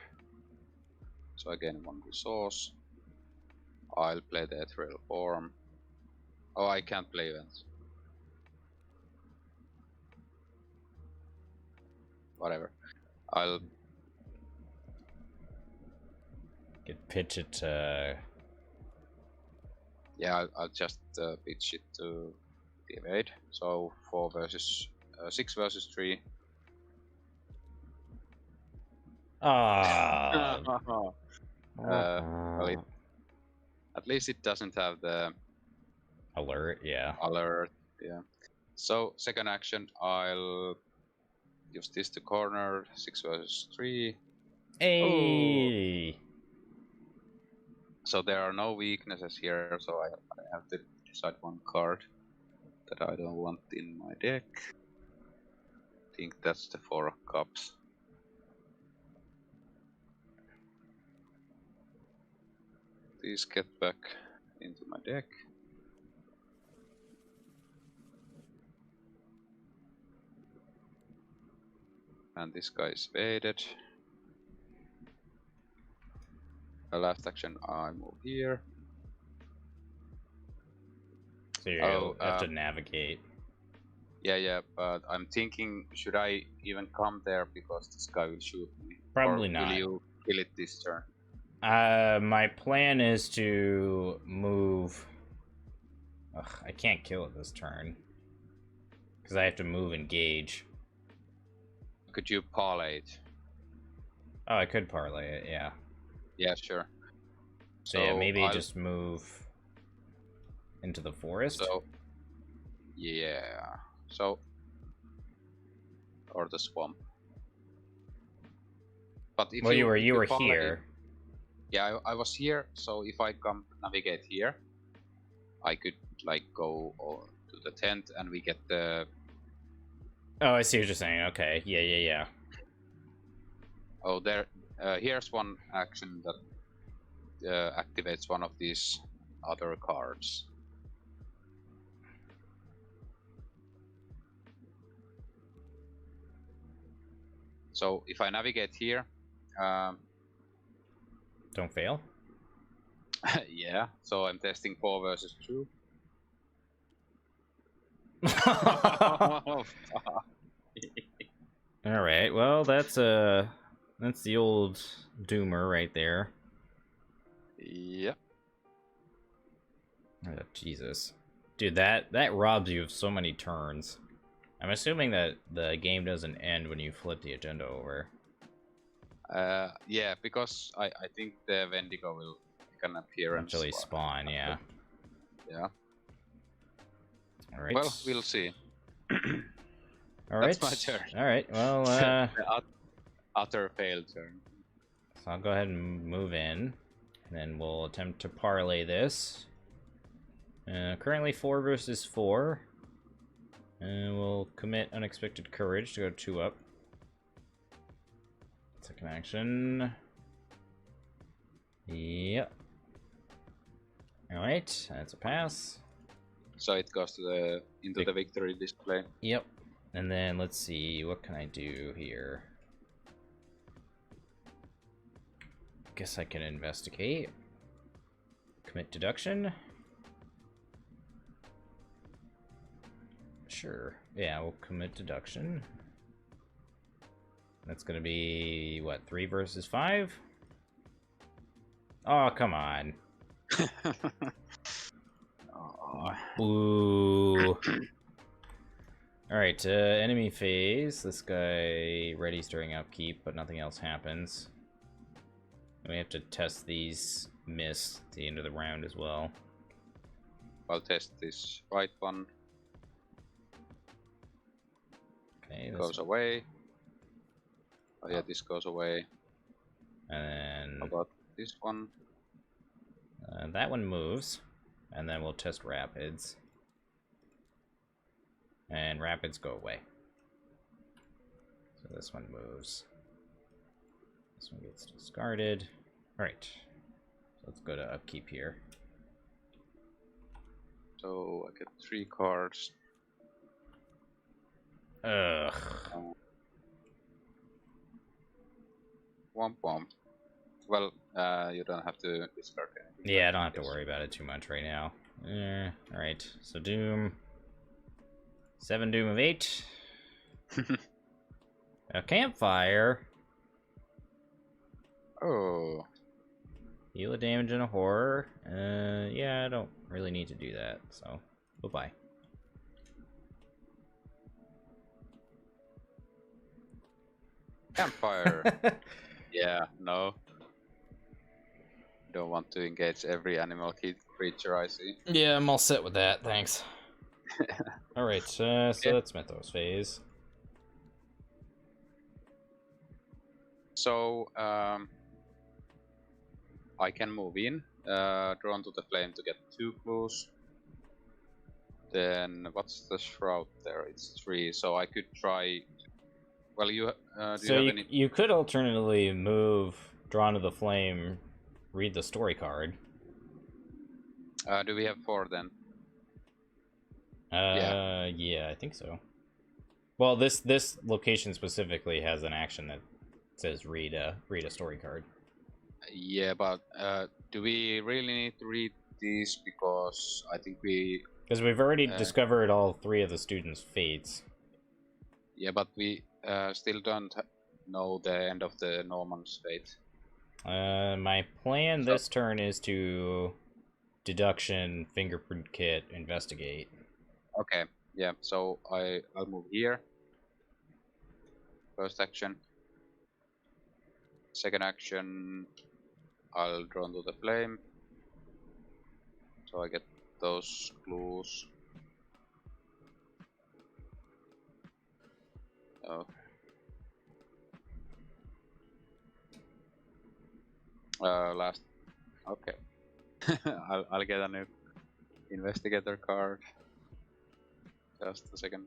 So I gain 1 resource. I'll play the ethereal form. Oh, I can't play events. Whatever. I'll pitch it. Yeah, I'll just pitch it to the evade. So 4 versus 6 versus 3. Ah. Well, at least it doesn't have the alert. Yeah. Alert. Yeah. So second action, I'll use this to corner 6 versus 3. Hey. Oh. So there are no weaknesses here, so I have to decide 1 card that I don't want in my deck. I think that's the 4 of Cups. These get back into my deck. And this guy is evaded. Last action, I move here. So you have to navigate. Yeah, but I'm thinking, should I even come there because this guy will shoot me? Probably or not. Will you kill it this turn? My plan is to move. Ugh, I can't kill it this turn because I have to move and engage. Could you parlay it? Oh, I could parlay it. Yeah. Yeah, sure. So yeah, maybe just move into the forest. So yeah. So or the swamp. But if you were parlay, here. Yeah, I was here. So if I come navigate here, I could like go to the tent and we get the. Oh, I see what you're saying. Okay. Yeah. Oh, there. Here's one action that activates one of these other cards. So if I navigate here, don't fail. Yeah. So I'm testing 4 versus 2. Oh, fuck. All right. Well, that's the old doomer right there. Yeah. Oh, Jesus, dude, that robs you of so many turns. I'm assuming that the game doesn't end when you flip the agenda over. Yeah, because I think the Wendigo will make an appearance. Actually spawn, yeah. Yeah. All right. Well, we'll see. All That's right. my turn. All right. Well, The utter failed turn. so I'll go ahead and move in, and then we'll attempt to parlay this. Currently 4 versus 4. And we'll commit Unexpected Courage to go 2 up. Second action. Yep. Alright, that's a pass. So it goes to into the victory display. Yep. And then let's see, what can I do here? Guess I can investigate. Commit deduction. Sure. Yeah, we'll commit deduction. That's gonna be, what, 3 versus 5? Oh, come on. Oh. Boo. Alright, enemy phase. This guy readies during upkeep, but nothing else happens. And we have to test these miss at the end of the round as well. I'll test this right one. Okay, this Goes away. Oh yeah, this goes away. And How about this one? that one moves. And then we'll test rapids. And rapids go away. So this one moves. This one gets discarded. Alright. So let's go to upkeep here. So I get 3 cards. Ugh. Womp womp. Well, you don't have to discard anything. Yeah, I don't have to worry about it too much right now. Alright, so Doom. 7 Doom of 8. A campfire. Oh. Heal a damage and a horror. Yeah, I don't really need to do that, so bye-bye. Campfire. Yeah, no. Don't want to engage every animal creature I see. Yeah, I'm all set with that, thanks. Alright, so that's Mythos phase. So, I can move in, drawn to the flame to get 2 clues. Then, what's the shroud there? It's 3, so I could try... Well, do you have any... You could alternatively move Drawn to the Flame, read the story card. do we have 4 then? Yeah, I think so. Well, this location specifically has an action that says read a story card. Yeah, but do we really need to read these? Because I think because we've already discovered all 3 of the students' fates. Yeah, but we still don't know the end of the Norman's fate. My plan this turn is to deduction, fingerprint kit, investigate. Okay, yeah, so I'll move here. First action. Second action, I'll draw into the flame. So I get those clues. Oh. Last. Okay. I'll get a new investigator card. Just a second.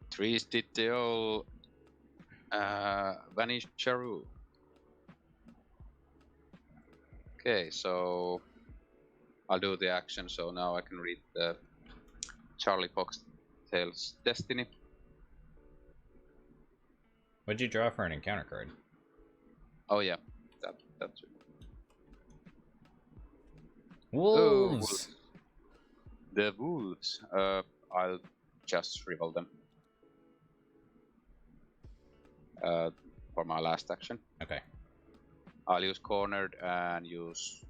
Trees did the old vanish Charu. Okay, so I'll do the action. So now I can read the Charlie Foxtail's Destiny. What'd you draw for an encounter card? Oh yeah, that's it. Wolves! The wolves. I'll just rival them. For my last action. Okay. I'll use cornered and use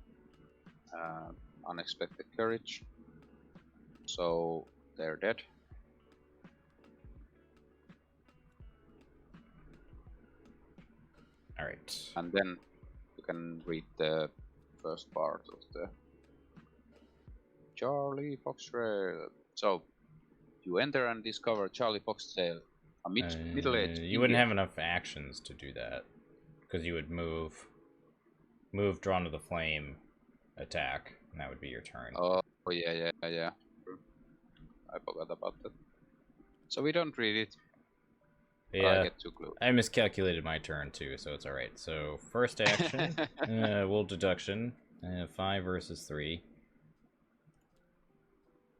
unexpected courage. So they're dead. Alright. And then you can read the first part of the Charlie Foxtrail. So you enter and discover Charlie Foxtrail, a middle-aged You wouldn't have enough actions to do that. Because you would move, drawn to the flame, attack, and that would be your turn. Oh yeah. I forgot about that. So we don't read it. Yeah, I get 2 clues. I miscalculated my turn too, so it's alright. So, first action, wolf deduction, 5 versus 3.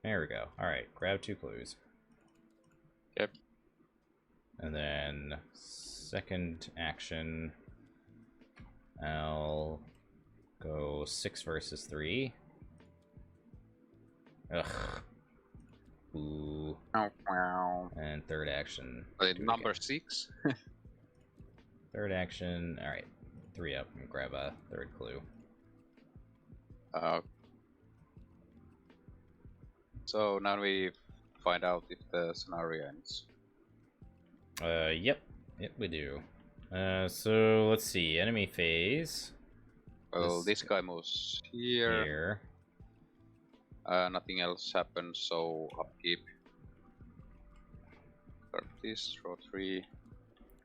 There we go. Alright, grab 2 clues. Yep. And then, second action, I'll go 6 versus 3. Ugh. Ooh. And third action. Number 6. Third action. Alright. 3 up and grab a third clue. So now we find out if the scenario ends. Yep. Yep, we do. So let's see. Enemy phase. Well, this guy moves here. Nothing else happens, so upkeep. Start this, draw 3.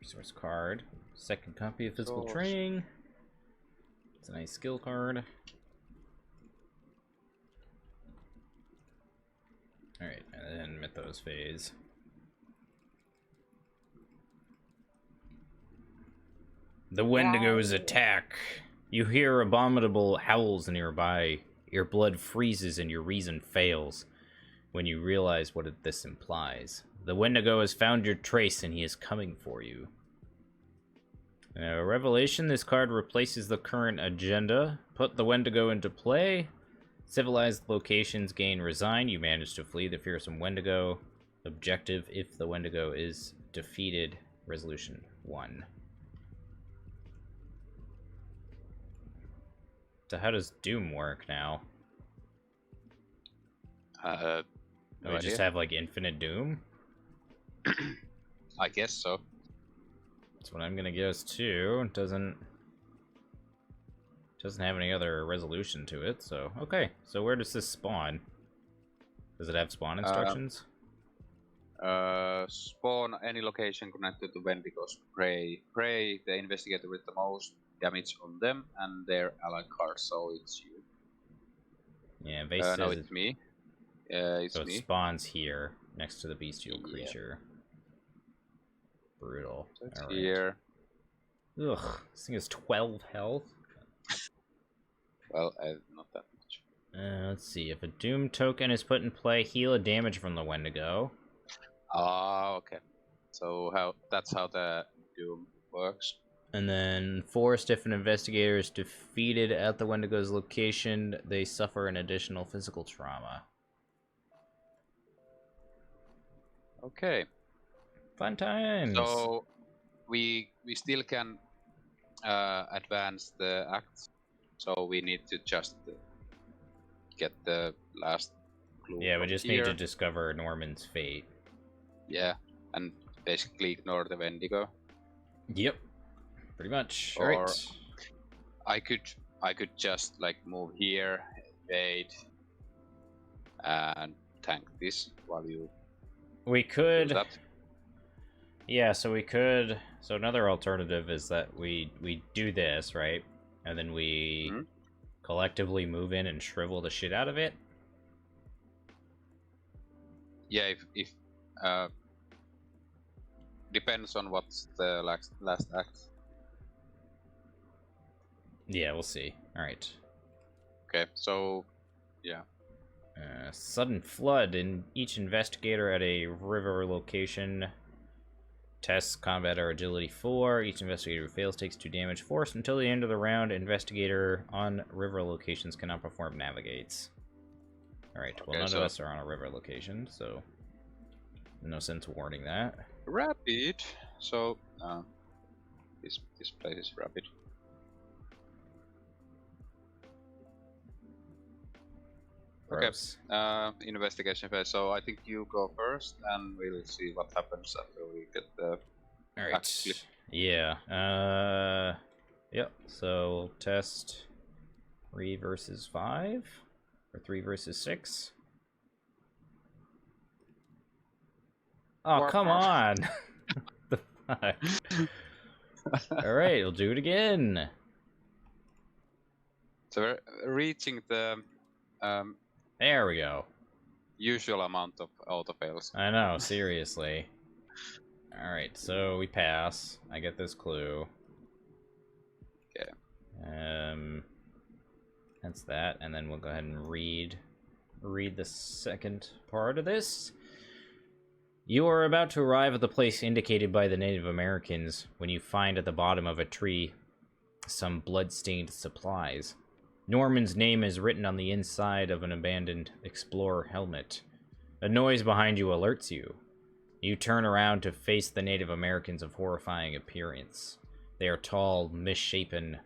Resource card. Second copy of physical training. It's a nice skill card. Alright, and then Mythos phase. The Wendigos attack. You hear abominable howls nearby. Your blood freezes and your reason fails when you realize what this implies. The Wendigo has found your trace and he is coming for you. Revelation, this card replaces the current agenda. Put the Wendigo into play. Civilized locations gain resign. You manage to flee the fearsome Wendigo. Objective, if the Wendigo is defeated, resolution 1. So how does Doom work now? No we idea. just have like infinite Doom? I guess so. That's what I'm gonna guess too. It doesn't have any other resolution to it, so okay. So where does this spawn? Does it have spawn instructions? Spawn any location connected to Wendigo's prey. Prey the investigator with the most damage on them and their allied cards, so it's you. Yeah, base no, it's me. It's so me. It spawns here, next to the bestial creature. Brutal. So it's right. here. Ugh, this thing has 12 health. Well, not that much. Let's see, if a Doom token is put in play, heal a damage from the Wendigo. Ah, okay. So that's how the Doom works. And then forced, if an investigator is defeated at the Wendigo's location, they suffer an additional physical trauma. Okay. Fun times. So we still can advance the act. So we need to just get the last clue. Yeah, we just need to discover Norman's fate. Yeah, and basically ignore the Wendigo. Yep. Pretty much. Or right. I could just like move here, evade, and tank this while you. We could. Do that. Yeah, so we could. So another alternative is that we do this, right, and then we collectively move in and shrivel the shit out of it. Yeah, if depends on what's the last act. Yeah, we'll see. Alright. Okay, so, yeah. Sudden flood in each investigator at a river location Tests combat are agility 4. Each investigator who fails takes 2 damage. Forced until the end of the round. Investigator on river locations cannot perform navigates. Alright, well, none of us are on a river location, so no sense warning that. Rapid. So this place is rapid. Gross. Okay. Investigation phase. So I think you go first, and we'll see what happens after we get the. All right. Yeah. Yep. So we'll test 3 versus 5, or 3 versus 6. Oh, come on! The fuck? All right, we'll do it again. So we're reaching the there we go. Usual amount of auto fails. I know, seriously. All right, so we pass. I get this clue. Okay. That's that, and then we'll go ahead and read the second part of this. You are about to arrive at the place indicated by the Native Americans when you find at the bottom of a tree some blood-stained supplies. Norman's name is written on the inside of an abandoned explorer helmet. A noise behind you alerts you. You turn around to face the Native Americans of horrifying appearance. They are tall, misshapen,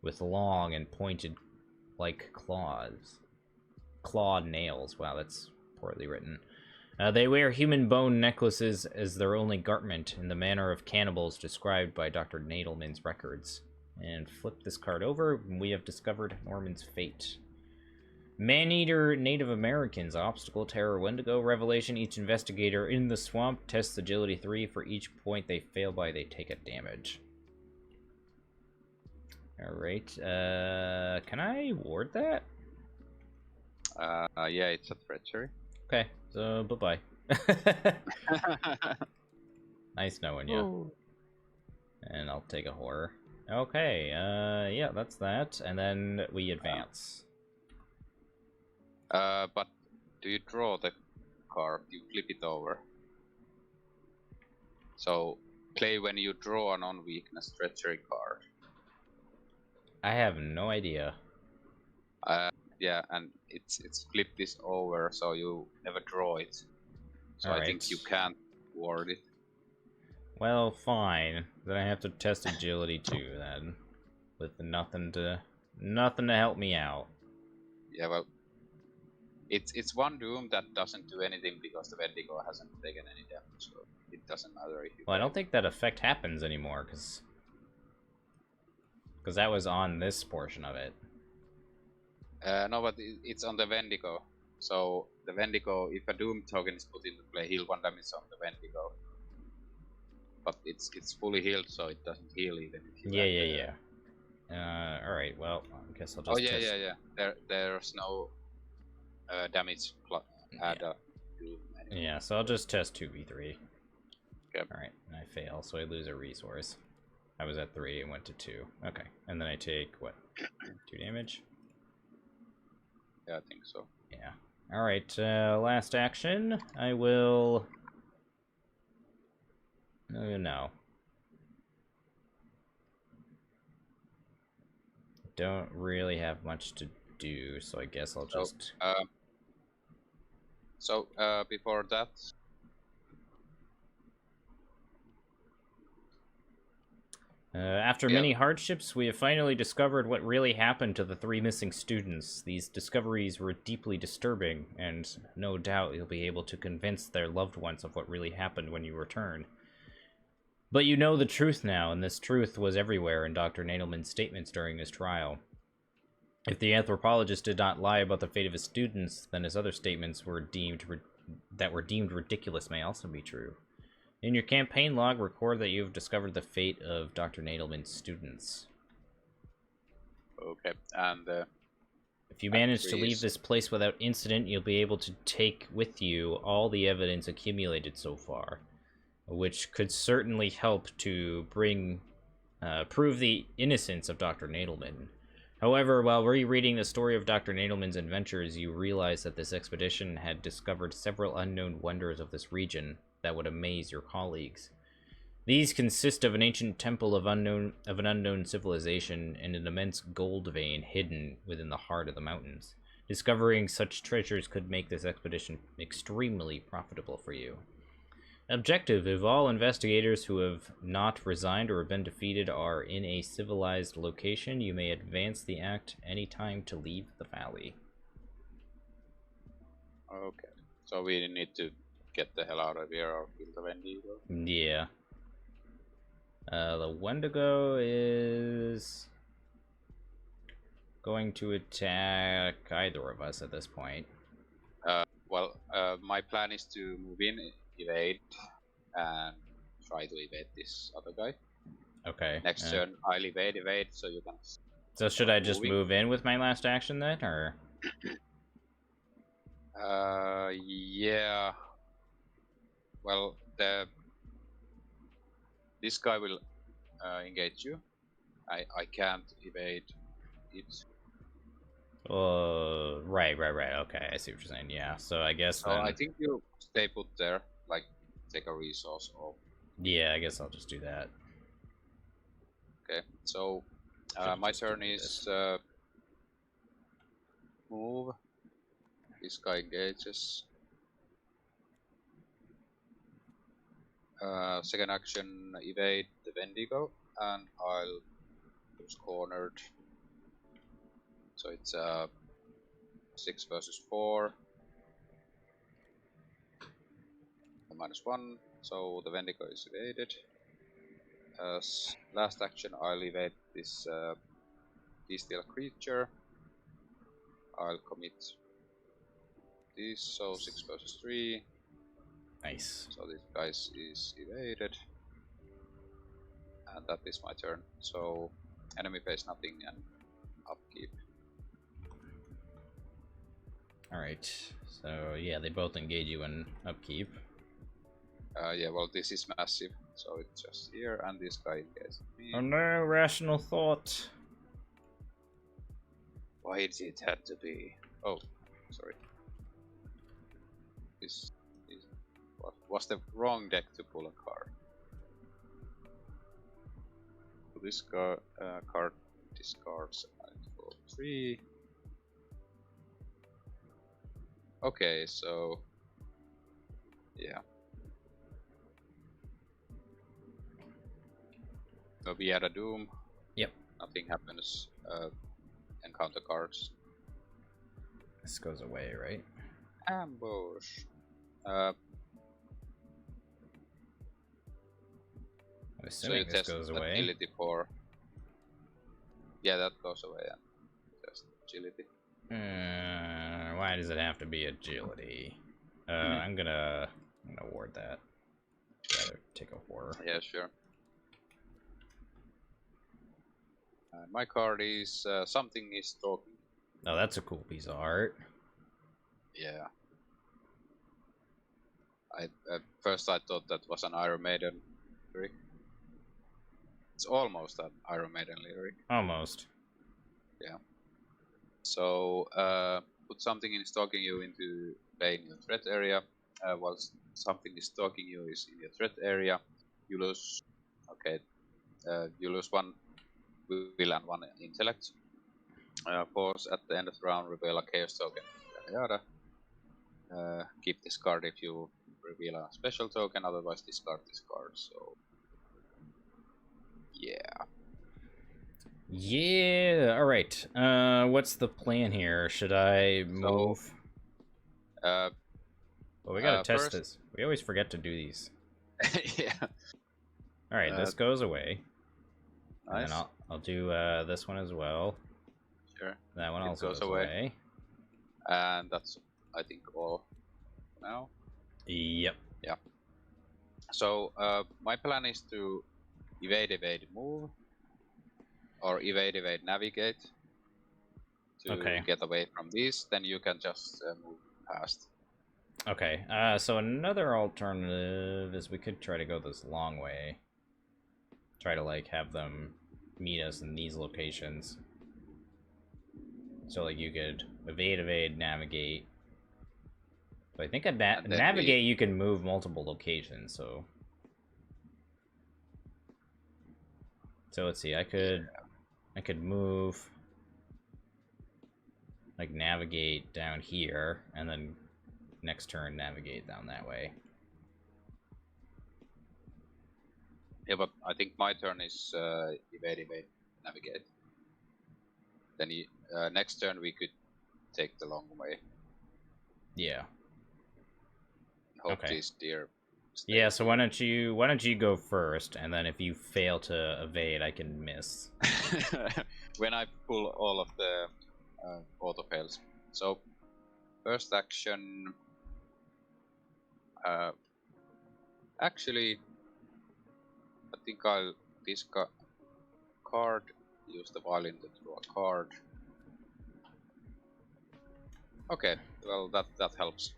with long and pointed like claws. Clawed nails. Wow, that's poorly written. They wear human bone necklaces as their only garment in the manner of cannibals described by Dr. Nadelmann's records. And flip this card over, and we have discovered Norman's fate. Man-eater Native Americans, obstacle, terror, Wendigo, revelation. Each investigator in the swamp tests agility 3. For each point they fail by, they take a damage. Alright, can I ward that? Yeah, it's a treachery. Okay, so bye-bye. Nice knowing you. Ooh. And I'll take a horror. Okay, yeah, that's that. And then we advance. But do you draw the card? You flip it over. So play when you draw a non-weakness treachery card. I have no idea. Yeah, and it's flip this over, so you never draw it. So I think you can't ward it. Well, fine. Then I have to test agility too, then, with nothing to help me out. Yeah, well, it's one doom that doesn't do anything because the Wendigo hasn't taken any damage, so it doesn't matter if you. Well, I don't think that effect happens anymore, because that was on this portion of it. No, but it's on the Wendigo. So the Wendigo, if a doom token is put into play, heal 1 damage on the Wendigo. But it's fully healed, so it doesn't heal even if you. Yeah. Alright, well, I guess I'll just. Oh yeah. There's no damage add up to. Yeah, so I'll just test 2v3. Okay. Alright, and I fail, so I lose a resource. I was at 3 and went to 2. Okay, and then I take what? 2 damage. Yeah, I think so. Yeah. Alright, last action. I will. No. Don't really have much to do, so I guess I'll just. Before that. After many hardships, we have finally discovered what really happened to the 3 missing students. These discoveries were deeply disturbing, and no doubt you'll be able to convince their loved ones of what really happened when you return. But you know the truth now, and this truth was everywhere in Dr. Nadelmann's statements during his trial. If the anthropologist did not lie about the fate of his students, then his other statements were deemed ridiculous may also be true. In your campaign log, record that you have discovered the fate of Dr. Nadelmann's students. Okay, and if you manage to leave this place without incident, you'll be able to take with you all the evidence accumulated so far, which could certainly help to prove the innocence of Dr. Nadelmann. However, while rereading the story of Dr. Nadelmann's adventures, you realize that this expedition had discovered several unknown wonders of this region that would amaze your colleagues. These consist of an ancient temple of an unknown civilization and an immense gold vein hidden within the heart of the mountains. Discovering such treasures could make this expedition extremely profitable for you. Objective: if all investigators who have not resigned or been defeated are in a civilized location, you may advance the act any time to leave the valley. Okay. So we need to get the hell out of here or kill the Wendigo. Yeah. The Wendigo is going to attack either of us at this point. Well, my plan is to move in, evade, and try to evade this other guy. Okay. Next turn, I'll evade, so you can... So should I just move in with my last action then, or...? Yeah. Well, this guy will engage you. I can't evade it. Right. Okay, I see what you're saying. Yeah, so I guess So then... I think you stay put there, like take a resource off. Yeah, I guess I'll just do that. Okay, so my turn is move. This guy engages. Second action, evade the Wendigo, and I'll lose cornered. So it's 6 versus 4. -1, so the Wendigo is evaded. Last action, I'll evade this bestial creature. I'll commit this, so 6 versus 3. Nice. So this guy is evaded. And that is my turn. So enemy face nothing and upkeep. Alright, so yeah, they both engage you in upkeep. Yeah, well, this is massive, so it's just here, and this guy engages me. Oh no, rational thought. Why did it have to be? Oh, sorry. This was the wrong deck to pull a card. So this card discards 3. Okay, so yeah. So we had a doom. Yep. Nothing happens. Encounter cards. This goes away, right? Ambush. I'm assuming so this goes away. Agility 4. Yeah, that goes away. And just agility. Why does it have to be agility? I'm gonna ward that. Rather take a horror. Yeah, sure. My card is something is talking. Oh, that's a cool piece of art. Yeah. At first I thought that was an Iron Maiden lyric. It's almost an Iron Maiden lyric. Almost. Yeah. So put something in stalking you into play in your threat area. While something is stalking you is in your threat area, you lose. Okay. You lose 1 will and 1 intellect. Pause at the end of the round, reveal a chaos token. Yada yada. Keep this card if you reveal a special token, otherwise discard this card. So yeah. Yeah. All right. What's the plan here? Should I move? Well, we gotta test this. We always forget to do these. Yeah. All right. This goes away. Nice. And then I'll do this one as well. Sure. That one also goes away. And that's, I think, all now. Yep. Yeah. So my plan is to evade, move, or evade, navigate to get away from these. Then you can just move past. Okay. So another alternative is we could try to go this long way. Try to like have them meet us in these locations. So like you could evade, navigate. But I think at navigate you can move multiple locations, so So let's see, I could move, like navigate down here, and then next turn navigate down that way. Yeah, but I think my turn is evade, navigate. Then next turn we could take the long way. Yeah. Hope Okay. these deer. Yeah. So why don't you go first, and then if you fail to evade, I can miss. When I pull all of the auto fails. So first action. Actually, I think I'll discard card. Use the violin to draw a card. Okay, well that helps.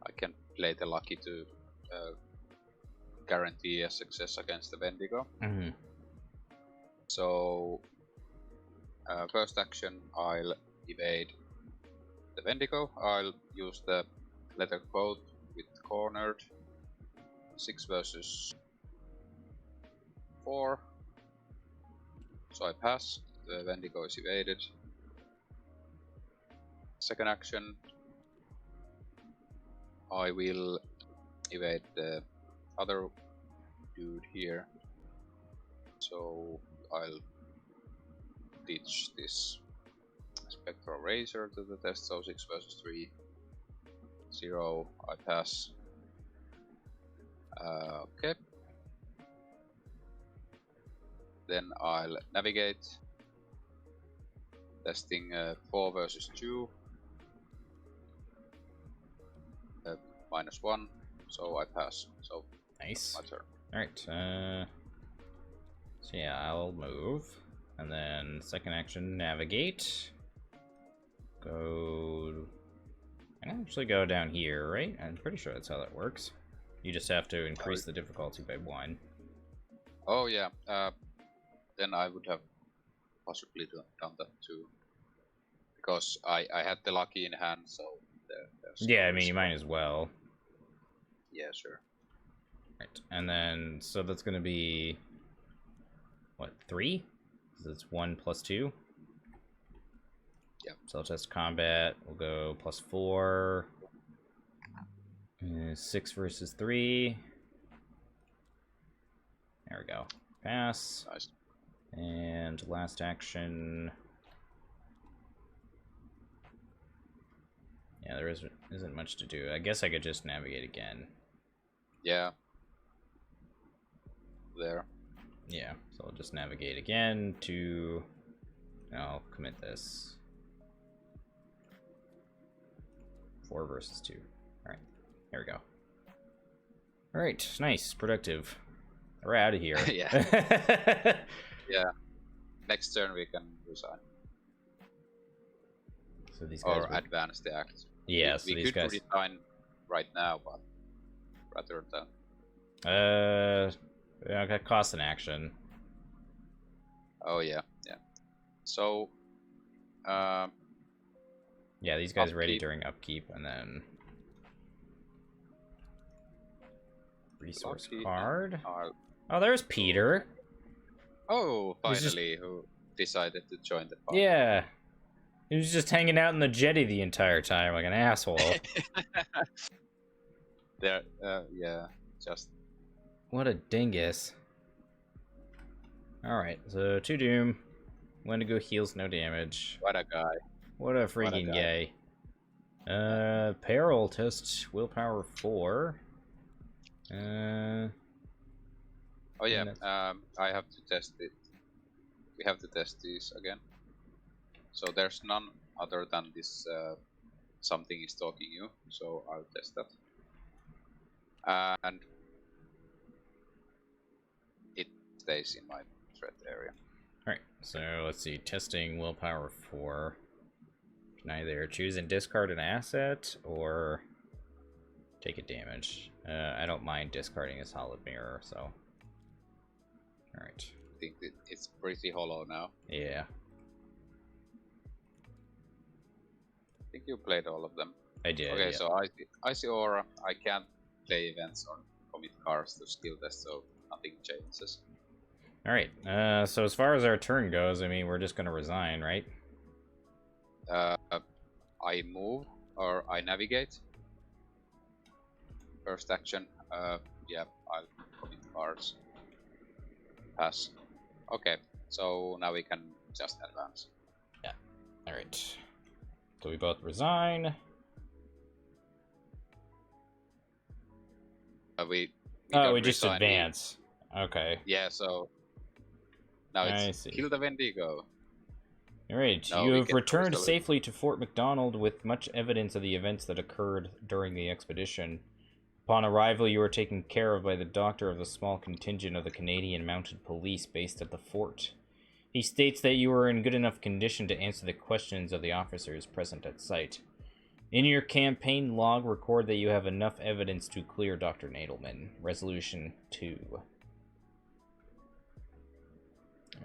I can play the lucky to guarantee a success against the Wendigo. Mm-hmm. So first action, I'll evade the Wendigo. I'll use the leather coat with cornered. 6 versus 4. So I pass. The Wendigo is evaded. Second action, I will evade the other dude here. So I'll teach this Spectral Razor to the test. So 6 versus 3. 0. I pass. Okay. Then I'll navigate. Testing 4 versus 2. -1, so I pass. So Nice. my turn. Alright, so yeah, I'll move. And then second action, navigate. Go... I can actually go down here, right? I'm pretty sure that's how that works. You just have to increase the difficulty by 1. Oh yeah, then I would have possibly done that too. Because I had the lucky in hand, so there's yeah, I mean, you might as well. Yeah, sure. Right, and then, so that's gonna be... what, 3? Because it's 1 plus 2? Yeah. So I'll test combat, we'll go +4. 6 versus 3. There we go. Pass. Nice. And last action... yeah, there isn't much to do. I guess I could just navigate again. Yeah. There. Yeah, so I'll just navigate again to... I'll commit this. 4 versus 2. Alright, there we go. Alright, nice, productive. We're out of here. Yeah. Yeah. Next turn we can resign. So these guys or advance the act. Yeah, we so these could guys... resign right now, but rather than... yeah, that costs an action. Oh yeah, yeah. So... yeah, these guys upkeep. ready during upkeep, and then... resource card. Oh, there's Peter. Oh, finally, who decided to join the party. Yeah. He was just hanging out in the jetty the entire time like an asshole. There, yeah, just... What a dingus. Alright, so 2 Doom. Wendigo heals no damage. What a guy. What a freaking guy. Peril test willpower 4. Oh yeah, I have to test it. We have to test these again. So there's none other than this something is stalking you, so I'll test that. And it stays in my threat area. Alright, so let's see, testing willpower 4. Can either choose and discard an asset, or take a damage. I don't mind discarding a solid mirror, so... Alright. I think it's pretty hollow now. Yeah. I think you played all of them. I did, Okay, yeah. so I see aura. I can't play events or commit cards to skill test, so nothing changes. Alright, so as far as our turn goes, I mean, we're just gonna resign, right? I move or I navigate. First action. Yeah, I'll commit cards. Pass. Okay, so now we can just advance. Yeah. Alright. So we both resign. We just resign, advance. Okay. Yeah, so now it's kill the Wendigo. Alright, you have returned safely to Fort McDonald with much evidence of the events that occurred during the expedition. Upon arrival, you were taken care of by the doctor of the small contingent of the Canadian Mounted Police based at the fort. He states that you are in good enough condition to answer the questions of the officers present at site. In your campaign log, record that you have enough evidence to clear Dr. Nadelmann. Resolution 2.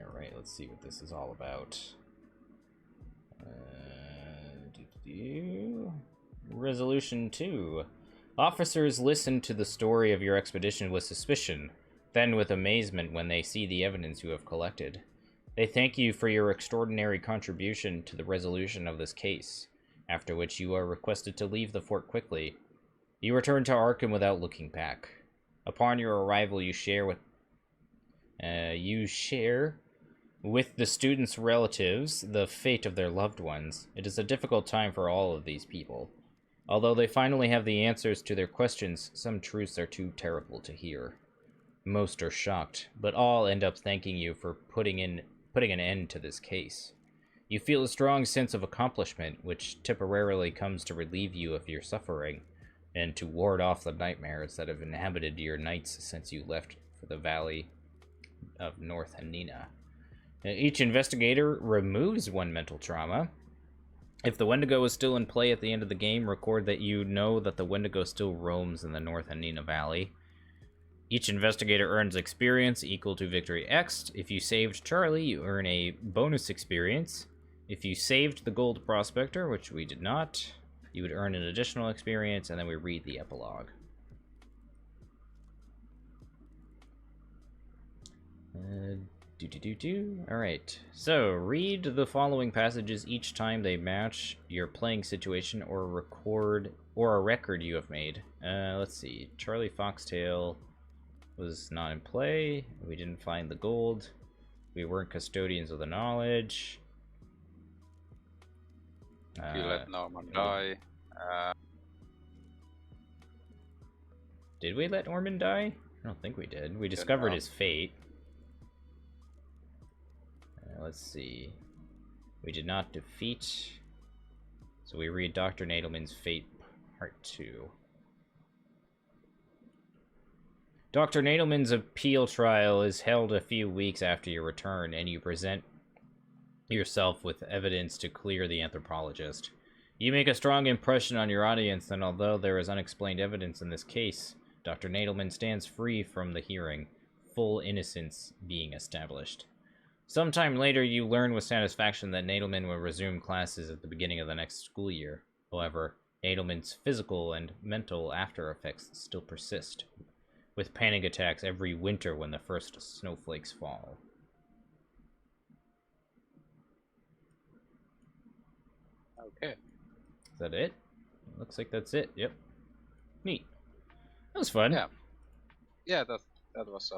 Alright, let's see what this is all about. Resolution 2. Officers listen to the story of your expedition with suspicion, then with amazement when they see the evidence you have collected. They thank you for your extraordinary contribution to the resolution of this case, after which you are requested to leave the fort quickly. You return to Arkham without looking back. Upon your arrival, you share with the students' relatives the fate of their loved ones. It is a difficult time for all of these people. Although they finally have the answers to their questions, some truths are too terrible to hear. Most are shocked, but all end up thanking you for putting an end to this case. You feel a strong sense of accomplishment, which temporarily comes to relieve you of your suffering, and to ward off the nightmares that have inhabited your nights since you left for the valley of North Hanina. Each investigator removes one mental trauma. If the Wendigo is still in play at the end of the game, record that you know that the Wendigo still roams in the North Hanina Valley. Each investigator earns experience equal to Victory X. If you saved Charlie, you earn a bonus experience. If you saved the Gold Prospector, which we did not, you would earn an additional experience, and then we read the epilogue. Alright, so read the following passages each time they match your playing situation or a record you have made. Let's see. Charlie Foxtail was not in play. We didn't find the gold. We weren't custodians of the knowledge. You let Norman die. Did we let Norman die? I don't think we did. We discovered his fate. Let's see. We did not defeat. So we read Dr. Nadelmann's Fate, Part 2. Dr. Nadelmann's appeal trial is held a few weeks after your return, and you present yourself with evidence to clear the anthropologist. You make a strong impression on your audience, and although there is unexplained evidence in this case, Dr. Nadelmann stands free from the hearing, full innocence being established. Sometime later, you learn with satisfaction that Nadelmann will resume classes at the beginning of the next school year. However, Nadelmann's physical and mental after effects still persist, with panic attacks every winter when the first snowflakes fall. Okay. Is that it? Looks like that's it. Yep. Neat. That was fun. Yeah. Yeah, that was